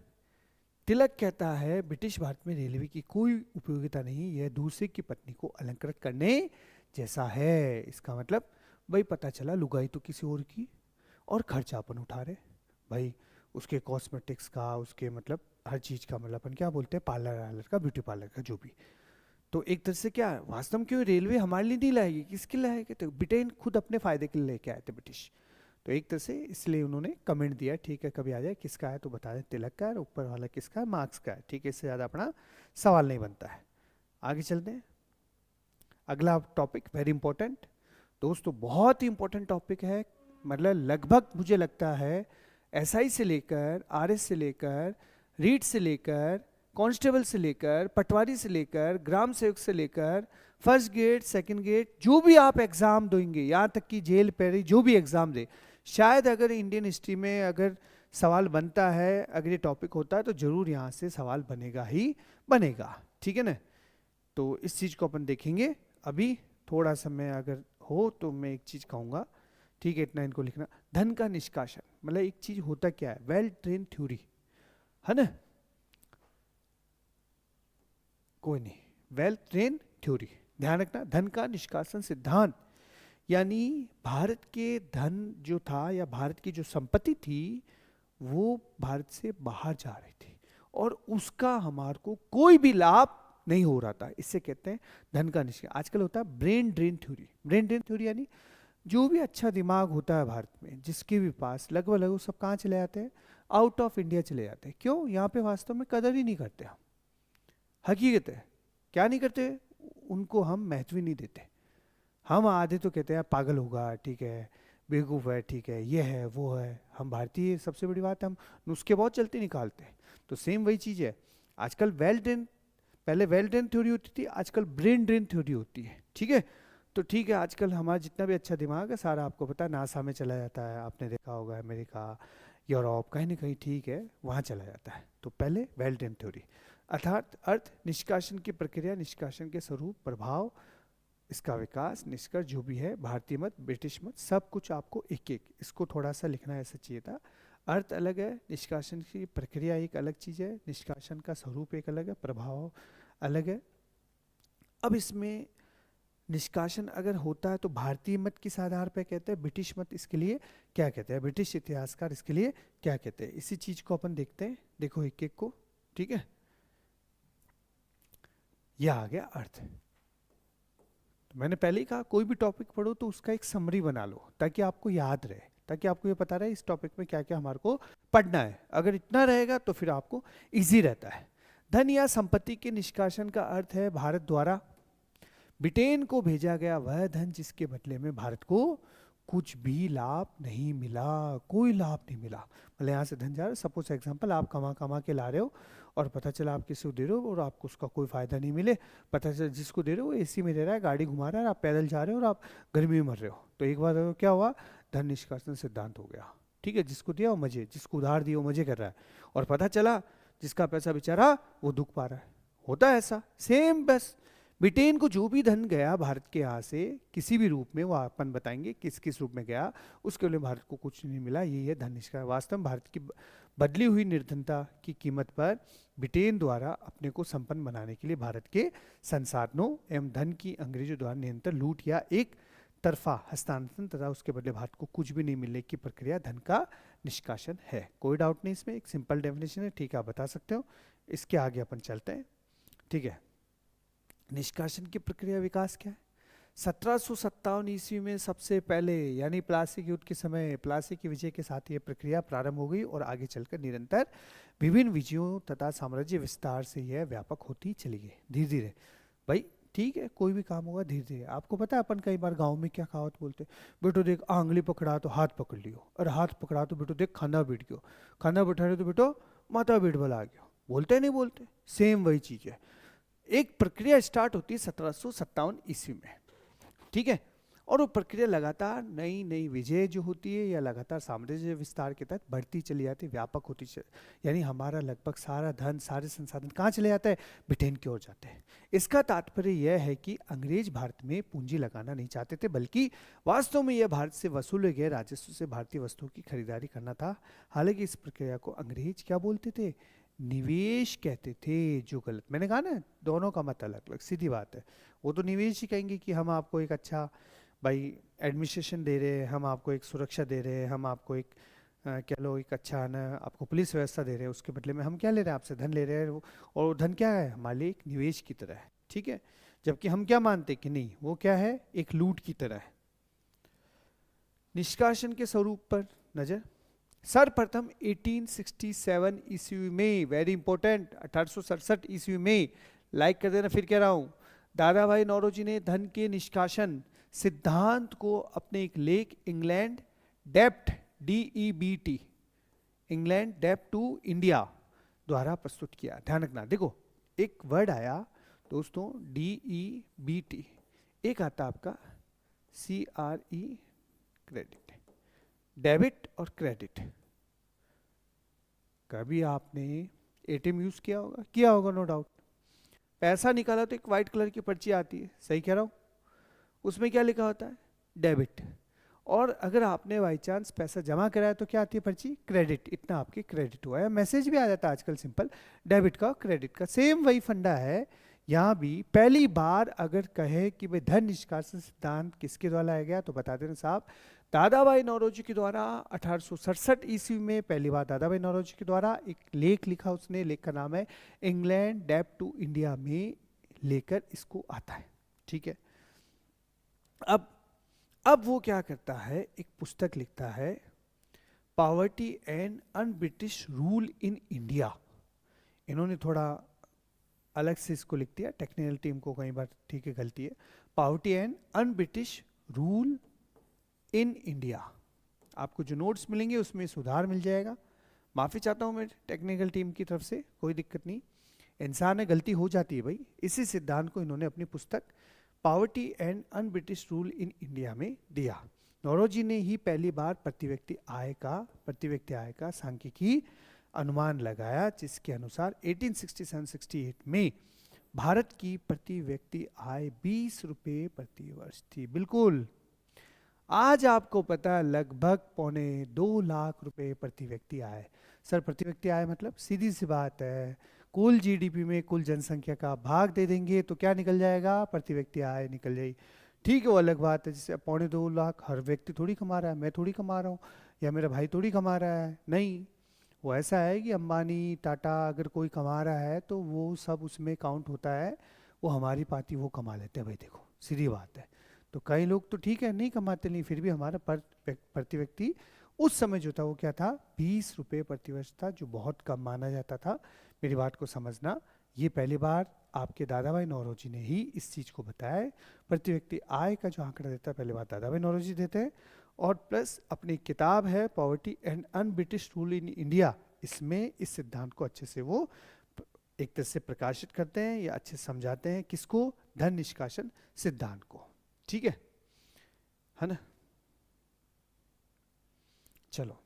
[SPEAKER 1] तिलक कहता है ब्रिटिश भारत में रेलवे की कोई उपयोगिता नहीं, यह दूसरे की पत्नी को अलंकृत करने जैसा है। इसका मतलब भाई पता चला लुगाई तो किसी और की, और खर्चा अपन उठा रहे भाई, उसके कॉस्मेटिक्स का, उसके मतलब हर चीज़ का, मतलब अपन क्या बोलते हैं, पार्लर वार्लर का, ब्यूटी पार्लर का, जो भी। तो एक तरह से क्या वास्तव में क्यों रेलवे हमारे लिए नहीं लाएगी, किसके लिए लाएगी, तो ब्रिटेन खुद अपने फायदे के लिए लेके आए थे ब्रिटिश, तो एक तरह से इसलिए उन्होंने कमेंट दिया, ठीक है, कभी आ जाए किसका है तो बता दें, तिलक का है, ऊपर वाला किसका है, मार्क्स का है, ठीक है, इससे ज़्यादा अपना सवाल नहीं बनता है। आगे चलते हैं, अगला टॉपिक वेरी इंपॉर्टेंट दोस्तों, बहुत ही इंपॉर्टेंट टॉपिक है, मतलब लगभग मुझे लगता है एसआई से लेकर, आरएस से लेकर, रीट से लेकर, कांस्टेबल से लेकर, पटवारी से लेकर, ग्राम सेवक से लेकर, फर्स्ट ग्रेड सेकंड ग्रेड, जो भी आप एग्जाम देंगे, यहाँ तक कि जेल पैरी जो भी एग्जाम दे, शायद अगर इंडियन हिस्ट्री में अगर सवाल बनता है, अगर ये टॉपिक होता है, तो जरूर यहाँ से सवाल बनेगा ही बनेगा, ठीक है ना। तो इस चीज़ को अपन देखेंगे। अभी थोड़ा सा मैं अगर हो तो मैं एक चीज़ कहूँगा, ठीक है, इतना इनको लिखना, धन का निष्कासन, मतलब एक चीज़ होता क्या है, वेल ट्रेन थ्योरी, है ना, कोई नहीं, वेल ट्रेन थ्योरी, ध्यान रखना, धन का निष्कासन सिद्धांत, यानी भारत के धन जो था, या भारत की जो संपत्ति थी, वो भारत से बाहर जा रही थी, और उसका हमारे को कोई भी लाभ नहीं हो रहा था, इससे कहते हैं धन का निष्कासन। आजकल होता है brain drain theory, brain drain theory यानी जो भी अच्छा दिमाग होता है भारत में, जिसके भी पास, लगभग लगभग सब कहाँ चले जाते हैं, आउट ऑफ इंडिया चले जाते हैं। क्यों, यहाँ पे वास्तव में कदर ही नहीं करते हम, हकीकत है, क्या नहीं करते, उनको हम महत्व ही नहीं देते। हम आधे तो कहते हैं पागल होगा, ठीक है, बेवकूफ़ है, ठीक है, ये है वो है, हम भारतीय, सबसे बड़ी बात है हम नुस्खे बहुत चलते निकालते हैं। तो सेम वही चीज़ है, आजकल वेल ड्रेन, पहले वेल ड्रेन थ्योरी होती थी, आजकल ब्रेन ड्रेन थ्योरी होती है, ठीक है। तो ठीक है, आजकल हमारा जितना भी अच्छा दिमाग है सारा आपको पता है नासा में चला जाता है, आपने देखा होगा, अमेरिका, यूरोप, कहीं ना कहीं, ठीक है, वहाँ चला जाता है। तो पहले वेल ड्रेन थ्योरी, अर्थात अर्थ निष्कासन की प्रक्रिया, निष्कासन के स्वरूप, प्रभाव, इसका विकास, निष्कर्ष, जो भी है, भारतीय मत, ब्रिटिश मत, सब कुछ आपको एक एक, इसको थोड़ा सा लिखना ऐसा चाहिए था। अर्थ अलग है, निष्कासन की प्रक्रिया एक अलग चीज़ है, निष्कासन का स्वरूप एक अलग है, प्रभाव अलग है। अब इसमें निष्कासन अगर होता है तो भारतीय मत किस आधार पर कहते हैं, ब्रिटिश मत इसके लिए क्या कहते हैं, ब्रिटिश इतिहासकार इसके लिए क्या कहते हैं, इसी चीज़ को अपन देखते हैं, देखो एक एक को, ठीक है। यह आ गया अर्थ, तो मैंने पहले ही कहा कोई भी टॉपिक पढ़ो तो उसका एक समरी बना लो ताकि आपको याद रहे, ताकि आपको ये पता रहे इस टॉपिक में क्या क्या हमारे को पढ़ना है। अगर इतना रहेगा तो फिर आपको इजी रहता है। धन या संपत्ति के निष्कासन का अर्थ है भारत द्वारा ब्रिटेन को भेजा गया वह धन जिसके बदले में भारत को कुछ भी लाभ नहीं मिला, कोई लाभ नहीं मिला। मतलब यहाँ से धन जा रहा है, सपोज एग्जांपल आप कमा कमा के ला रहे हो और पता चला आप किसी को दे रहे हो और आपको उसका कोई फायदा नहीं मिले, पता चला जिसको दे रहे हो वो एसी में रह रहा है, गाड़ी घुमा रहा है, आप पैदल जा रहे हो और आप गर्मी में मर रहे हो, तो एक बार क्या हुआ, धन निष्कासन सिद्धांत हो गया। ठीक है, जिसको दिया वो मजे, जिसको उधार दिया वो मजे कर रहा है, और पता चला जिसका पैसा बेचारा वो दुख पा रहा है। होता है ऐसा सेम। बस ब्रिटेन को जो भी धन गया भारत के यहाँ से किसी भी रूप में, वो अपन बताएंगे किस किस रूप में गया, उसके लिए भारत को कुछ नहीं मिला। यही है धन निष्कासन। वास्तव में भारत की बदली हुई निर्धनता की कीमत पर ब्रिटेन द्वारा अपने को संपन्न बनाने के लिए भारत के संसाधनों एवं धन की अंग्रेजों द्वारा निरंतर लूट या एक तरफा हस्तांतरण तथा उसके बदले भारत को कुछ भी नहीं मिलने की प्रक्रिया धन का निष्कासन है। कोई डाउट नहीं इसमें, एक सिंपल डेफिनेशन है। ठीक है, आप बता सकते हो। इसके आगे अपन चलते हैं। ठीक है, निष्कासन की प्रक्रिया विकास क्या है। 1757 ईस्वी में सबसे पहले यानी प्लासी के युद्ध के समय प्लासी की विजय के साथ ये प्रक्रिया प्रारंभ हो गई और आगे चलकर निरंतर विभिन्न विजयों तथा साम्राज्य विस्तार से यह व्यापक होती चली गई धीरे धीरे। भाई ठीक है, कोई भी काम होगा धीरे धीरे। आपको पता है अपन कई बार गांव में क्या कहावत बोलते हैं, बेटो देख आंगली पकड़ा तो हाथ पकड़ लियो, और हाथ पकड़ा तो बेटो देख खाना बैठ गयो, खाना बैठा रहे तो बेटो माता बैठ बला गयो। बोलते नहीं बोलते, सेम वही चीज है। एक प्रक्रिया स्टार्ट होती है 1757 ईस्वी में, ठीक है, और वो प्रक्रिया लगातार नई नई विजय जो होती है या लगातार साम्राज्य विस्तार के तहत बढ़ती चली जाती है, व्यापक होती यानी हमारा लगभग सारा धन सारे संसाधन कहाँ चले जाता है, ब्रिटेन की ओर जाते हैं। इसका तात्पर्य यह है कि अंग्रेज भारत में पूंजी लगाना नहीं चाहते थे, बल्कि वास्तव में यह भारत से वसूले गए राजस्व से भारतीय वस्तुओं की खरीदारी करना था। हालांकि इस प्रक्रिया को अंग्रेज क्या बोलते थे, निवेश कहते थे, जो गलत। मैंने कहा ना दोनों का मत अलग अलग, सीधी बात है। वो तो निवेश ही कहेंगे कि हम आपको एक अच्छा भाई एडमिनिस्ट्रेशन दे रहे हैं, हम आपको एक सुरक्षा दे रहे हैं, हम आपको एक कह लो एक अच्छा ना आपको पुलिस व्यवस्था दे रहे हैं, उसके बदले में हम क्या ले रहे हैं, आपसे धन ले रहे हैं। और धन क्या है हमारे लिए, एक निवेश की तरह है। ठीक है, जबकि हम क्या मानते हैं कि नहीं, वो क्या है, एक लूट की तरह है। निष्कासन के स्वरूप पर नजर। सर्वप्रथम 1867 ईस्वी में, वेरी इंपॉर्टेंट, 1867 ईस्वी में, लाइक कर देना, फिर कह रहा हूं, दादा भाई नौरोजी ने धन के निष्कासन सिद्धांत को अपने एक लेख इंग्लैंड डेप्ट DEBT इंग्लैंड डेप्ट टू इंडिया द्वारा प्रस्तुत किया। ध्यान रखना, देखो एक वर्ड आया दोस्तों DEBT, एक आता आपका CRE क्रेडिट, डेबिट और क्रेडिट। कभी आपने ATM यूज किया होगा नो डाउट। पैसा निकाला तो एक वाइट कलर की पर्ची आती है, सही कह रहा हूं, उसमें क्या लिखा होता है, डेबिट। और अगर आपने बाई चांस पैसा जमा कराया तो क्या आती है पर्ची, क्रेडिट, इतना आपके क्रेडिट हुआ है। मैसेज भी आ जाता है आजकल सिंपल, डेबिट का क्रेडिट का। सेम वही फंडा है यहाँ भी। पहली बार अगर कहे कि भाई धन निष्कासन सिद्धांत किसके द्वारा लाया गया, तो बता देना साहब, दादा भाई नौरोजी के द्वारा 1867 ईस्वी में पहली बार दादा भाई नौरोजी के द्वारा एक लेख लिखा, उसने लेख का नाम है इंग्लैंड डेप्ट टू इंडिया में लेकर इसको आता है। ठीक है, अब वो क्या करता है, एक पुस्तक लिखता है, poverty and un British rule in India. इन्होंने थोड़ा अलग से इसको लिख दिया, टेक्निकल टीम को कई बार ठीक है गलती है, poverty and un British rule in India. आपको जो नोट्स मिलेंगे उसमें सुधार मिल जाएगा। माफी चाहता हूं मैं टेक्निकल टीम की तरफ से, कोई दिक्कत नहीं, इंसान है गलती हो जाती है भाई। इसी सिद्धांत को इन्होंने अपनी पुस्तक poverty and un British rule in India में दिया। नौरोजी ने ही पहली बार प्रति व्यक्ति आय का सांख्यिकी अनुमान लगाया, जिसके अनुसार 1867-68 में भारत की प्रति व्यक्ति आय 20 रुपये प्रति वर्ष थी। बिल्कुल, आज आपको पता है लगभग 2.25 लाख रुपए प्रति व्यक्ति आय। सर प्रति व्यक्ति आय मतलब सीधी सी बात है, कुल GDP में कुल जनसंख्या का भाग दे देंगे तो क्या निकल जाएगा, प्रति व्यक्ति आय निकल जाएगी। ठीक है, वो अलग बात है, जैसे 2.25 लाख हर व्यक्ति थोड़ी कमा रहा है, मैं थोड़ी कमा रहा हूँ या मेरा भाई थोड़ी कमा रहा है, नहीं। वो ऐसा है कि अंबानी टाटा अगर कोई कमा रहा है तो वो सब उसमें काउंट होता है, वो हमारी पार्टी वो कमा लेते हैं भाई। देखो सीधी बात है। तो कई लोग तो ठीक है नहीं कमाते, नहीं, फिर भी हमारा प्रति व्यक्ति उस समय जो था वो क्या था, 20 रुपये प्रति वर्ष था, जो बहुत कम माना जाता था। मेरी बात को समझना, ये पहली बार आपके दादा भाई नौरोजी ने ही इस चीज़ को बताया है। प्रति व्यक्ति आय का जो आंकड़ा देता है पहली बार दादा भाई नौरोजी देते हैं। और प्लस अपनी किताब है poverty and un British rule in India, इसमें इस सिद्धांत को अच्छे से वो एक तरह से प्रकाशित करते हैं या अच्छे से समझाते हैं। किसको? धन निष्कासन सिद्धांत को। ठीक है ना। चलो,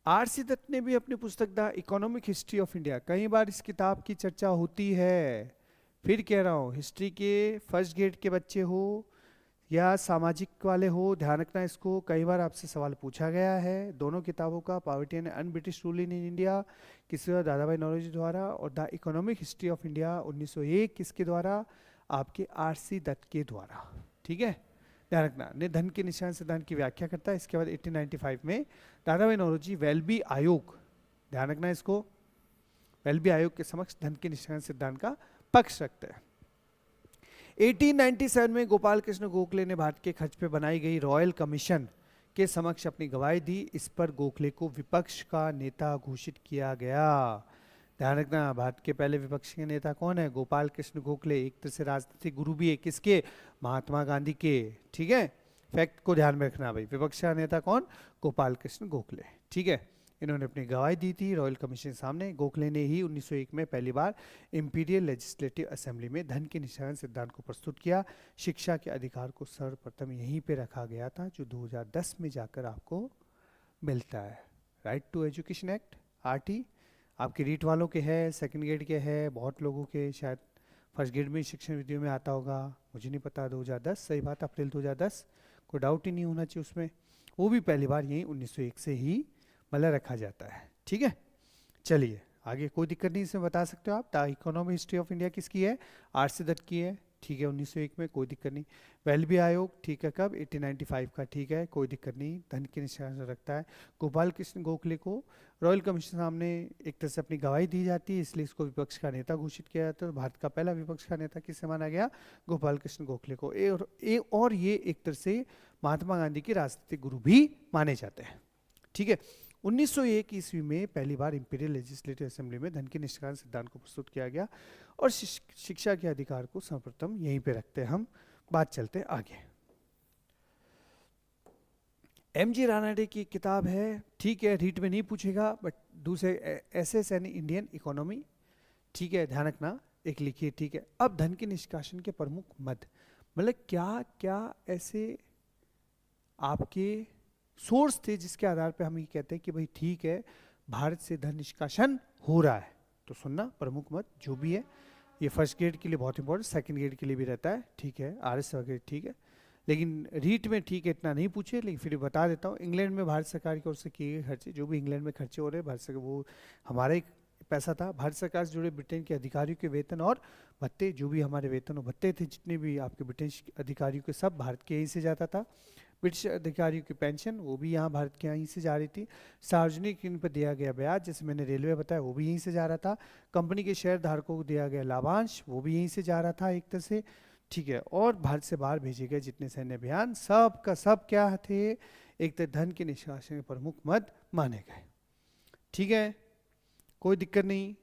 [SPEAKER 1] आर.सी. दत्त ने भी अपनी पुस्तक the economic history of India, कई बार इस किताब की चर्चा होती है, फिर कह रहा हूँ, हिस्ट्री के फर्स्ट ग्रेड के बच्चे हो या सामाजिक वाले हो, ध्यान रखना इसको, कई बार आपसे सवाल पूछा गया है। दोनों किताबों का, poverty and un British rule in India किसके द्वारा, दादा भाई नौरोजी द्वारा, और the economic history of India 1901 किसके द्वारा, आपके आर.सी. दत्त के द्वारा। ठीक है, ध्यान रखना। ने धन के निशान सिद्धांत की व्याख्या करता है। इसके बाद 1895 में दादा भाई नौरोजी वेल्बी आयोग, ध्यान रखना इसको, वेल्बी आयोग के समक्ष धन के निशान सिद्धांत का पक्ष रखते हैं। 1897 में गोपाल कृष्ण गोखले ने भारत के खर्च पे बनाई गई रॉयल कमीशन के समक्ष अपनी गवाही दी। इस पर गोखले को विपक्ष का नेता घोषित किया गया। ध्यान रखना, भारत के पहले विपक्ष के नेता कौन है? गोपाल कृष्ण गोखले, एक तरह से राजनीतिक गुरु भी है, किसके? महात्मा गांधी के। ठीक है, फैक्ट को ध्यान में रखना भाई। विपक्ष का नेता कौन? गोपाल कृष्ण गोखले। ठीक है, इन्होंने अपनी गवाही दी थी रॉयल कमीशन के सामने। गोखले ने ही 1901 में पहली बार इंपीरियल लेजिस्लेटिव असेंबली में धन के निशान सिद्धांत को प्रस्तुत किया। शिक्षा के अधिकार को सर्वप्रथम यहीं पे रखा गया था, जो 2010 में जाकर आपको मिलता है। Right to education act, RT, आपके रीट वालों के है, सेकंड ग्रेड के है, बहुत लोगों के शायद फर्स्ट ग्रेड में शिक्षण विधियों में आता होगा, मुझे नहीं पता। 2010, सही बात, अप्रैल 2010, कोई डाउट ही नहीं होना चाहिए उसमें। वो भी पहली बार यही 1901 से ही मतलब रखा जाता है। ठीक है, चलिए आगे, कोई दिक्कत नहीं, इसमें बता सकते हो आप। The economic history of India किसकी है? आर.सी. दत्त की है। ठीक है, 1901 में, कोई दिक्कत नहीं। वेल्बी आयोग, ठीक है, कब? 1895 का, ठीक है, कोई दिक्कत नहीं, धन के निशान से रखता है। गोपाल कृष्ण गोखले को रॉयल कमीशन सामने एक तरह से अपनी गवाही दी जाती है, इसलिए इसको विपक्ष का नेता घोषित किया जाता है। तो भारत का पहला विपक्ष का नेता किससे माना गया? गोपाल कृष्ण गोखले को। और ये एक तरह से महात्मा गांधी के राजनीतिक गुरु भी माने जाते हैं। ठीक है, 1901 ईस्वी में पहली बार इंपीरियल लेजिस्लेटिव असेंबली में धन के निष्कासन सिद्धांत को प्रस्तुत किया गया, और शिक्षा के अधिकार को सर्वप्रथम यहीं पे रखते हैं हम। बात चलते हैं आगे। एम.जी. रानाडे की किताब है, ठीक है, रीट में नहीं पूछेगा, बट दूसरे एसेस एंड इंडियन इकोनॉमी, ठीक है, ध्यान रखना, एक लिखिए। ठीक है, अब धन के निष्कासन के प्रमुख मद, मतलब क्या क्या ऐसे आपके सोर्स थे जिसके आधार पे हम ये कहते हैं कि भाई ठीक है, भारत से धन निष्कासन हो रहा है। तो सुनना, प्रमुख मत जो भी है, ये फर्स्ट ग्रेड के लिए बहुत इंपॉर्टेंट, सेकंड ग्रेड के लिए भी रहता है। ठीक है, आर.एस. वगैरह, ठीक है, लेकिन रीट में ठीक है इतना नहीं पूछे, लेकिन फिर बता देता हूँ। इंग्लैंड में भारत सरकार की ओर से किए गए खर्चे, जो भी इंग्लैंड में खर्चे हो रहे हैं भारत सरकार, वो हमारा एक पैसा था। भारत सरकार से जुड़े ब्रिटेन के अधिकारियों के वेतन और भत्ते, जो भी हमारे वेतन और भत्ते थे, जितने भी आपके ब्रिटिश अधिकारियों के, सब भारत के यहीं से जाता था। ब्रिटिश अधिकारियों की पेंशन, वो भी यहाँ भारत के यहीं से जा रही थी। सार्वजनिक इन पर दिया गया ब्याज, जैसे मैंने रेलवे बताया, वो भी यहीं से जा रहा था। कंपनी के शेयर धारकों को दिया गया लाभांश, वो भी यहीं से जा रहा था एक तरह से। ठीक है, और भारत से बाहर भेजे गए जितने सैन्य अभियान, सब का सब क्या थे? एक तरह धन के निष्कासन के प्रमुख मद माने गए। ठीक है, कोई दिक्कत नहीं।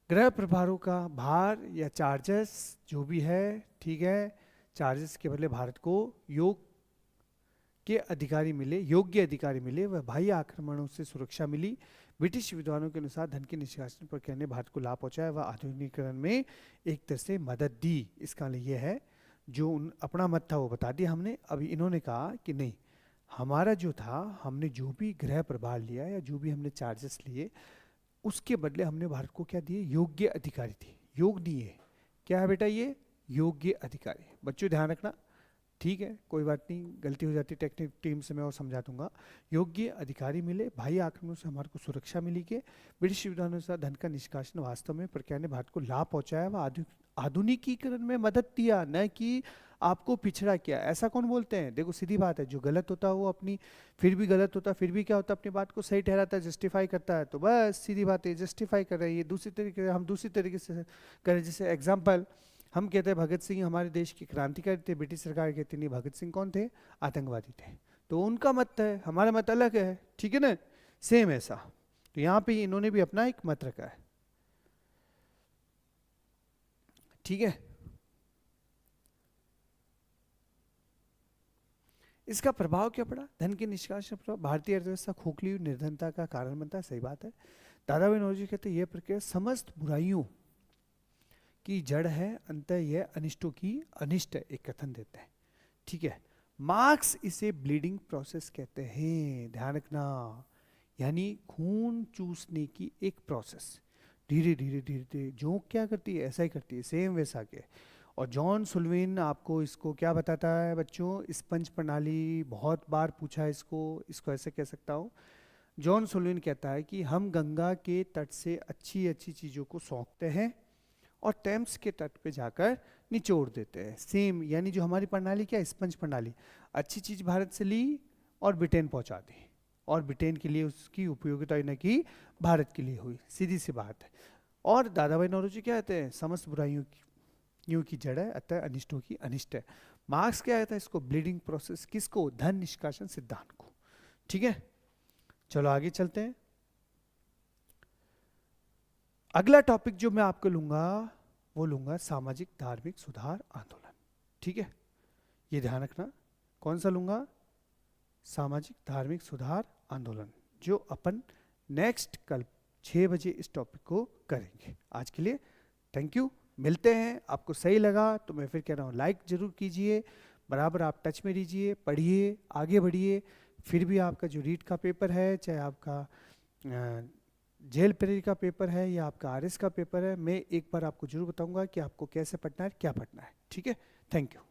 [SPEAKER 1] गृह प्रभारों का भार या चार्जेस जो भी है, ठीक है, चार्जेस के बदले भारत को योग्य अधिकारी मिले, वह बाह्य आक्रमणों से सुरक्षा मिली। ब्रिटिश विद्वानों के अनुसार धन के निष्कासन प्रक्रिया ने भारत को लाभ पहुंचाया, वह आधुनिकीकरण में एक तरह से मदद दी। इसका लिए है, जो अपना मत था वो बता दिया हमने। अभी इन्होंने कहा कि नहीं, हमारा जो था, हमने जो भी गृह प्रभार लिया या जो भी हमने चार्जेस लिए, उसके बदले हमने भारत को क्या दिए? योग्य अधिकारी दिए। योग दिए, क्या है बेटा? ये योग्य अधिकारी। बच्चों ध्यान रखना, ठीक है, कोई बात नहीं, गलती हो जाती टेक्निक टीम से, मैं और समझा दूंगा। योग्य अधिकारी मिले, बाह्य आक्रमणों से हमारे को सुरक्षा मिली के ब्रिटिश विधानों धन का निष्कासन वास्तव में प्रक्रिया ने भारत को लाभ पहुंचाया, व आधुनिकीकरण में मदद दिया, न कि आपको पिछड़ा किया। ऐसा कौन बोलते हैं? देखो सीधी बात है, जो गलत होता है वो अपनी, फिर भी गलत होता, फिर भी क्या होता, अपनी बात को सही ठहराता है, जस्टिफाई करता है। तो बस सीधी बात है, जस्टिफाई कर रही है। दूसरी तरीके हम दूसरी तरीके से करें, जैसे एग्जाम्पल, हम कहते हैं भगत सिंह हमारे देश के क्रांतिकारी थे, ब्रिटिश सरकार कहती नहीं, भगत सिंह कौन थे? आतंकवादी थे। तो उनका मत है, हमारा मत अलग है, ठीक है ना? सेम ऐसा, तो यहाँ पे इन्होंने भी अपना एक मत रखा है, ठीक है। इसका प्रभाव क्या पड़ा? धन के निष्कासन प्रभाव, भारतीय अर्थव्यवस्था खोखली निर्धनता का कारण बनता है, सही बात है। दादा भाई नौरोजी कहते हैं यह प्रक्रिया समस्त बुराइयों की जड़ है, अंतः यह अनिष्टों की अनिष्ट है, एक कथन देते हैं, ठीक है। मार्क्स इसे ब्लीडिंग प्रोसेस कहते हैं, ध्यान रखना, यानी खून चूसने की एक प्रोसेस, धीरे धीरे धीरे धीरे जो क्या करती है ऐसा ही करती है, सेम वैसा के। और जॉन सुल्विन आपको इसको क्या बताता है बच्चों? स्पंज प्रणाली, बहुत बार पूछा है इसको, इसको ऐसे कह सकता हूँ। जॉन सुल्विन कहता है कि हम गंगा के तट से अच्छी अच्छी चीज़ों को सौंपते हैं और टेम्स के तट पे जाकर निचोड़ देते हैं, सेम। यानी जो हमारी प्रणाली क्या है, स्पंज प्रणाली, अच्छी चीज़ भारत से ली और ब्रिटेन पहुंचा दी, और ब्रिटेन के लिए उसकी उपयोगिता न की, भारत के लिए हुई, सीधी सी बात है। और दादा भाई नौरोजी क्या कहते हैं? समस्त बुराइयों की यूं की जड़ है, अतः अनिष्टों की अनिष्ट है। मार्क्स क्या कहता है इसको? ब्लीडिंग प्रोसेस, किसको? धन निष्कासन सिद्धांत को, ठीक है। चलो आगे चलते हैं। अगला टॉपिक जो मैं आपको लूंगा वो लूंगा सामाजिक धार्मिक सुधार आंदोलन, ठीक है, ये ध्यान रखना। कौन सा लूंगा? सामाजिक धार्मिक सुधार आंदोलन, जो अपन नेक्स्ट कल 6 बजे इस टॉपिक को करेंगे। आज के लिए थैंक यू, मिलते हैं। आपको सही लगा तो मैं फिर कह रहा हूँ लाइक जरूर कीजिए, बराबर आप टच में रहिए, पढ़िए, आगे बढ़िए। फिर भी आपका जो रीट का पेपर है, चाहे आपका जेल परेड का पेपर है या आपका आरएस का पेपर है, मैं एक बार आपको जरूर बताऊंगा कि आपको कैसे पढ़ना है, क्या पढ़ना है, ठीक है। Thank you.